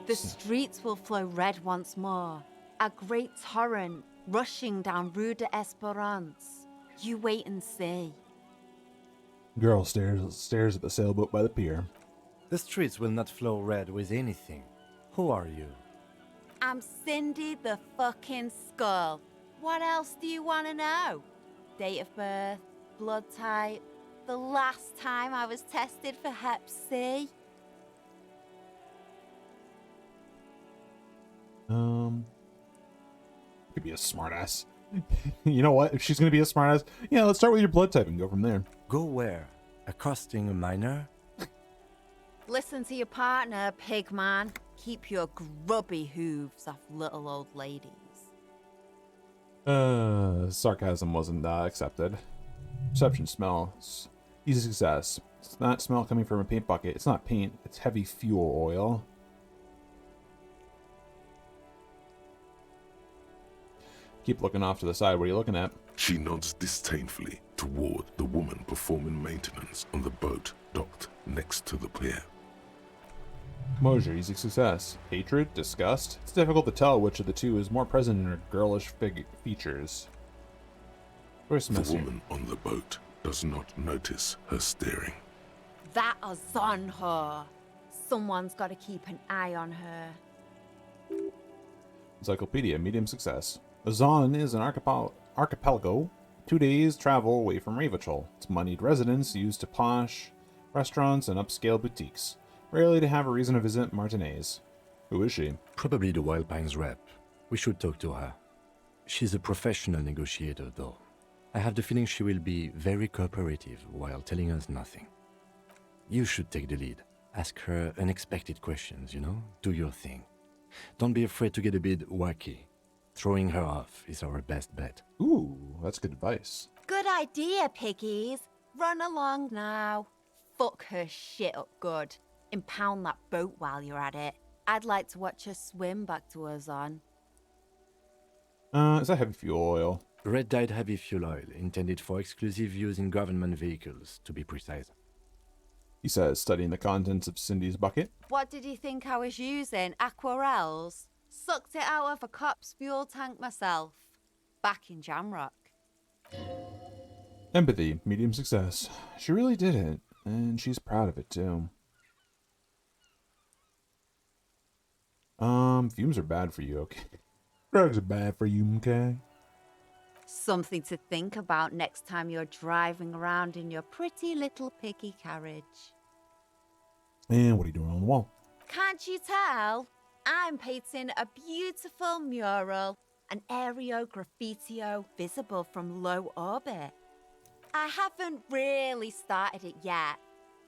The streets will flow red once more. A great torrent rushing down Rue de Esperance. You wait and see. Girl stares at the sailboat by the pier. The streets will not flow red with anything. Who are you? I'm Cindy the fucking Skull. What else do you want to know? Date of birth, blood type, the last time I was tested for Hep C. Could be a smartass. You know what? If she's gonna be a smartass, yeah, let's start with your blood type and go from there. Go where? Accosting a minor? Listen to your partner, pig man. Keep your grubby hooves off little old ladies. Sarcasm wasn't accepted. Perception, smells. Easy success. It's not smell coming from a paint bucket. It's not paint. It's heavy fuel oil. Keep looking off to the side. What are you looking at? She nods disdainfully toward the woman performing maintenance on the boat docked next to the pier. Mosier, easy success. Hatred? Disgust? It's difficult to tell which of the two is more present in her girlish features. Where's The Messier? woman on the boat does not notice her staring. That is on her. Someone's got to keep an eye on her. Encyclopedia, medium success. Azan is an archipelago, 2 days travel away from Revachol. Its moneyed residents used to posh restaurants and upscale boutiques, rarely to have a reason to visit Martinez. Who is she? Probably the Wild Pines rep. We should talk to her. She's a professional negotiator, though. I have the feeling she will be very cooperative while telling us nothing. You should take the lead. Ask her unexpected questions, you know? Do your thing. Don't be afraid to get a bit wacky. Throwing her off is our best bet. Ooh, that's good advice. Good idea, piggies. Run along now. Fuck her shit up good. Impound that boat while you're at it. I'd like to watch her swim back to Azan. Is that heavy fuel oil? Red-dyed heavy fuel oil, intended for exclusive use in government vehicles, to be precise. He says, studying the contents of Cindy's bucket. What did you think I was using? Aquarels? Sucked it out of a cop's fuel tank myself. Back in Jamrock. Empathy, medium success. She really did it, and she's proud of it too. Fumes are bad for you, okay? Drugs are bad for you, okay? Something to think about next time you're driving around in your pretty little piggy carriage. And what are you doing on the wall? Can't you tell? I'm painting a beautiful mural, an aereo graffitio visible from low orbit. I haven't really started it yet.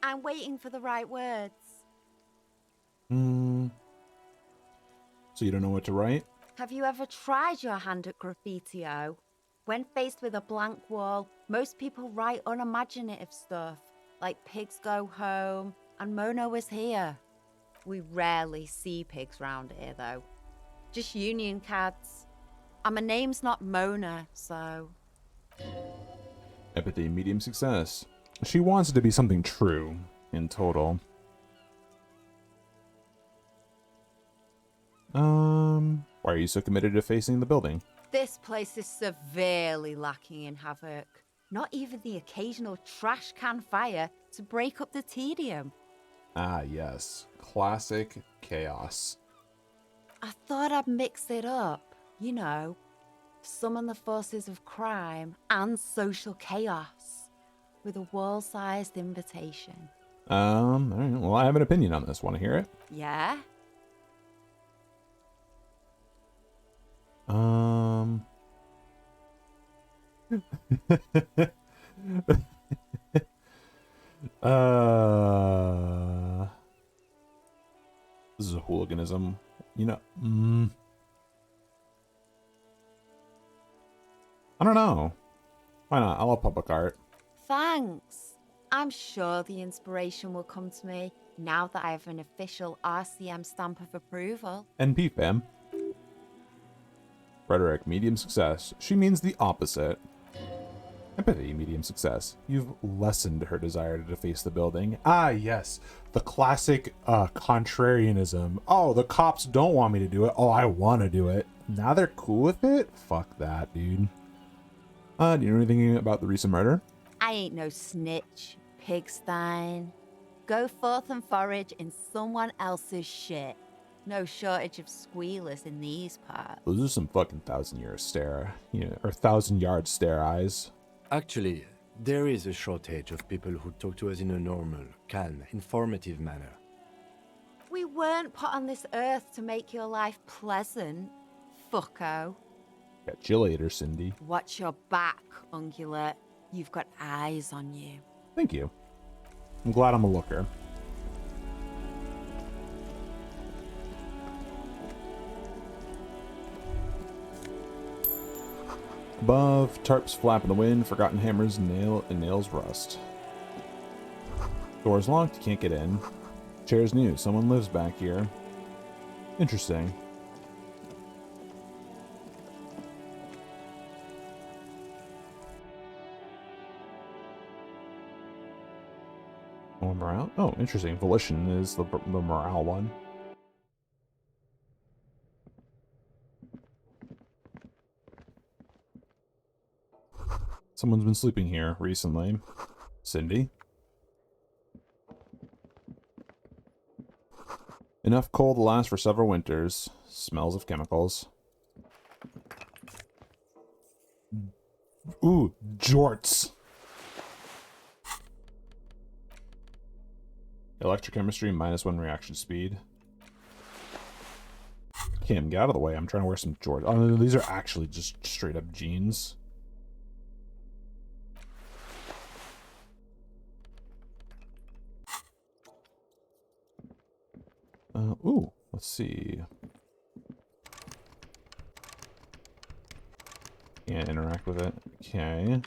I'm waiting for the right words. So you don't know what to write? Have you ever tried your hand at graffitio? When faced with a blank wall, most people write unimaginative stuff, like pigs go home and Mona was here. We rarely see pigs round here, though. Just union cads. And my name's not Mona, so... Empathy, medium success. She wants it to be something true, in total. Why are you so committed to facing the building? This place is severely lacking in havoc. Not even the occasional trash can fire to break up the tedium. Ah, yes. Classic chaos. I thought I'd mix it up, you know. Summon the forces of crime and social chaos with a wall-sized invitation. All right. Well, I have an opinion on this. Want to hear it? Yeah? This is a hooliganism. You know, I don't know. Why not? I love public art. Thanks. I'm sure the inspiration will come to me now that I have an official RCM stamp of approval. NP, fam. Rhetoric, medium success. She means the opposite. Empathy, medium success. You've lessened her desire to deface the building. Ah, yes. The classic contrarianism. Oh, the cops don't want me to do it. Oh, I want to do it. Now they're cool with it? Fuck that, dude. Do you know anything about the recent murder? I ain't no snitch, pigstein. Go forth and forage in someone else's shit. No shortage of squealers in these parts. Those are some fucking 1,000-year stare, or 1,000-yard stare eyes. Actually, there is a shortage of people who talk to us in a normal, calm, informative manner. We weren't put on this earth to make your life pleasant, fucko. Catch you later, Cindy. Watch your back, ungulate. You've got eyes on you. Thank you. I'm glad I'm a looker. Above, tarps flap in the wind, forgotten hammers nails rust. Door's locked, can't get in. Chair's new, someone lives back here. Interesting. Oh, morale? Oh, interesting. Volition is the morale one. Someone's been sleeping here recently. Cindy? Enough coal to last for several winters. Smells of chemicals. Ooh, jorts. Electrochemistry -1 reaction speed. Kim, get out of the way. I'm trying to wear some jorts. Oh, no, these are actually just straight up jeans. Ooh, let's see. Can't interact with it. Okay.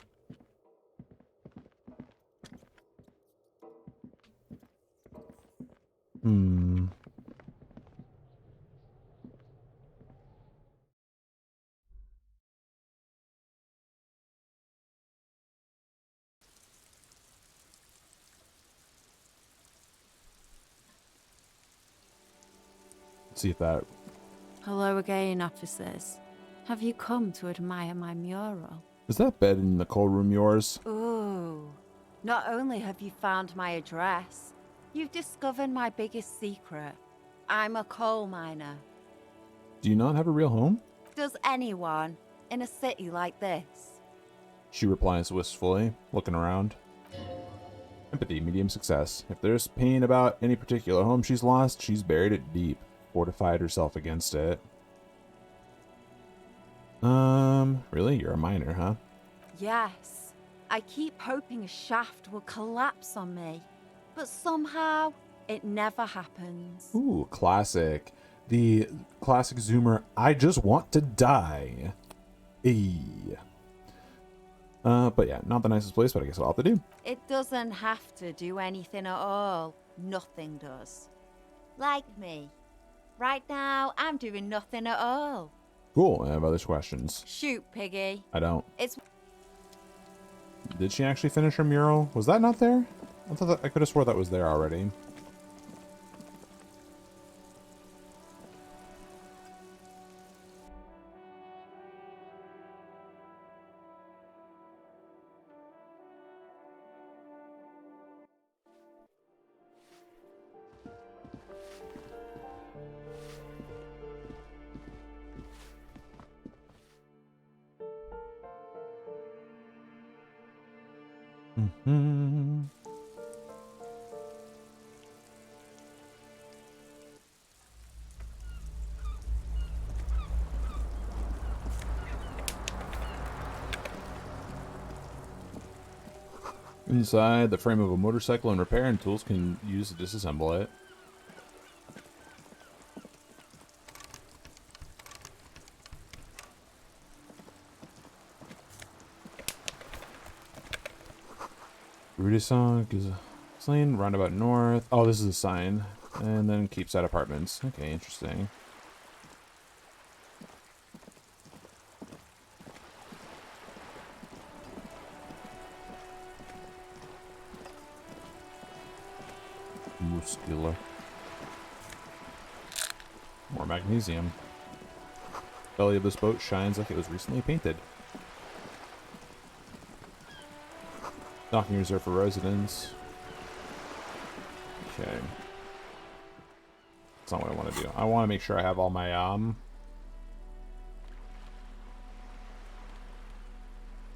Hmm. Let's see if that... Hello again, officers. Have you come to admire my mural? Is that bed in the coal room yours? Ooh. Not only have you found my address, you've discovered my biggest secret. I'm a coal miner. Do you not have a real home? Does anyone in a city like this? She replies wistfully, looking around. Empathy, medium success. If there's pain about any particular home she's lost, she's buried it deep, fortified herself against it. Really? You're a miner, huh? Yes. I keep hoping a shaft will collapse on me, but somehow it never happens. Ooh, classic. The classic Zoomer, I just want to die. Eee. But yeah, not the nicest place, but I guess I'll have to do. It doesn't have to do anything at all. Nothing does. Like me. Right now, I'm doing nothing at all. Cool, I have other questions. Shoot, Piggy. I don't. It's... Did she actually finish her mural? Was that not there? I thought that, I could have swore that was there already. Mm-hmm. Inside the frame of a motorcycle and repair and tools can use to disassemble it. Rudisong is slain, roundabout north. Oh, this is a sign. And then keeps at apartments. Okay, interesting. Muscular. More magnesium. Belly of this boat shines like it was recently painted. Docking reserved for residents. Okay. That's not what I want to do. I want to make sure I have all my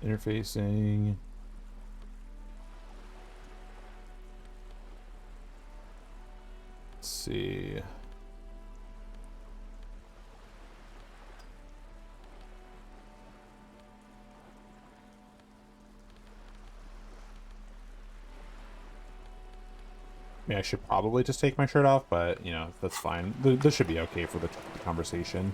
interfacing. Let's see. I mean, I should probably just take my shirt off, but, you know, that's fine. This should be okay for the conversation.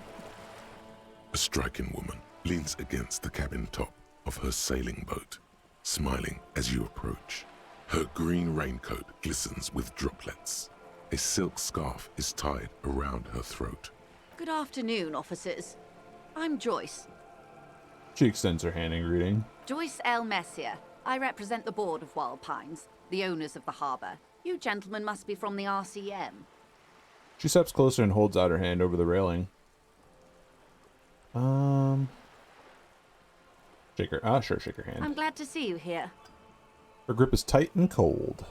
A striking woman leans against the cabin top of her sailing boat, smiling as you approach. Her green raincoat glistens with droplets. A silk scarf is tied around her throat. Good afternoon, officers. I'm Joyce. She extends her hand in greeting. Joyce L. Messier. I represent the board of Wild Pines, the owners of the harbour. You gentlemen must be from the RCM. She steps closer and holds out her hand over the railing. Shake her. Sure, shake her hand. I'm glad to see you here. Her grip is tight and cold.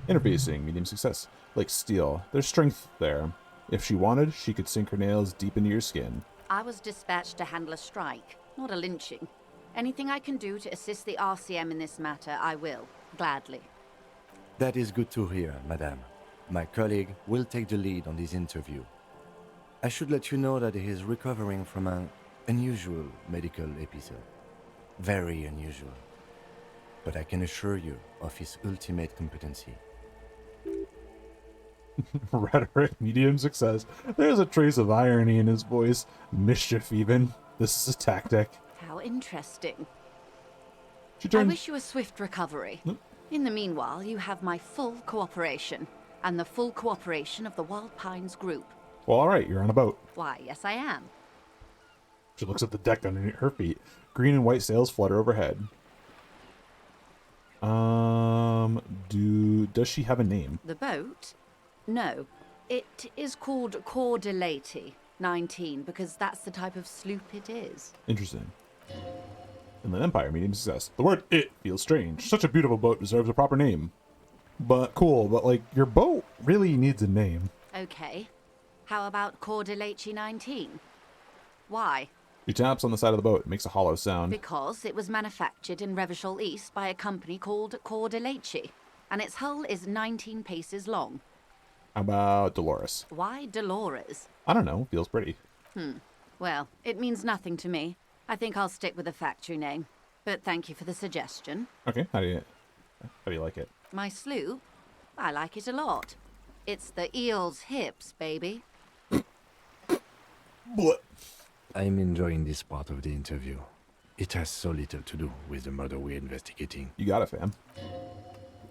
Interfacing, medium success. Like steel. There's strength there. If she wanted, she could sink her nails deep into your skin. I was dispatched to handle a strike, not a lynching. Anything I can do to assist the RCM in this matter, I will. Gladly. That is good to hear, madame. My colleague will take the lead on this interview. I should let you know that he is recovering from an unusual medical episode. Very unusual. But I can assure you of his ultimate competency. Rhetoric, medium success. There's a trace of irony in his voice. Mischief, even. This is a tactic. How interesting. I wish you a swift recovery. In the meanwhile, you have my full cooperation, and the full cooperation of the Wild Pines group. Well, alright, you're on a boat. Why, yes I am. She looks at the deck underneath her feet. Green and white sails flutter overhead. Does she have a name? The boat? No. It is called Cordelati 19, because that's the type of sloop it is. Interesting. Inland Empire, medium success. The word "it" feels strange. Such a beautiful boat deserves a proper name. But cool, but like, your boat really needs a name. Okay. How about Cordelati 19? Why? She taps on the side of the boat. It makes a hollow sound. Because it was manufactured in Revachol East by a company called Cordelati, and its hull is 19 paces long. How about Dolores? Why Dolores? I don't know. Feels pretty. Well, it means nothing to me. I think I'll stick with the factory name. But thank you for the suggestion. Okay. How do you like it? My sloop? I like it a lot. It's the eel's hips, baby. What? I'm enjoying this part of the interview. It has so little to do with the murder we're investigating. You got it, fam.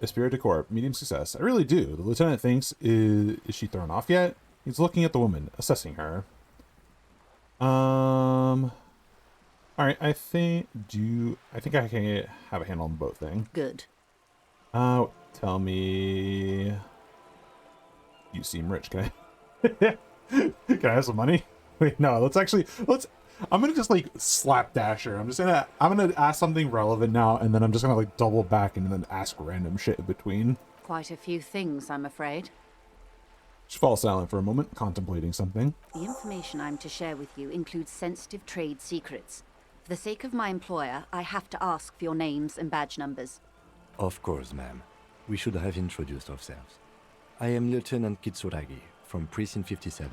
Esprit de Corps, medium success. I really do. The lieutenant thinks, is she thrown off yet? He's looking at the woman, assessing her. Alright, I think I can have a handle on the boat thing. Good. Tell me, you seem rich. Can I can I have some money? Wait, no, I'm gonna just like slapdash her. I'm gonna ask something relevant now, and then I'm just gonna like double back and then ask random shit in between. Quite a few things, I'm afraid. She falls silent for a moment, contemplating something. The information I'm to share with you includes sensitive trade secrets. For the sake of my employer, I have to ask for your names and badge numbers. Of course, ma'am. We should have introduced ourselves. I am Lieutenant Kitsuragi from Precinct 57.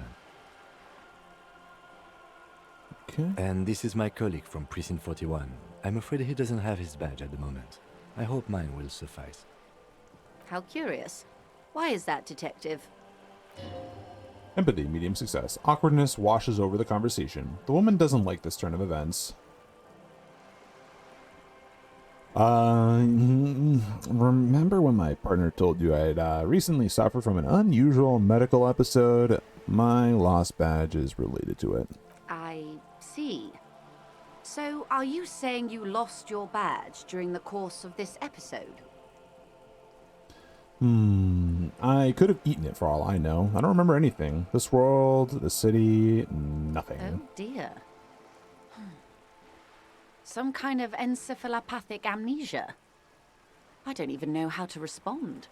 Okay. And this is my colleague from Precinct 41. I'm afraid he doesn't have his badge at the moment. I hope mine will suffice. How curious. Why is that, Detective? Empathy, medium success. Awkwardness washes over the conversation. The woman doesn't like this turn of events. Remember when my partner told you I'd recently suffered from an unusual medical episode? My lost badge is related to it. I see. So, are you saying you lost your badge during the course of this episode? I could have eaten it for all I know. I don't remember anything. This world, the city, nothing. Oh dear. Some kind of encephalopathic amnesia. I don't even know how to respond.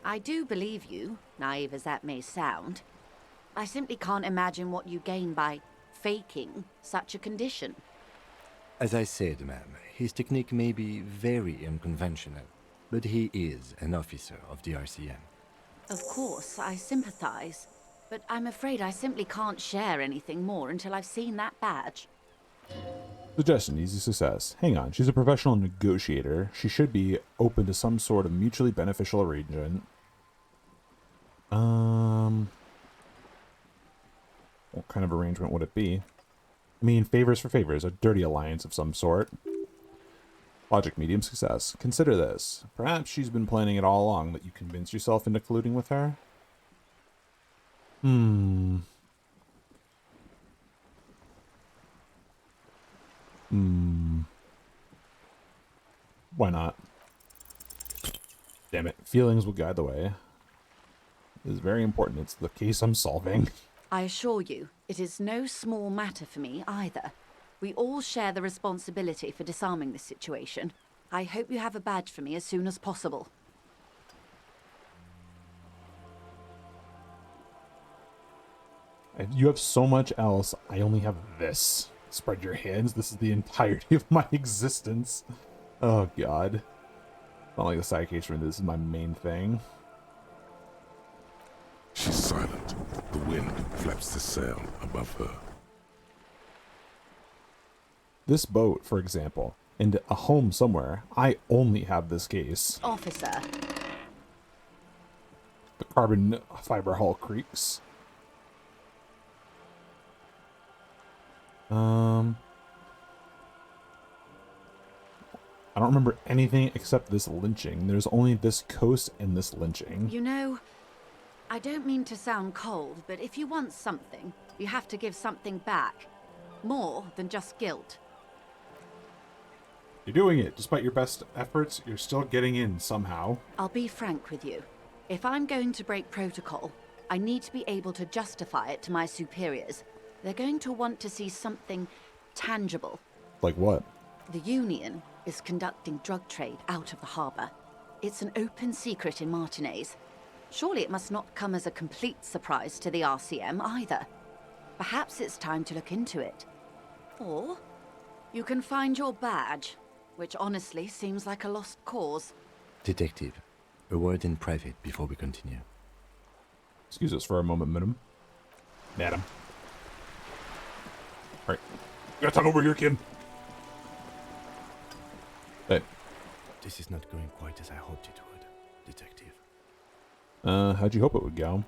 I do believe you, naive as that may sound. I simply can't imagine what you gain by faking such a condition. As I said, ma'am, his technique may be very unconventional, but he is an officer of the RCM. Of course, I sympathize, but I'm afraid I simply can't share anything more until I've seen that badge. Suggestion, easy success. Hang on, she's a professional negotiator. She should be open to some sort of mutually beneficial arrangement. What kind of arrangement would it be? I mean, favors for favors, a dirty alliance of some sort. Logic, medium success. Consider this. Perhaps she's been planning it all along, that you convinced yourself into colluding with her? Why not? Damn it. Feelings will guide the way. This is very important. It's the case I'm solving. I assure you, it is no small matter for me either. We all share the responsibility for disarming this situation. I hope you have a badge for me as soon as possible. You have so much else. I only have this. Spread your hands. This is the entirety of my existence. Oh, God. Not like a side case for me. This is my main thing. She's silent. The wind flaps the sail above her. This boat, for example, and a home somewhere, I only have this case. Officer. The carbon fiber hull creaks. I don't remember anything except this lynching. There's only this coast and this lynching. You know, I don't mean to sound cold, but if you want something, you have to give something back. More than just guilt. You're doing it. Despite your best efforts, you're still getting in somehow. I'll be frank with you. If I'm going to break protocol, I need to be able to justify it to my superiors. They're going to want to see something tangible. Like what? The Union is conducting drug trade out of the harbor. It's an open secret in Martinez. Surely it must not come as a complete surprise to the RCM either. Perhaps it's time to look into it. Or you can find your badge, which honestly seems like a lost cause. Detective, a word in private before we continue. Excuse us for a moment, madam. Madam. Alright. Gotta talk over here, kid. Hey. This is not going quite as I hoped it would, Detective. How'd you hope it would go?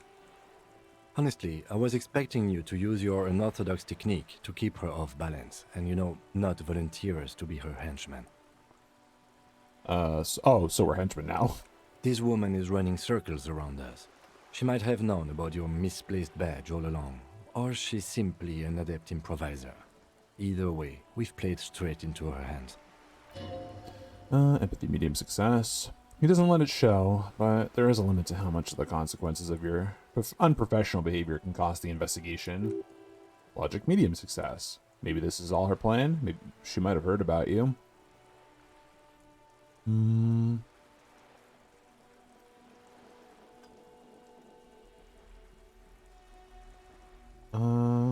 Honestly, I was expecting you to use your unorthodox technique to keep her off balance, and not volunteer us to be her henchmen. So we're henchmen now. This woman is running circles around us. She might have known about your misplaced badge all along, or she's simply an adept improviser. Either way, we've played straight into her hands. Empathy medium success. He doesn't let it show, but there is a limit to how much the consequences of your unprofessional behavior can cost the investigation. Logic medium success. Maybe this is all her plan. Maybe she might have heard about you.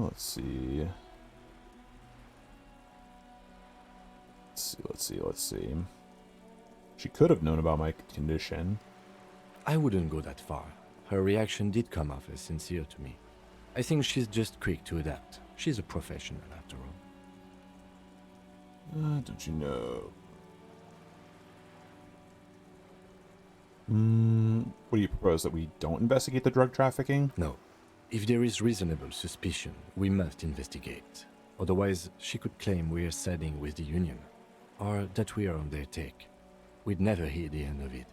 Let's see. Let's see. She could have known about my condition. I wouldn't go that far. Her reaction did come off as sincere to me. I think she's just quick to adapt. She's a professional, after all. Don't you know? What do you propose, that we don't investigate the drug trafficking? No. If there is reasonable suspicion, we must investigate. Otherwise, she could claim we're siding with the Union, or that we are on their take. We'd never hear the end of it.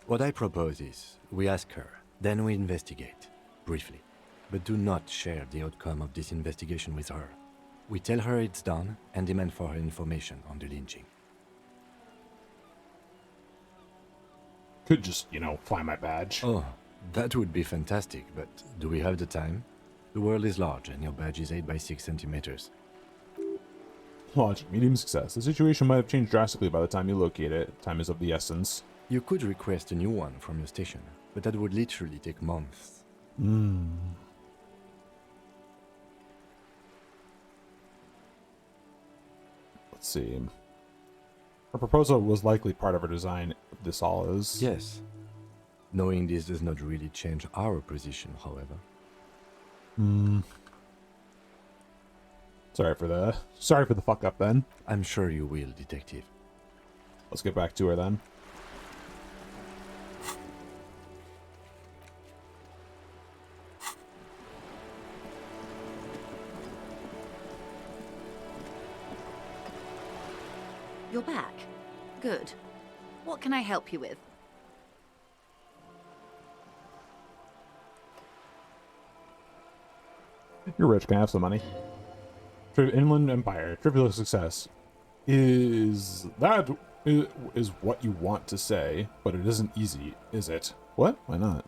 What I propose is, we ask her, then we investigate, briefly. But do not share the outcome of this investigation with her. We tell her it's done, and demand for her information on the lynching. Could just, find my badge. Oh, that would be fantastic, but do we have the time? The world is large, and your badge is 8 by 6 centimeters. Logic, medium success. The situation might have changed drastically by the time you locate it. Time is of the essence. You could request a new one from your station, but that would literally take months. Let's see. Her proposal was likely part of her design. This all is. Yes. Knowing this does not really change our position, however. Sorry for the fuck up then. I'm sure you will, Detective. Let's get back to her then. You're back. Good. What can I help you with? You're rich. Can I have some money? Inland Empire. Trivial success. Is that is what you want to say, but it isn't easy, is it? What? Why not?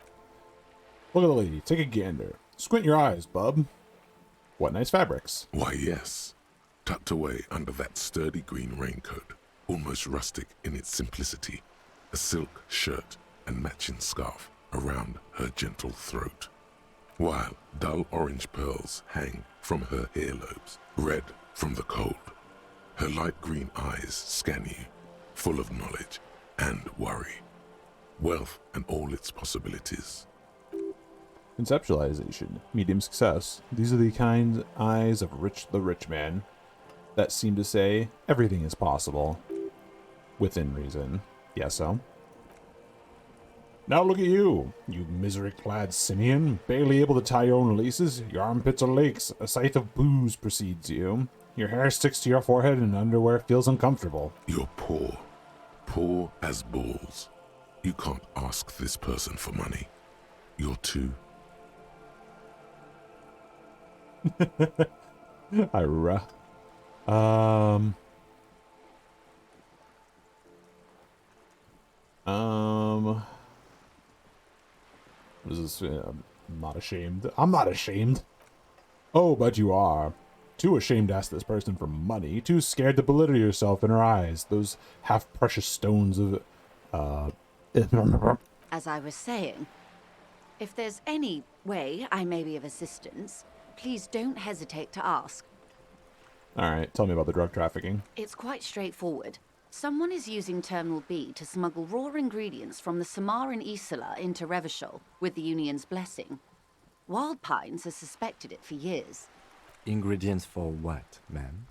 Look at the lady. Take a gander. Squint your eyes, bub. What nice fabrics. Why, yes. Tucked away under that sturdy green raincoat, almost rustic in its simplicity, a silk shirt and matching scarf around her gentle throat, while dull orange pearls hang from her earlobes, red from the cold. Her light green eyes scan you, full of knowledge and worry, wealth and all its possibilities. Conceptualization. Medium success. These are the kind eyes of the rich man that seem to say everything is possible. Within reason. Yes, so. Now look at you, you misery-clad simian, barely able to tie your own laces. Your armpits are lakes. A sight of booze precedes you. Your hair sticks to your forehead and underwear feels uncomfortable. You're poor. Poor as balls. You can't ask this person for money. You're too... Ira. What is this? I'm not ashamed. I'm not ashamed. Oh, but you are. Too ashamed to ask this person for money. Too scared to belittle yourself in her eyes. Those half-precious stones of... As I was saying, if there's any way I may be of assistance, please don't hesitate to ask. Alright, tell me about the drug trafficking. It's quite straightforward. Someone is using Terminal B to smuggle raw ingredients from the Samar and Isola into Revachol with the Union's blessing. Wild Pines has suspected it for years. Ingredients for what, ma'am?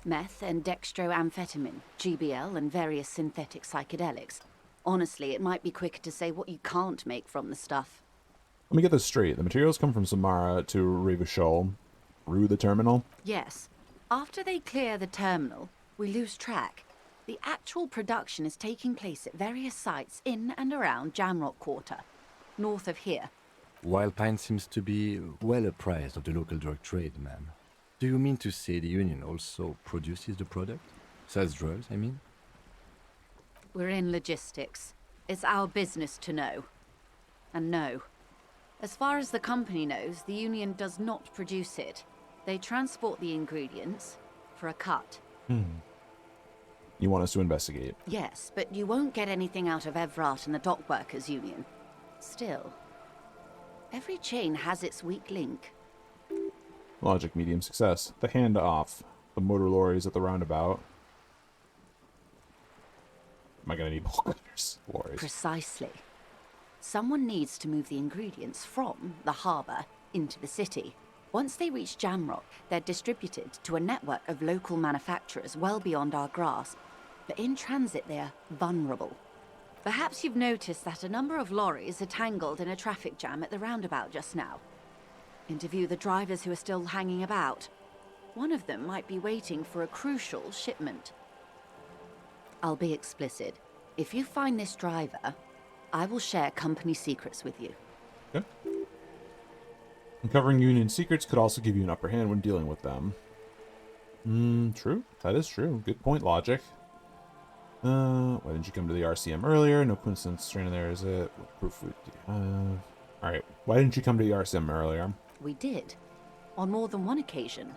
Meth and dextroamphetamine, GBL, and various synthetic psychedelics. Honestly, it might be quicker to say what you can't make from the stuff. Let me get this straight. The materials come from Samara to Revachol through the terminal? Yes. After they clear the terminal, we lose track. The actual production is taking place at various sites in and around Jamrock Quarter, north of here. Wild Pine seems to be well apprised of the local drug trade, ma'am. Do you mean to say the Union also produces the product? Sells drugs, I mean? We're in logistics. It's our business to know. And no. As far as the company knows, the Union does not produce it. They transport the ingredients for a cut. You want us to investigate? Yes, but you won't get anything out of Evrat and the Dock Workers Union. Still, every chain has its weak link. Logic, medium success. The handoff. The motor lorries at the roundabout. Am I gonna need bulk cutters? Lorries. Precisely. Someone needs to move the ingredients from the harbour into the city. Once they reach Jamrock, they're distributed to a network of local manufacturers well beyond our grasp. But in transit, they're vulnerable. Perhaps you've noticed that a number of lorries are tangled in a traffic jam at the roundabout just now. Interview the drivers who are still hanging about. One of them might be waiting for a crucial shipment. I'll be explicit. If you find this driver, I will share company secrets with you. Okay. Uncovering Union secrets could also give you an upper hand when dealing with them. True. That is true. Good point, Logic. Why didn't you come to the RCM earlier? No coincidence stranded there, is it? What proof do you have? Alright, why didn't you come to the RCM earlier? We did. On more than one occasion.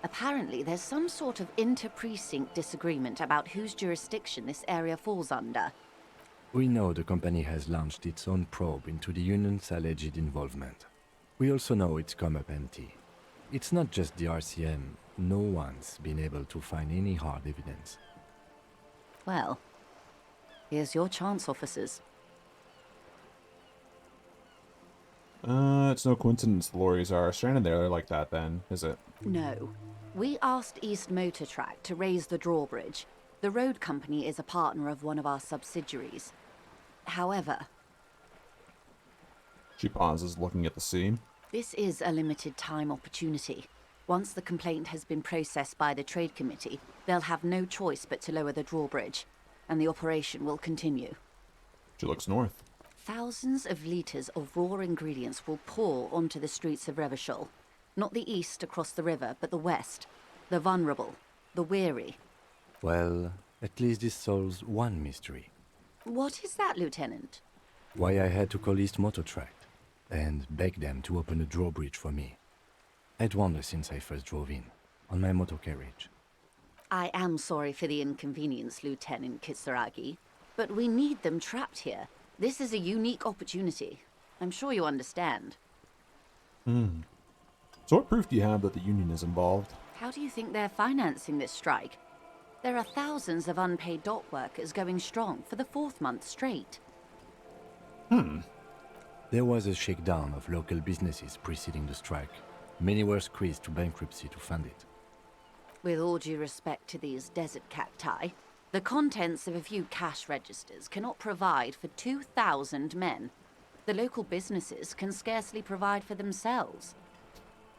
Apparently, there's some sort of inter-precinct disagreement about whose jurisdiction this area falls under. We know the company has launched its own probe into the Union's alleged involvement. We also know it's come up empty. It's not just the RCM. No one's been able to find any hard evidence. Well, here's your chance, officers. It's no coincidence the lorries are stranded there like that then, is it? No. We asked East Motor Track to raise the drawbridge. The road company is a partner of one of our subsidiaries. However... She pauses, looking at the sea. This is a limited time opportunity. Once the complaint has been processed by the Trade Committee, they'll have no choice but to lower the drawbridge, and the operation will continue. She looks north. Thousands of litres of raw ingredients will pour onto the streets of Revachol. Not the east across the river, but the west. The vulnerable, the weary. Well, At least this solves one mystery. What is that, Lieutenant? Why I had to call East Motor Tract and beg them to open a drawbridge for me. I'd wondered since I first drove in, on my motor carriage. I am sorry for the inconvenience, Lieutenant Kisaragi, but we need them trapped here. This is a unique opportunity. I'm sure you understand. So what proof do you have that the Union is involved? How do you think they're financing this strike? There are thousands of unpaid dock workers going strong for the 4th month straight. There was a shakedown of local businesses preceding the strike. Many were squeezed to bankruptcy to fund it. With all due respect to these desert cacti, the contents of a few cash registers cannot provide for 2,000 men. The local businesses can scarcely provide for themselves.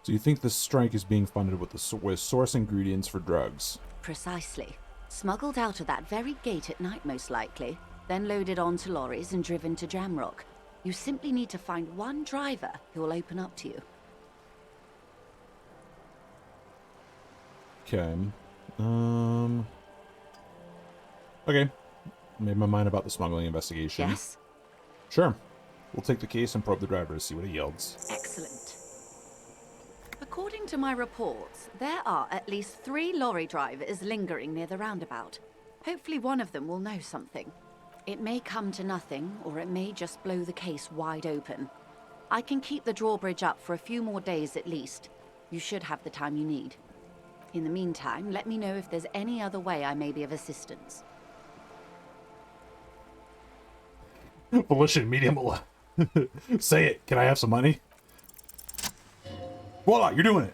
So you think this strike is being funded with source ingredients for drugs? Precisely. Smuggled out of that very gate at night, most likely, then loaded onto lorries and driven to Jamrock. You simply need to find one driver who will open up to you. Okay. Okay. Made my mind about the smuggling investigation. Yes? Sure. We'll take the case and probe the driver to see what he yields. Excellent. According to my reports, there are at least 3 lorry drivers lingering near the roundabout. Hopefully one of them will know something. It may come to nothing, or it may just blow the case wide open. I can keep the drawbridge up for a few more days at least. You should have the time you need. In the meantime, let me know if there's any other way I may be of assistance. Volition, medium. Say it. Can I have some money? Voila, you're doing it.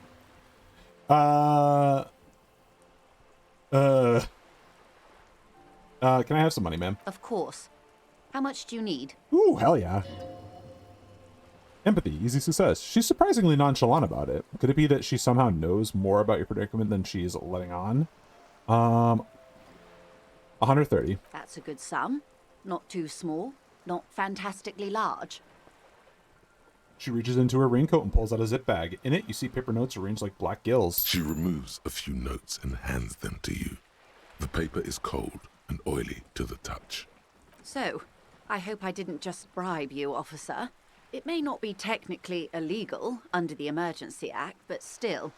Can I have some money, ma'am? Of course. How much do you need? Ooh, hell yeah. Empathy, easy success. She's surprisingly nonchalant about it. Could it be that she somehow knows more about your predicament than she's letting on? 130. That's a good sum. Not too small, not fantastically large. She reaches into her raincoat and pulls out a zip bag. In it, you see paper notes arranged like black gills. She removes a few notes and hands them to you. The paper is cold and oily to the touch. So, I hope I didn't just bribe you, officer. It may not be technically illegal under the Emergency Act, but still.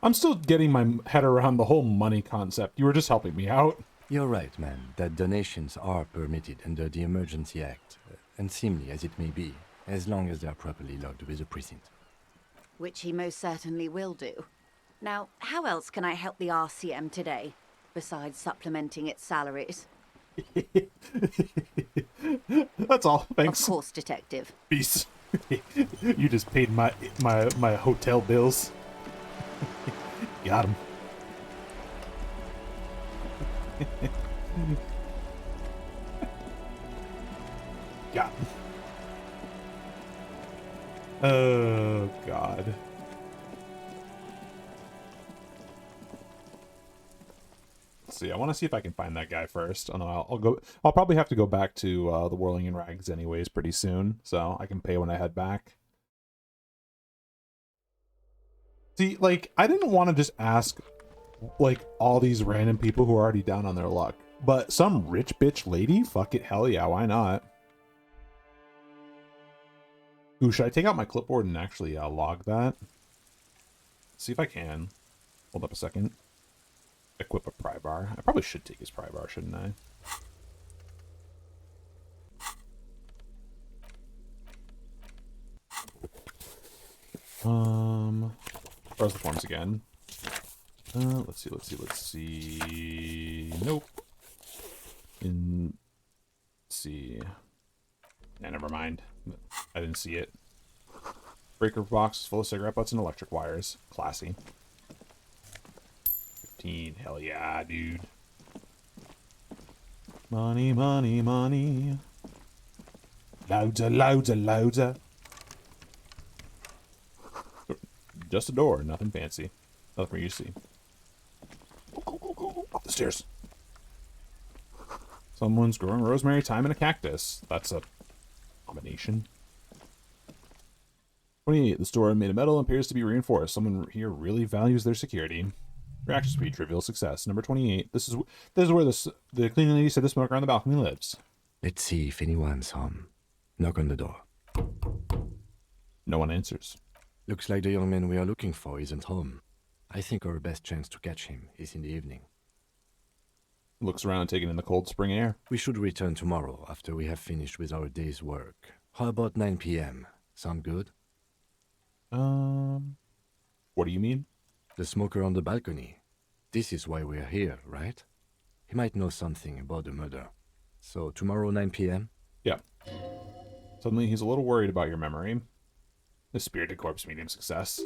I'm still getting my head around the whole money concept. You were just helping me out. You're right, man, that donations are permitted under the Emergency Act, and seemly as it may be, as long as they are properly logged with the precinct. Which he most certainly will do. Now, how else can I help the RCM today, besides supplementing its salaries? That's all, thanks. Of course, Detective. Peace. You just paid my hotel bills. Got him. Got him. Oh, God. Let's see, I want to see if I can find that guy first. Oh, no, I'll go. I'll probably have to go back to the Whirling in Rags anyways pretty soon, so I can pay when I head back. See, like, I didn't want to just ask, like, all these random people who are already down on their luck. But some rich bitch lady? Fuck it, hell yeah, why not? Ooh, should I take out my clipboard and actually log that? See if I can. Hold up a second. Equip a pry bar. I probably should take his pry bar, shouldn't I? Browse the forms again. Let's see. Nope. Let's see. Nah, never mind. I didn't see it. Breaker box full of cigarette butts and electric wires. Classy. 15. Hell yeah, dude. Money, money, money. Loads. Just a door, nothing fancy. Nothing for you to see. Go. Up the stairs. Someone's growing rosemary, thyme, and a cactus. That's a combination. 28. The store made of metal and appears to be reinforced. Someone here really values their security. Reaction speed, trivial success. Number 28. This is where the cleaning lady said the smoker on the balcony lives. Let's see if anyone's home. Knock on the door. No one answers. Looks like the young man we are looking for isn't home. I think our best chance to catch him is in the evening. Looks around, taking in the cold spring air. We should return tomorrow after we have finished with our day's work. How about 9 p.m.? Sound good? What do you mean? The smoker on the balcony. This is why we're here, right? He might know something about the murder. So tomorrow 9 p.m.? Yeah. Suddenly he's a little worried about your memory. The spirited corpse, medium success.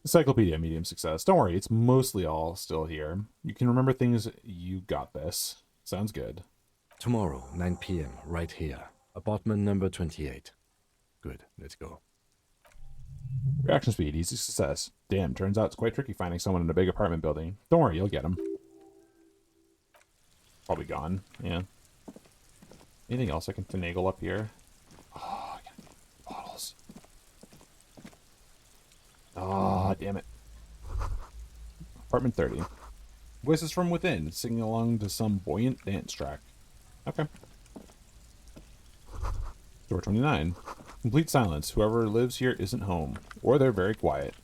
Encyclopedia, medium success. Don't worry, it's mostly all still here. You can remember things. You got this. Sounds good. Tomorrow, 9 p.m., right here. Apartment number 28. Good, let's go. Reaction speed, easy success. Damn, turns out it's quite tricky finding someone in a big apartment building. Don't worry, you'll get him. Probably gone, yeah. Anything else I can finagle up here? Oh, I got bottles. Oh, damn it. Apartment 30. Voices from within, singing along to some buoyant dance track. Okay. Door 29. Complete silence. Whoever lives here isn't home. Or they're very quiet.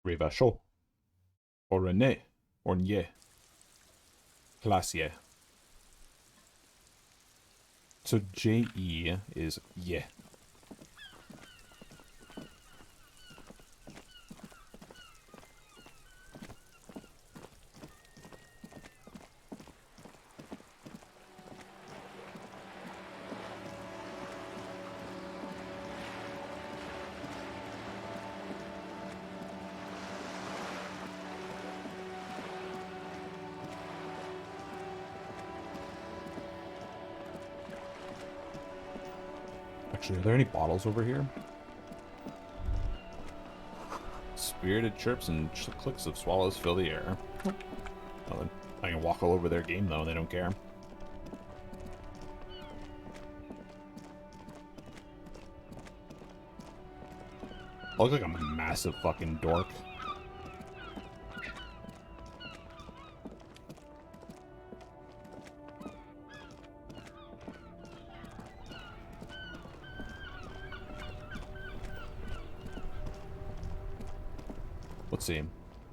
Revachot. Orne. Ornier. Classier. So J-E is yeah. Actually, are there any bottles over here? Spirited chirps and clicks of swallows fill the air. Oh, I can walk all over their game, though, and they don't care. I look like a massive fucking dork. Let's see.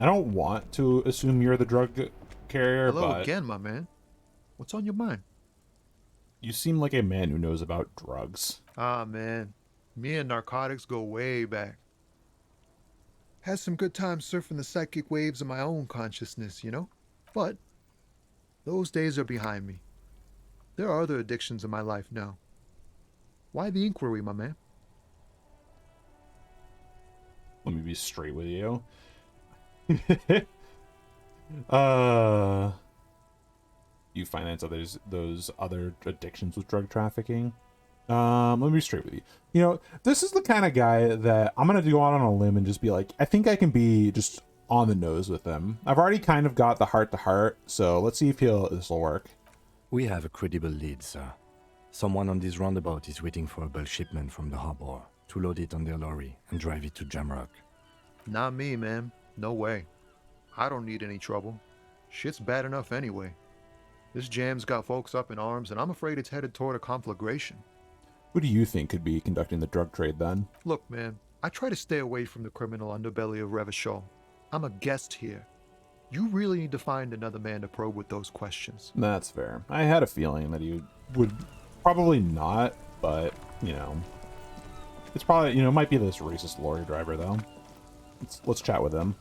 I don't want to assume you're the drug carrier, Hello but again, my man. What's on your mind? you seem like a man who knows about drugs. Ah, man. Me and narcotics go way back. Had some good times surfing the psychic waves of my own consciousness, you know? But those days are behind me. There are other addictions in my life now. Why the inquiry, my man? Let me be straight with you. You finance those other addictions with drug trafficking. Let me be straight with you. You know, this is the kind of guy that I'm gonna go out on a limb and just be like, I think I can be just on the nose with him. I've already kind of got the heart to heart, so let's see if this will work. We have a credible lead, sir. Someone on this roundabout is waiting for a bulk shipment from the harbor to load it on their lorry and drive it to Jamrock. Not me, man. No way. I don't need any trouble. Shit's bad enough anyway. This jam's got folks up in arms, and I'm afraid it's headed toward a conflagration. Who do you think could be conducting the drug trade then? Look, man, I try to stay away from the criminal underbelly of Revachol. I'm a guest here. You really need to find another man to probe with those questions. That's fair. I had a feeling that you would probably not, but, you know, it's probably, you know, it might be this racist lorry driver, though. Let's chat with him.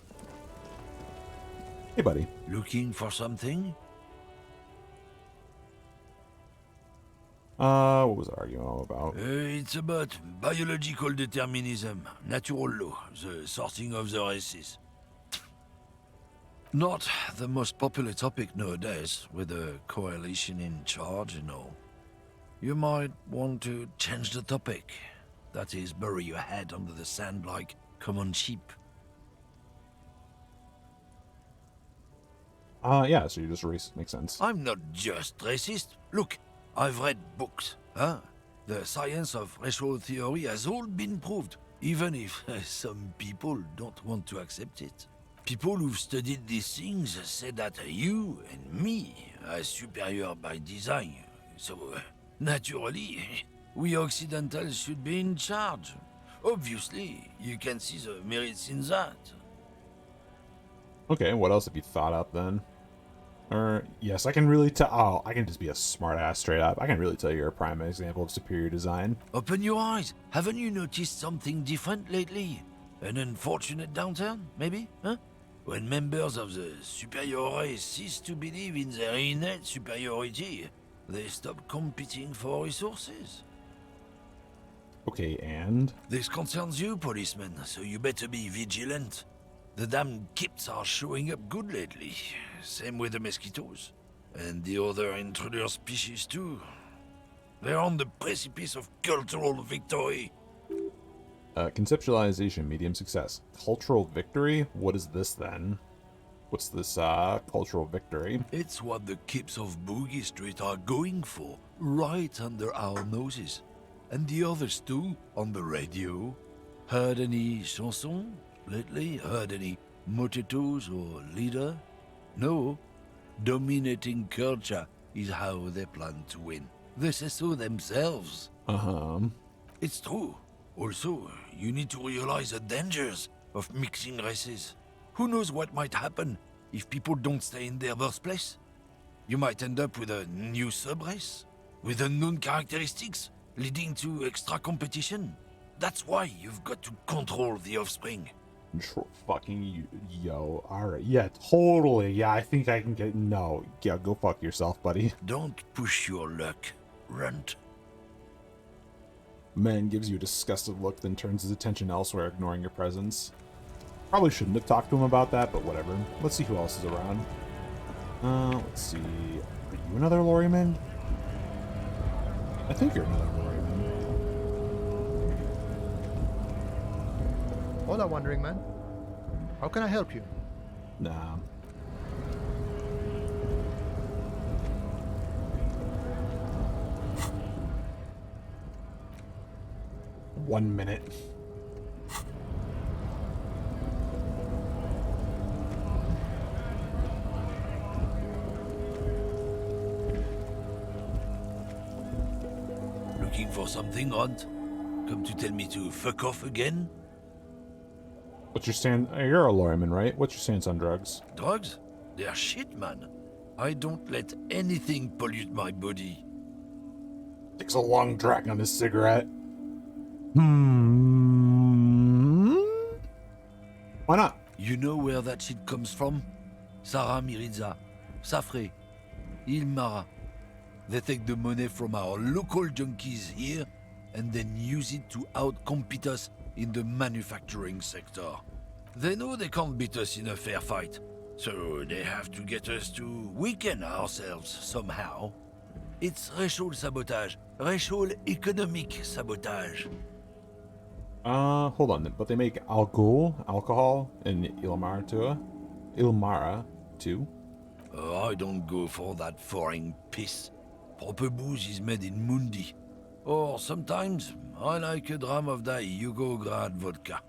Hey, buddy. Looking for something? What was the argument all about? It's about biological determinism, natural law, the sorting of the races. Not the most popular topic nowadays, with the coalition in charge and all. You might want to change the topic. That is, bury your head under the sand like common sheep. Yeah, so you're just racist. Makes sense. I'm not just racist. Look, I've read books, huh? The science of racial theory has all been proved, even if some people don't want to accept it. People who've studied these things say that you and me are superior by design. So, naturally, we Occidentals should be in charge. Obviously, you can see the merits in that. Okay, what else have you thought up then? Yes, I can really tell. Oh, I can just be a smartass straight up. I can really tell you're a prime example of superior design. Open your eyes. Haven't you noticed something different lately? An unfortunate downturn, maybe? Huh? When members of the superior race cease to believe in their innate superiority, they stop competing for resources. Okay, and? This concerns you, policeman, so you better be vigilant. The damn kips are showing up good lately. Same with the mosquitoes. And the other intruder species too. They're on the precipice of cultural victory. Conceptualization, medium success. Cultural victory? What is this then? What's this, cultural victory? It's what the kips of Boogie Street are going for, right under our noses. And the others too, on the radio. Heard any chansons lately? Heard any motetos or leader? No. Dominating culture is how they plan to win. They say so themselves. It's true. Also, you need to realize the dangers of mixing races. Who knows what might happen if people don't stay in their birthplace? You might end up with a new sub-race, with unknown characteristics, leading to extra competition. That's why you've got to control the offspring. Fucking you, yo. Alright, yeah, totally. Yeah, I think I can get. No, yeah, go fuck yourself, buddy. Don't push your luck, runt. Man gives you a disgusted look, then turns his attention elsewhere, ignoring your presence. Probably shouldn't have talked to him about that, but whatever. Let's see who else is around. Let's see. Are you another lorryman? I think you're another lorryman. Hola, Wandering Man. How can I help you? Nah. One minute. Looking for something, Runt? Come to tell me to fuck off again? What's your stand? You're a lawyer,man, right? What's your stance on drugs? Drugs? They're shit, man. I don't let anything pollute my body. Takes a long drag on his cigarette. Why not? You know where that shit comes from? Sarah Miriza, Safre, Ilmara. They take the money from our local junkies here and then use it to outcompete us in the manufacturing sector. They know they can't beat us in a fair fight, so they have to get us to weaken ourselves somehow. It's racial sabotage, racial economic sabotage. Hold on, but they make alcohol in Ilmara too? I don't go for that foreign piss. Proper booze is made in Mundi. Or sometimes, I like a dram of that Yugograd vodka.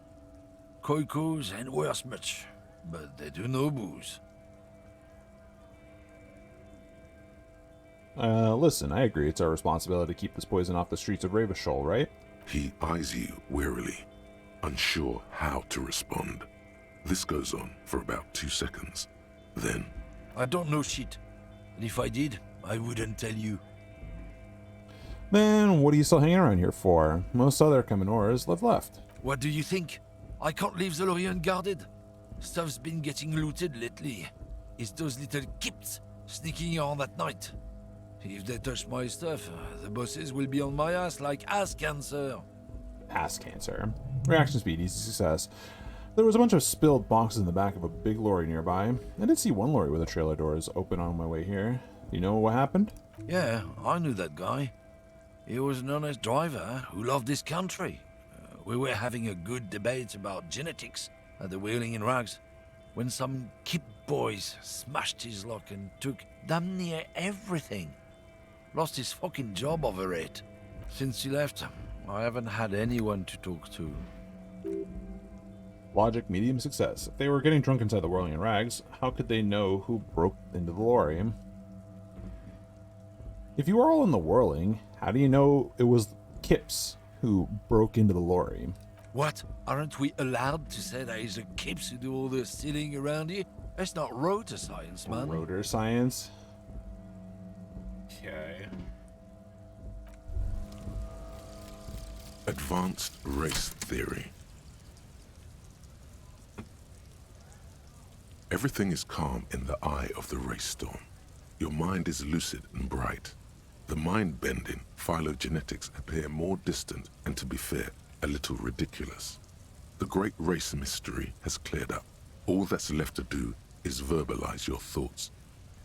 Koikos and worse much, but they do no booze. Listen, I agree it's our responsibility to keep this poison off the streets of Ravishol, right? He eyes you warily, unsure how to respond. This goes on for about 2 seconds. Then... I don't know shit. And if I did, I wouldn't tell you. Man, what are you still hanging around here for? Most other Kaminoras live left. What do you think? I can't leave the lorry unguarded. Stuff's been getting looted lately. It's those little kips sneaking around at night. If they touch my stuff, the bosses will be on my ass like ass cancer. Ass cancer. Reaction speed, easy success. There was a bunch of spilled boxes in the back of a big lorry nearby. I did see one lorry with the trailer doors open on my way here. Do you know what happened? Yeah, I knew that guy. He was an honest driver who loved his country. We were having a good debate about genetics at the Wheeling in Rags when some kid boys smashed his luck and took damn near everything. Lost his fucking job over it. Since he left, I haven't had anyone to talk to. Logic, medium success. If they were getting drunk inside the Whirling in Rags, how could they know who broke into the lorry? If you were all in the Whirling, how do you know it was Kips who broke into the lorry? What? Aren't we allowed to say that he's a Kips who do all the stealing around here? That's not rotor science, man. Rotor science? Okay. Advanced race theory. Everything is calm in the eye of the race storm. Your mind is lucid and bright. The mind-bending phylogenetics appear more distant and, to be fair, a little ridiculous. The great race mystery has cleared up. All that's left to do is verbalize your thoughts.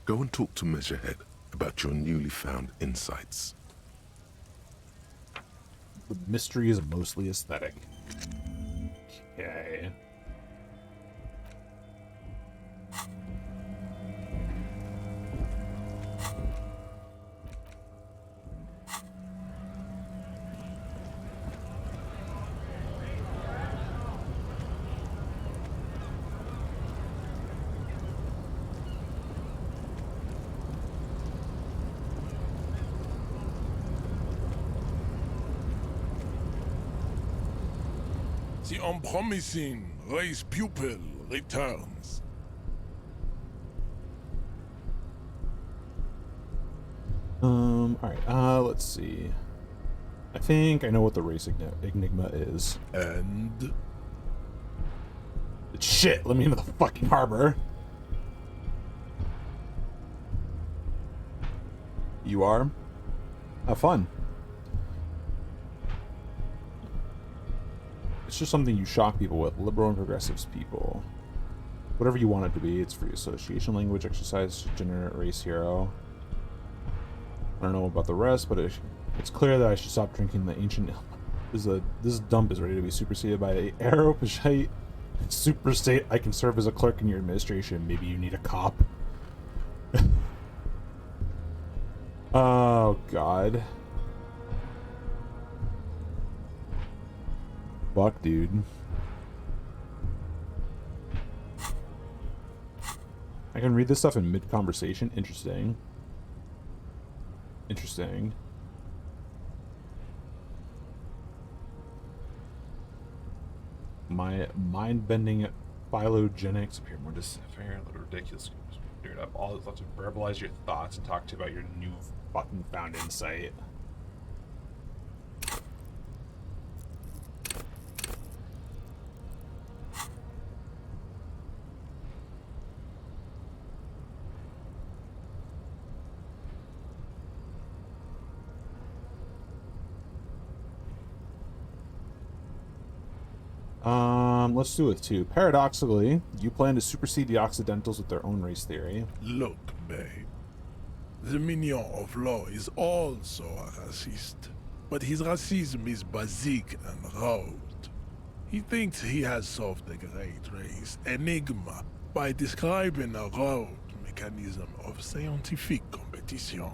Go and talk to Measurehead about your newly found insights. The mystery is mostly aesthetic. Okay. The unpromising race pupil returns. Alright, let's see. I think I know what the race enigma is. And? Shit, let me into the fucking harbor. You are? Have fun. It's just something you shock people with, liberal and progressives people. Whatever you want it to be, it's free association language, exercise, generate race hero. I don't know about the rest, but it's clear that I should stop drinking the ancient... This dump is ready to be superseded by the Aeropagite superstate. I can serve as a clerk in your administration. Maybe you need a cop. Oh, God. Fuck, dude. I can read this stuff in mid-conversation. Interesting. Interesting. My mind-bending phylogenics appear more fair, a little ridiculous. Dude, I've always love to verbalize your thoughts and talk to you about your new fucking found insight. Let's do it too. Paradoxically, you plan to supersede the Occidentals with their own race theory. Look, babe. The minion of law is also a racist, but his racism is basic and rude. He thinks he has solved the great race enigma by describing a rude mechanism of scientific competition.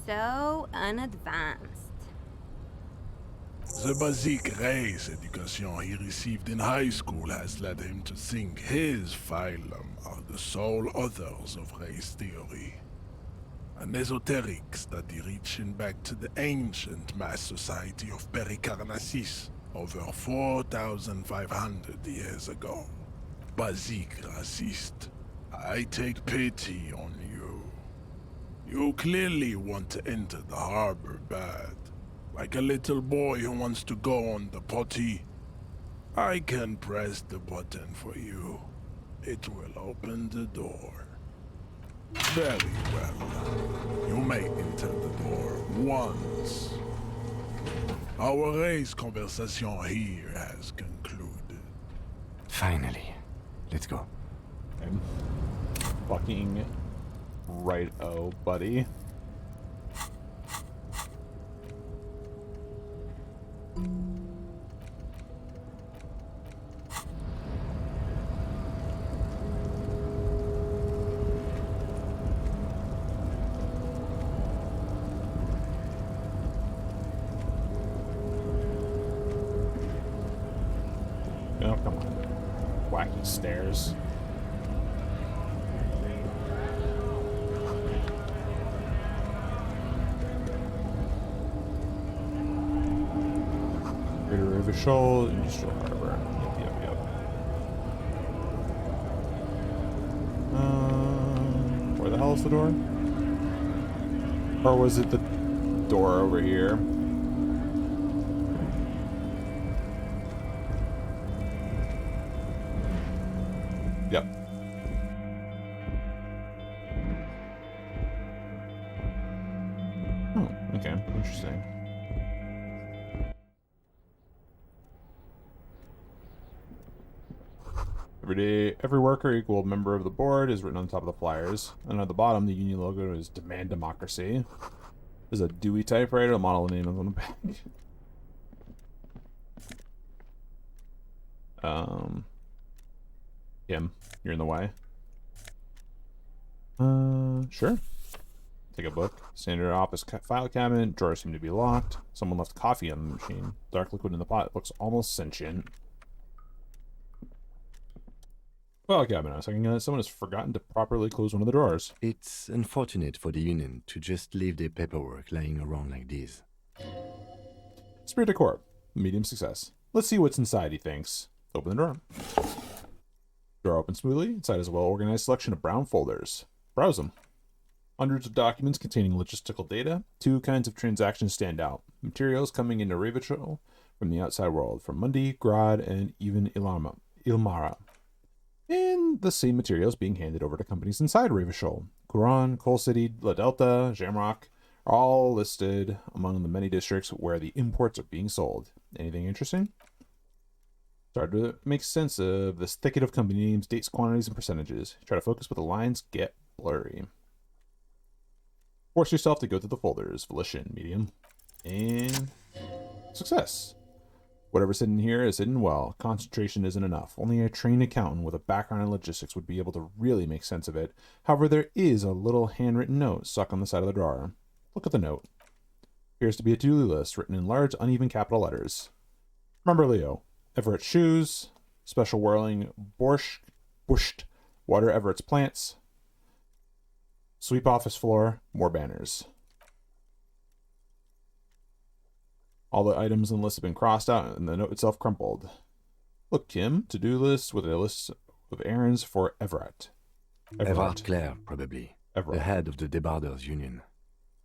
So unadvanced. The basic race education he received in high school has led him to think his phylum are the sole authors of race theory. An esoteric study reaching back to the ancient mass society of Pericarnassus over 4,500 years ago. Basic racist, I take pity on you. You clearly want to enter the harbor bad. Like a little boy who wants to go on the potty. I can press the button for you. It will open the door. Very well. You may enter the door once. Our race conversation here has concluded. Finally. Let's go. Okay. Fucking right-o, buddy. Oh, come on. Wacky stairs. Greater River Shoal, Industrial Harbor. Yep. Where the hell is the door? Or was it the door over here? Yep. Oh, okay. Interesting. Every worker equal member of the board is written on the top of the flyers. And at the bottom, the union logo is Demand Democracy. There's a Dewey typewriter, a model name on the back. Kim, you're in the way. Sure. Take a book. Standard office file cabinet. Drawers seem to be locked. Someone left coffee on the machine. Dark liquid in the pot looks almost sentient. File cabinet. I was thinking that someone has forgotten to properly close one of the drawers. It's unfortunate for the union to just leave their paperwork lying around like this. Spirit Corp. Medium success. Let's see what's inside, he thinks. Open the drawer. Drawer opens smoothly. Inside is a well-organized selection of brown folders. Browse them. Hundreds of documents containing logistical data. Two kinds of transactions stand out. Materials coming into Revachol from the outside world, from Mundi, Grad, and even Ilmara. And the same materials being handed over to companies inside Revachol. Quran, Coal City, La Delta, Jamrock are all listed among the many districts where the imports are being sold. Anything interesting? Start to make sense of this thicket of company names, dates, quantities, and percentages. Try to focus, but the lines get blurry. Force yourself to go through the folders. Volition, medium, and success. Whatever's hidden here is hidden well. Concentration isn't enough. Only a trained accountant with a background in logistics would be able to really make sense of it. However, there is a little handwritten note stuck on the side of the drawer. Look at the note. Appears to be a to-do list written in large, uneven capital letters. Remember Leo. Everett's shoes. Special whirling bushed. Water Everett's plants. Sweep office floor. More banners. All the items in the list have been crossed out and the note itself crumpled. Look, Kim, to-do list with a list of errands for Everett. Everett Clare, probably. Everett. The head of the Debarders Union.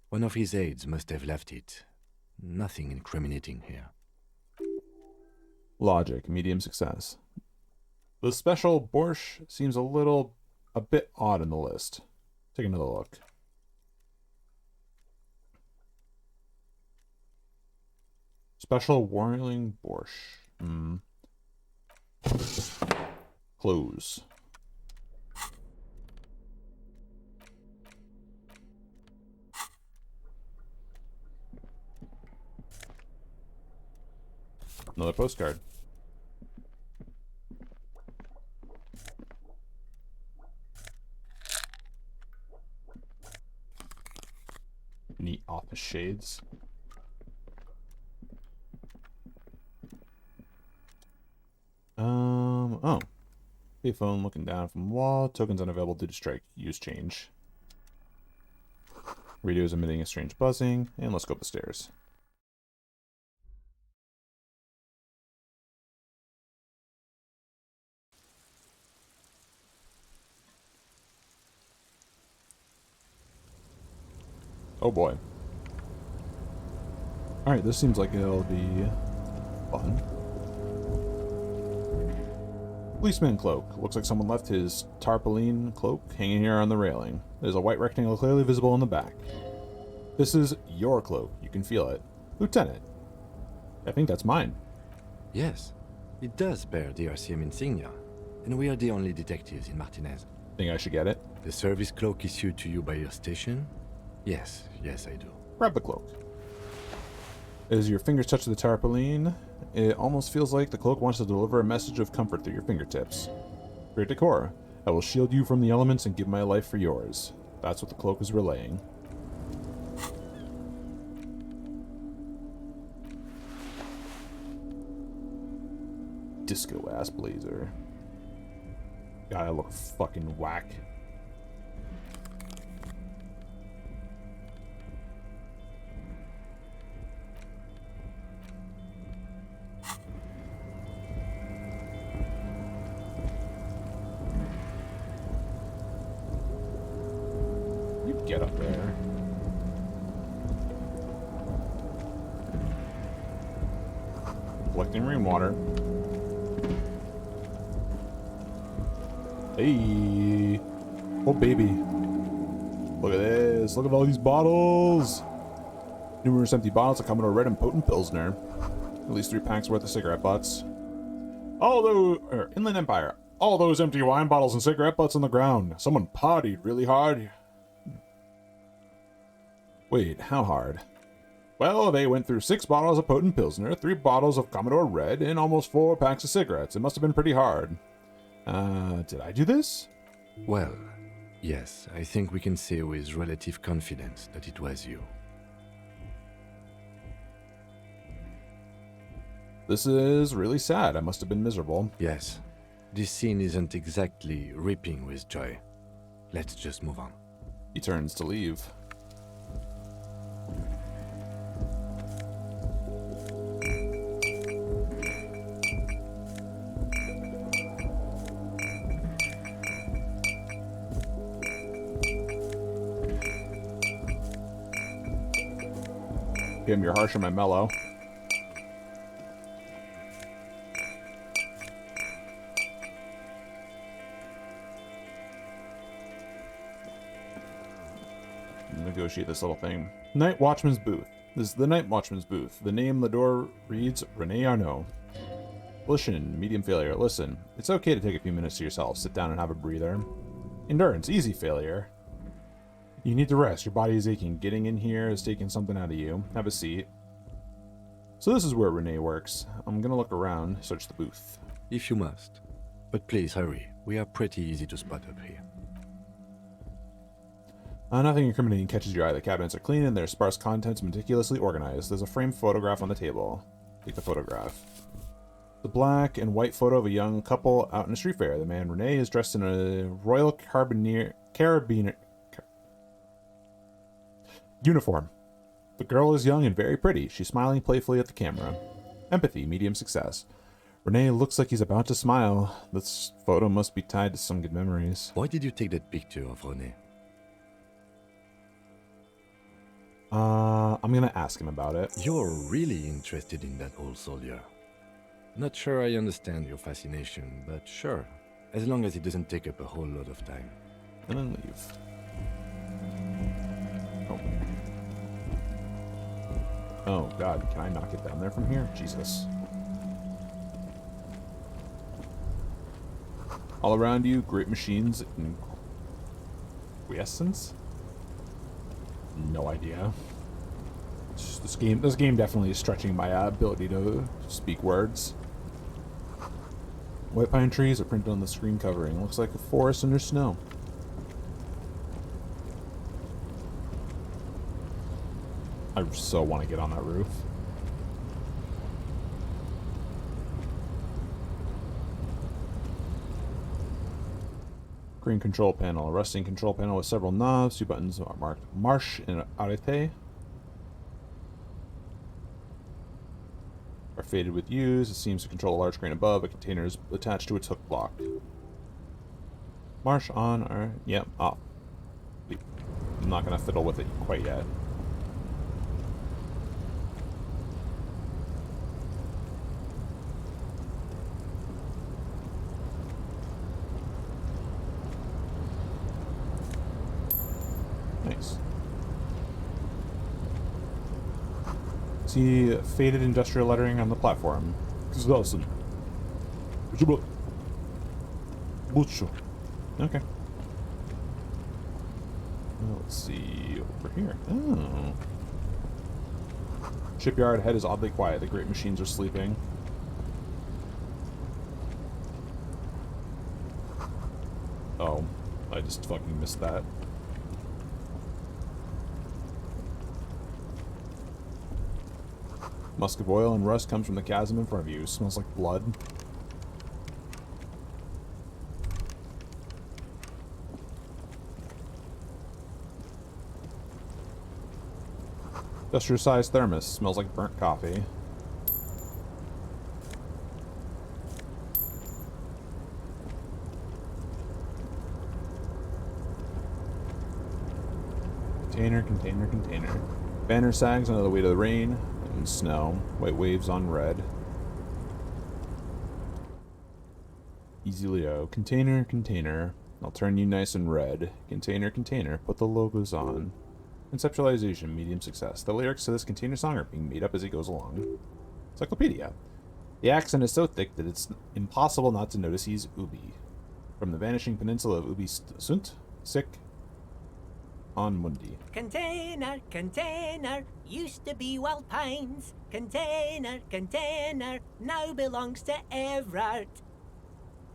One of his aides must have left it. Nothing incriminating here. Logic, medium success. The special borscht seems a bit odd in the list. Take another look. Special whirling borscht. Close. Another postcard. Neat office shades. Oh. Payphone looking down from the wall. Tokens unavailable due to strike. Use change. Radio is emitting a strange buzzing. And let's go up the stairs. Oh boy. Alright, this seems like it'll be fun. Policeman cloak. Looks like someone left his tarpaulin cloak hanging here on the railing. There's a white rectangle clearly visible on the back. This is your cloak. You can feel it. Lieutenant. I think that's mine. Yes, it does bear the RCM insignia, and we are the only detectives in Martinez. Think I should get it? The service cloak issued to you by your station? Yes, I do. Grab the cloak. As your fingers touch the tarpaulin, it almost feels like the cloak wants to deliver a message of comfort through your fingertips. Great decor. I will shield you from the elements and give my life for yours. That's what the cloak is relaying. Disco ass blazer. God, I look fucking whack. You get up there. Collecting rainwater. Hey. Oh, baby. Look at this. Look at all these bottles. Numerous empty bottles of Commodore Red and Potent Pilsner. At least 3 packs worth of cigarette butts. Inland Empire. All those empty wine bottles and cigarette butts on the ground. Someone partied really hard. Wait, how hard? Well, they went through 6 bottles of Potent Pilsner, 3 bottles of Commodore Red, and almost 4 packs of cigarettes. It must have been pretty hard. Did I do this? Well, yes, I think we can say with relative confidence that it was you. This is really sad. I must have been miserable. Yes, this scene isn't exactly ripping with joy. Let's just move on. He turns to leave. Give him your harsh and my mellow. Negotiate this little thing. Night Watchman's Booth. This is the Night Watchman's Booth. The name on the door reads Rene Arnaud. Volition, medium failure. Listen, it's okay to take a few minutes to yourself. Sit down and have a breather. Endurance, easy failure. You need to rest. Your body is aching. Getting in here is taking something out of you. Have a seat. So this is where Rene works. I'm gonna look around, search the booth. If you must. But please hurry. We are pretty easy to spot up here. Nothing incriminating catches your eye. The cabinets are clean and their sparse contents meticulously organized. There's a framed photograph on the table. Take the photograph. The black and white photo of a young couple out in a street fair. The man, Rene, is dressed in a Royal Carabiner uniform. The girl is young and very pretty. She's smiling playfully at the camera. Empathy, medium success. Rene looks like he's about to smile. This photo must be tied to some good memories. Why did you take that picture of Rene? I'm gonna ask him about it. You're really interested in that old soldier. Not sure I understand your fascination, but sure. As long as it doesn't take up a whole lot of time. And then leave. Oh god, can I not get down there from here? Jesus. All around you, great machines in quiescence? No idea. This game definitely is stretching my ability to speak words. White pine trees are printed on the screen covering. Looks like a forest under snow. I so want to get on that roof. Green control panel. A rusting control panel with several knobs. 2 buttons are marked Marche and Arrêté. Are faded with use. It seems to control a large crane above. A container is attached to its hook block. Marche on or... Yep, off. I'm not going to fiddle with it quite yet. Nice. See faded industrial lettering on the platform. Mucho. Okay. Well, let's see over here. Oh. Shipyard ahead is oddly quiet. The great machines are sleeping. Oh, I just fucking missed that. Musk of oil and rust comes from the chasm in front of you. Smells like blood. Industrial-sized thermos. Smells like burnt coffee. Container, container, container. Banner sags under the weight of the rain and snow. White waves on red. Easy Leo. Container, container. I'll turn you nice and red. Container, container. Put the logos on. Conceptualization, medium success. The lyrics to this container song are being made up as he goes along. Encyclopedia. The accent is so thick that it's impossible not to notice he's Ubi. From the vanishing peninsula of Ubi Sunt, sick on Mundi. Container, container, used to be Wild Pines. Container, container, now belongs to Everard.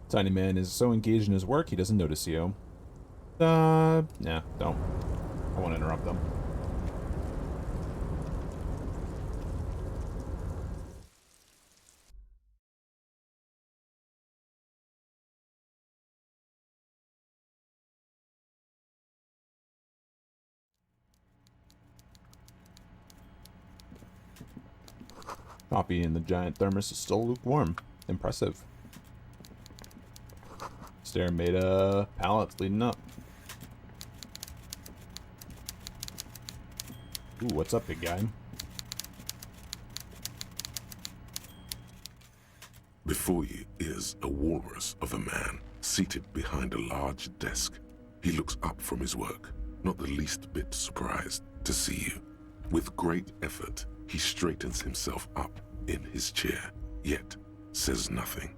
Tiny Man is so engaged in his work he doesn't notice you. Nah, don't. I won't interrupt them. Coffee in the giant thermos is still lukewarm. Impressive. Stair made of pallets leading up. Ooh, what's up, big guy? Before you is a walrus of a man seated behind a large desk. He looks up from his work, not the least bit surprised to see you. With great effort, he straightens himself up in his chair, yet says nothing.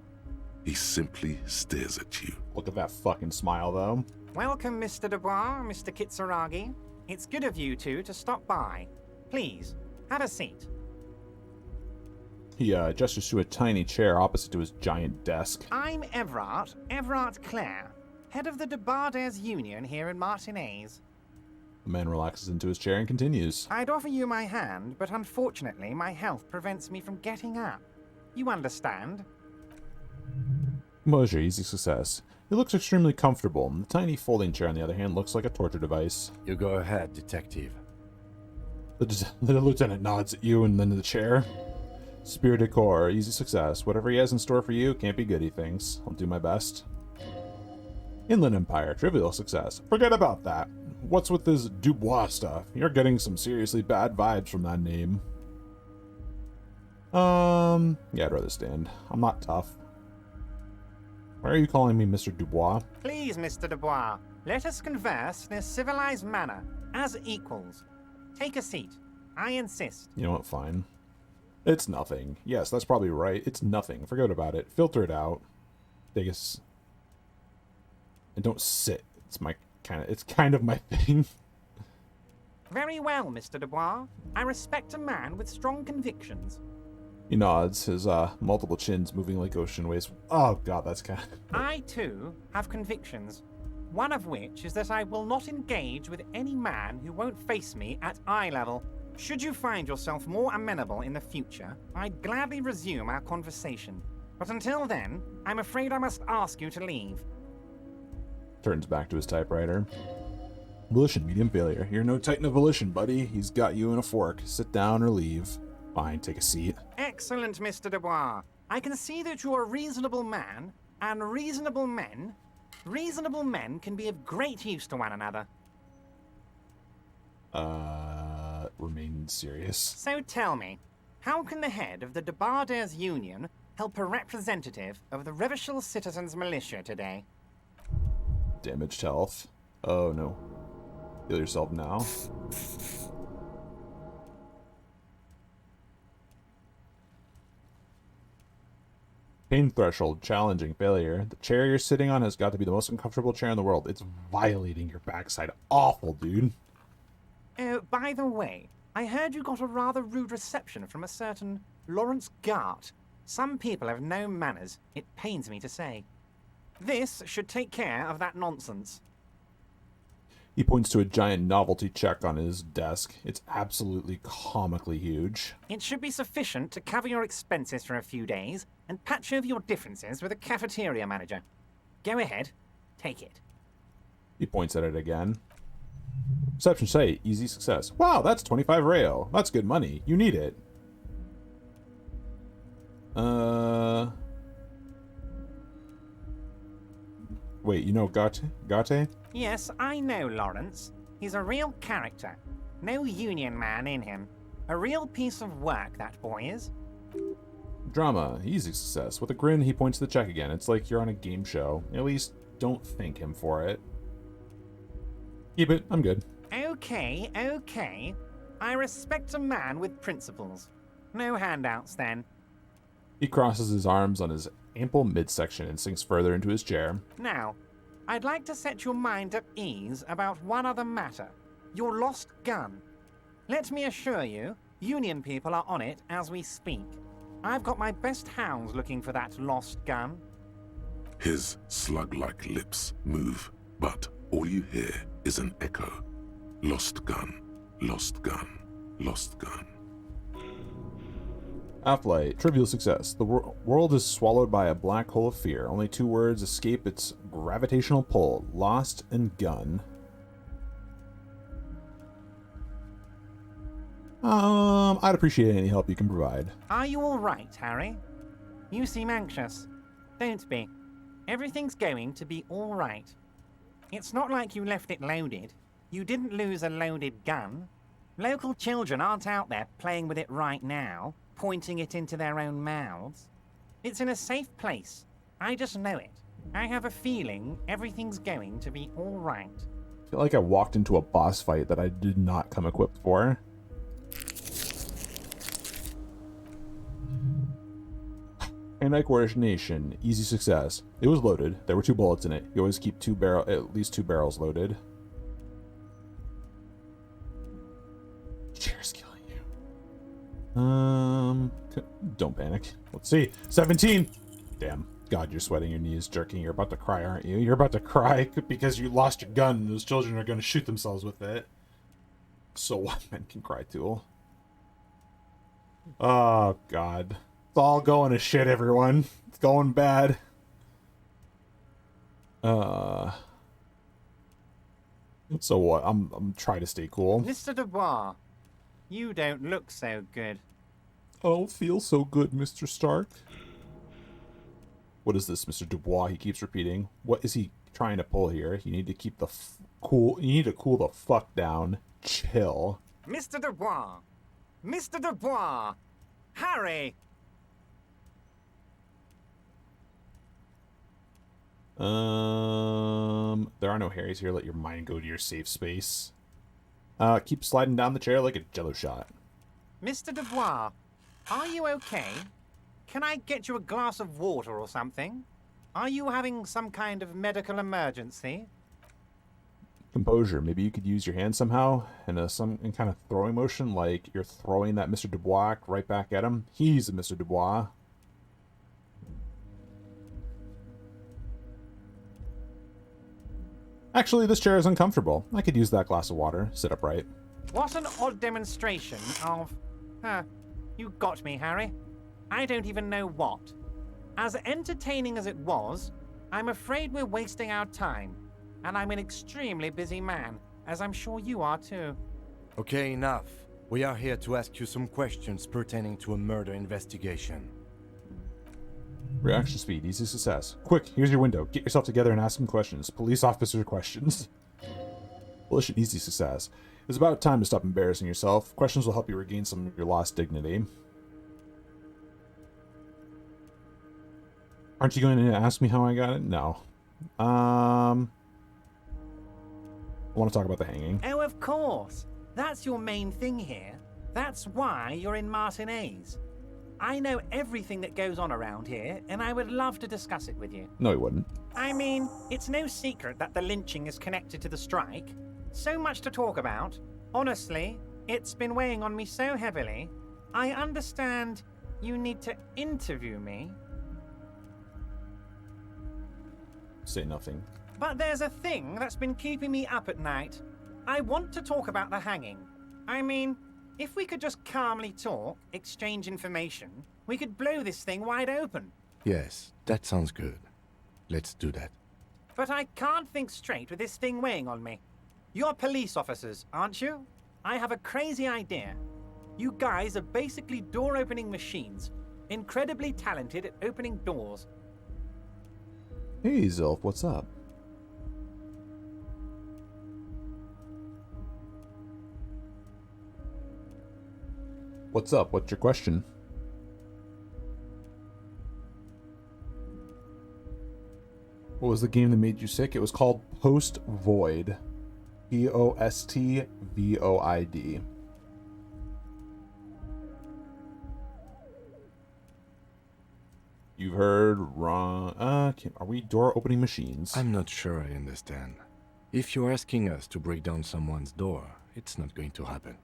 He simply stares at you. Look at that fucking smile, though. Welcome, Mr. Dubois, Mr. Kitsuragi. It's good of you two to stop by. Please, have a seat. He gestures to a tiny chair opposite to his giant desk. I'm Everard Clare, head of the Debarders Union here in Martinez. The man relaxes into his chair and continues. I'd offer you my hand, but unfortunately my health prevents me from getting up. You understand? Composure, easy success. He looks extremely comfortable. The tiny folding chair, on the other hand, looks like a torture device. You go ahead, detective. The lieutenant nods at you and then to the chair. Spirited core, easy success. Whatever he has in store for you can't be good, he thinks. I'll do my best. Inland Empire, trivial success. Forget about that. What's with this Dubois stuff? You're getting some seriously bad vibes from that name. Yeah, I'd rather stand. I'm not tough. Why are you calling me Mr. Dubois? Please, Mr. Dubois, let us converse in a civilized manner, as equals. Take a seat. I insist. You know what, fine. It's nothing. Yes, that's probably right. It's nothing. Forget about it. Filter it out. Take a and don't sit. It's kind of my thing. Very well, Mr. Dubois. I respect a man with strong convictions. He nods, his multiple chins moving like ocean waves. Oh god, that's kind of... I, too, have convictions. One of which is that I will not engage with any man who won't face me at eye level. Should you find yourself more amenable in the future, I'd gladly resume our conversation. But until then, I'm afraid I must ask you to leave. Turns back to his typewriter. Volition, medium failure. You're no titan of volition, buddy. He's got you in a fork. Sit down or leave. Fine, take a seat. Excellent, Mr. Dubois. I can see that you're a reasonable man, and reasonable men can be of great use to one another. Remain serious. So tell me, how can the head of the Debarders Union help a representative of the Revachol Citizens Militia today? Damaged health. Oh no. Heal yourself now. Pain threshold, challenging, failure. The chair you're sitting on has got to be the most uncomfortable chair in the world. It's violating your backside. Awful, dude. Oh, by the way, I heard you got a rather rude reception from a certain Lawrence Gart. Some people have no manners, it pains me to say. This should take care of that nonsense. He points to a giant novelty check on his desk. It's absolutely comically huge. It should be sufficient to cover your expenses for a few days and patch over your differences with a cafeteria manager. Go ahead, take it. He points at it again. Reception say, easy success. Wow, that's 25 rail. That's good money. You need it. Wait, you know Gate? Yes, I know Lawrence. He's a real character. No union man in him. A real piece of work, that boy is. Drama, easy success. With a grin, he points to the check again. It's like you're on a game show. At least, don't thank him for it. Keep it. I'm good. Okay, okay. I respect a man with principles. No handouts, then. He crosses his arms on his ample midsection and sinks further into his chair. Now, I'd like to set your mind at ease about one other matter. Your lost gun. Let me assure you, Union people are on it as we speak. I've got my best hounds looking for that lost gun. His slug-like lips move, but all you hear is an echo. Lost gun, lost gun, lost gun. Half-Light, trivial success. The world is swallowed by a black hole of fear. Only 2 words escape its gravitational pull. Lost and gun. I'd appreciate any help you can provide. Are you all right, Harry? You seem anxious. Don't be. Everything's going to be all right. It's not like you left it loaded. You didn't lose a loaded gun. Local children aren't out there playing with it right now, pointing it into their own mouths. It's in a safe place. I just know it. I have a feeling everything's going to be all right. I feel like I walked into a boss fight that I did not come equipped for. Hand-eye coordination, easy success. It was loaded. There were 2 bullets in it. You always keep at least 2 barrels loaded. Chair's killing you. Don't panic. Let's see. 17. Damn. God, you're sweating your knees, jerking. You're about to cry, aren't you? You're about to cry because you lost your gun and those children are going to shoot themselves with it. So what? Men can cry too. Oh, God. It's all going to shit, everyone. It's going bad. So what? I'm trying to stay cool. Mr. Dubois, you don't look so good. I don't feel so good, Mr. Stark. What is this, Mr. Dubois? He keeps repeating. What is he trying to pull here? You need to keep the cool. You need to cool the fuck down. Chill. Mr. Dubois! Mr. Dubois! Harry! There are no Harrys here. Let your mind go to your safe space. Keep sliding down the chair like a jello shot. Mr. Dubois, are you okay? Can I get you a glass of water or something? Are you having some kind of medical emergency? Composure. Maybe you could use your hand somehow in some kind of throwing motion, like you're throwing that Mr. Dubois right back at him. He's a Mr. Dubois. Actually, this chair is uncomfortable. I could use that glass of water. Sit upright. What an odd demonstration of... you got me, Harry. I don't even know what. As entertaining as it was, I'm afraid we're wasting our time. And I'm an extremely busy man, as I'm sure you are too. Okay, enough. We are here to ask you some questions pertaining to a murder investigation. Reaction speed, easy success. Quick, here's your window. Get yourself together and ask some questions. Police officer questions. Volition, easy success. It's about time to stop embarrassing yourself. Questions will help you regain some of your lost dignity. Aren't you going to ask me how I got it? No. I want to talk about the hanging. Oh, of course. That's your main thing here. That's why you're in Martinez. I know everything that goes on around here, and I would love to discuss it with you. No, he wouldn't. I mean, it's no secret that the lynching is connected to the strike. So much to talk about. Honestly, it's been weighing on me so heavily. I understand you need to interview me. Say nothing. But there's a thing that's been keeping me up at night. I want to talk about the hanging. I mean, if we could just calmly talk, exchange information, we could blow this thing wide open. Yes, that sounds good. Let's do that. But I can't think straight with this thing weighing on me. You're police officers, aren't you? I have a crazy idea. You guys are basically door-opening machines, incredibly talented at opening doors. Hey, Zilf, what's up? What's up? What's your question? What was the game that made you sick? It was called Post Void. Postvoid. You've heard wrong. Are we door opening machines? I'm not sure I understand. If you're asking us to break down someone's door, it's not going to happen.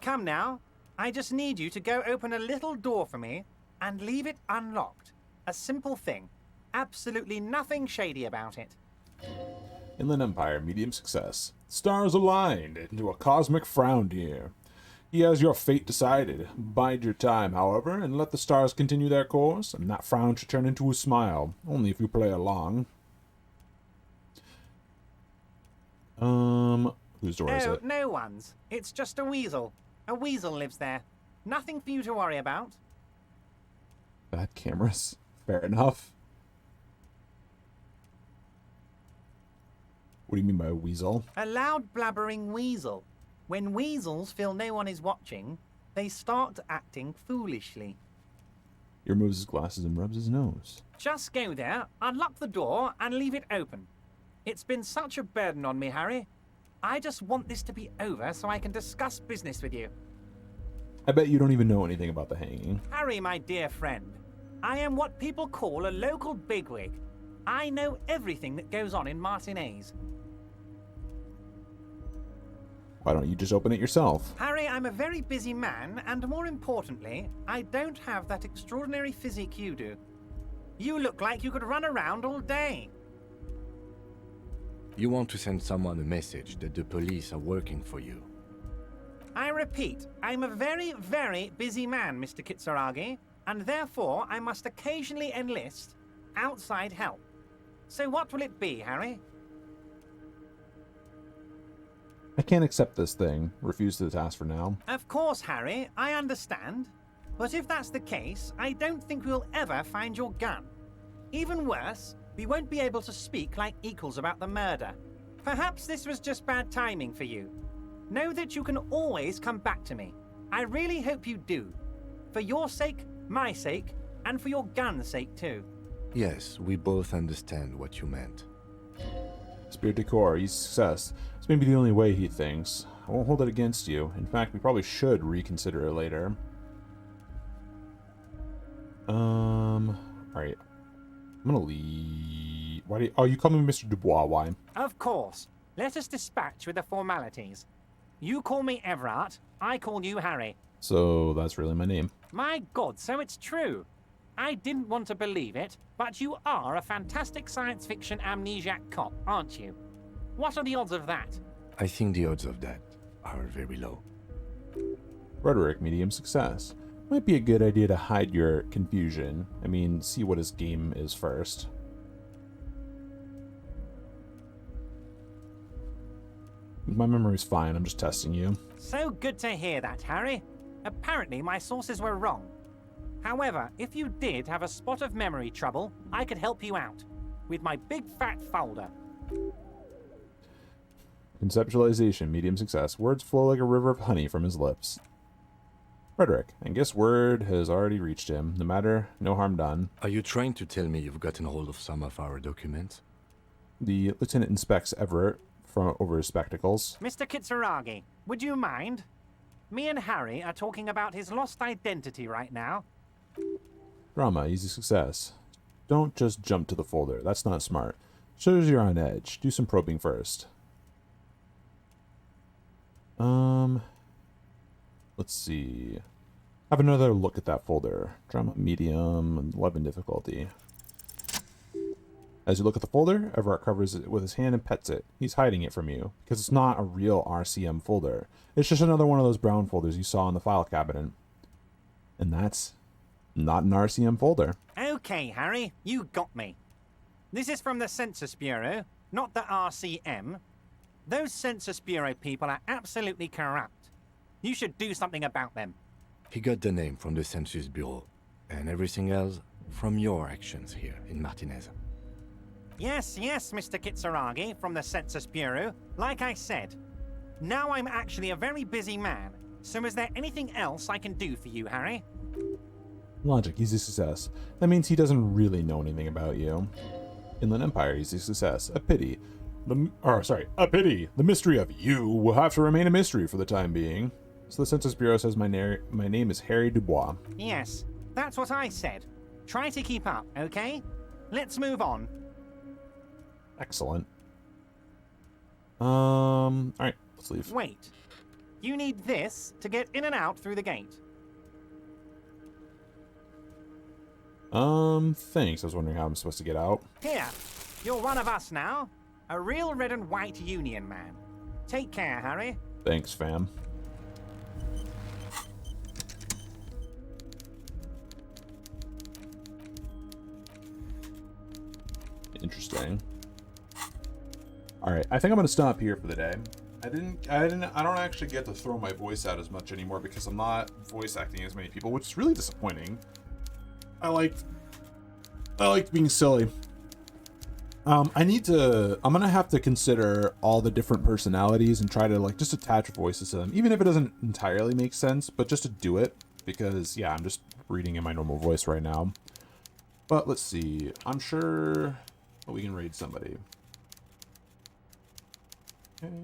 Come now. I just need you to go open a little door for me and leave it unlocked. A simple thing. Absolutely nothing shady about it. Inland Empire, medium success. Stars aligned into a cosmic frown here. He has your fate decided. Bide your time, however, and let the stars continue their course, and that frown should turn into a smile, only if you play along. Whose door is it? No one's. It's just a weasel. A weasel lives there. Nothing for you to worry about. Bad cameras. Fair enough. What do you mean by a weasel? A loud blabbering weasel. When weasels feel no one is watching, they start acting foolishly. He removes his glasses and rubs his nose. Just go there, unlock the door, and leave it open. It's been such a burden on me, Harry. I just want this to be over so I can discuss business with you. I bet you don't even know anything about the hanging. Harry, my dear friend, I am what people call a local bigwig. I know everything that goes on in Martinez. Why don't you just open it yourself? Harry, I'm a very busy man, and more importantly, I don't have that extraordinary physique you do. You look like you could run around all day. You want to send someone a message that the police are working for you. I repeat, I'm a very, very busy man, Mr. Kitsuragi, and therefore I must occasionally enlist outside help. So what will it be, Harry? I can't accept this thing. Refuse the task for now. Of course, Harry, I understand. But if that's the case, I don't think we'll ever find your gun. Even worse, we won't be able to speak like equals about the murder. Perhaps this was just bad timing for you. Know that you can always come back to me. I really hope you do. For your sake, my sake, and for your gun's sake too. Yes, we both understand what you meant. Spirit Decor, he's success. This may be the only way, he thinks. I won't hold it against you. In fact, we probably should reconsider it later. Alright. I'm gonna leave. Why do you... Oh, you call me Mr. Dubois, why? Of course. Let us dispatch with the formalities. You call me Everard, I call you Harry. So, that's really my name. My God, so it's true. I didn't want to believe it, but you are a fantastic science fiction amnesiac cop, aren't you? What are the odds of that? I think the odds of that are very low. Rhetoric, medium success. Might be a good idea to hide your confusion. I mean, see what his game is first. My memory's fine, I'm just testing you. So good to hear that, Harry. Apparently my sources were wrong. However, if you did have a spot of memory trouble, I could help you out. With my big fat folder. Conceptualization, medium success. Words flow like a river of honey from his lips. Rhetoric. I guess word has already reached him. No matter, no harm done. Are you trying to tell me you've gotten hold of some of our documents? The lieutenant inspects Everett from over his spectacles. Mr. Kitsuragi, would you mind? Me and Harry are talking about his lost identity right now. Drama, easy success. Don't just jump to the folder. That's not smart. Shows you're on edge. Do some probing first. Let's see. Have another look at that folder. Drama medium, 11 difficulty. As you look at the folder, Everett covers it with his hand and pets it. He's hiding it from you, because it's not a real RCM folder. It's just another one of those brown folders you saw in the file cabinet. And that's not an RCM folder. Okay, Harry, you got me. This is from the Census Bureau, not the RCM. Those Census Bureau people are absolutely corrupt. You should do something about them. He got the name from the Census Bureau, and everything else from your actions here in Martinez. Yes, Mr. Kitsuragi from the Census Bureau. Like I said, now I'm actually a very busy man, so is there anything else I can do for you, Harry? Logic, easy success. That means he doesn't really know anything about you. Inland Empire, easy success. A pity. A pity. The mystery of you will have to remain a mystery for the time being. So the Census Bureau says my name is Harry Dubois. Yes, that's what I said. Try to keep up, okay? Let's move on. Excellent. Alright, let's leave. Wait. You need this to get in and out through the gate. Thanks. I was wondering how I'm supposed to get out. Here, you're one of us now. A real red and white Union man. Take care, Harry. Thanks, fam. Interesting. Alright, I think I'm gonna stop here for the day. I don't actually get to throw my voice out as much anymore because I'm not voice acting as many people, which is really disappointing. I liked being silly. I'm gonna have to consider all the different personalities and try to like just attach voices to them, even if it doesn't entirely make sense, but just to do it, because yeah, I'm just reading in my normal voice right now. But let's see, I'm sure we can raid somebody. Okay.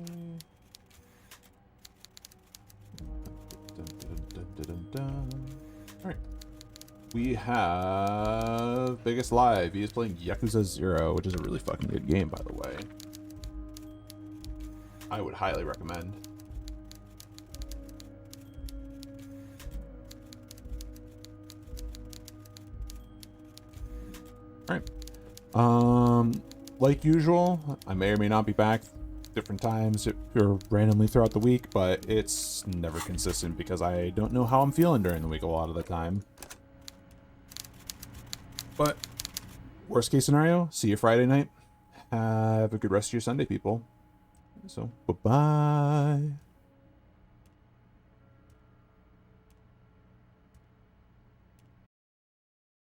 Alright. We have Biggest Live. He is playing Yakuza 0, which is a really fucking good game, by the way. I would highly recommend. Alright. Like usual, I may or may not be back different times or randomly throughout the week, but it's never consistent because I don't know how I'm feeling during the week a lot of the time. But worst case scenario, see you Friday night. Have a good rest of your Sunday, people. So, bye-bye.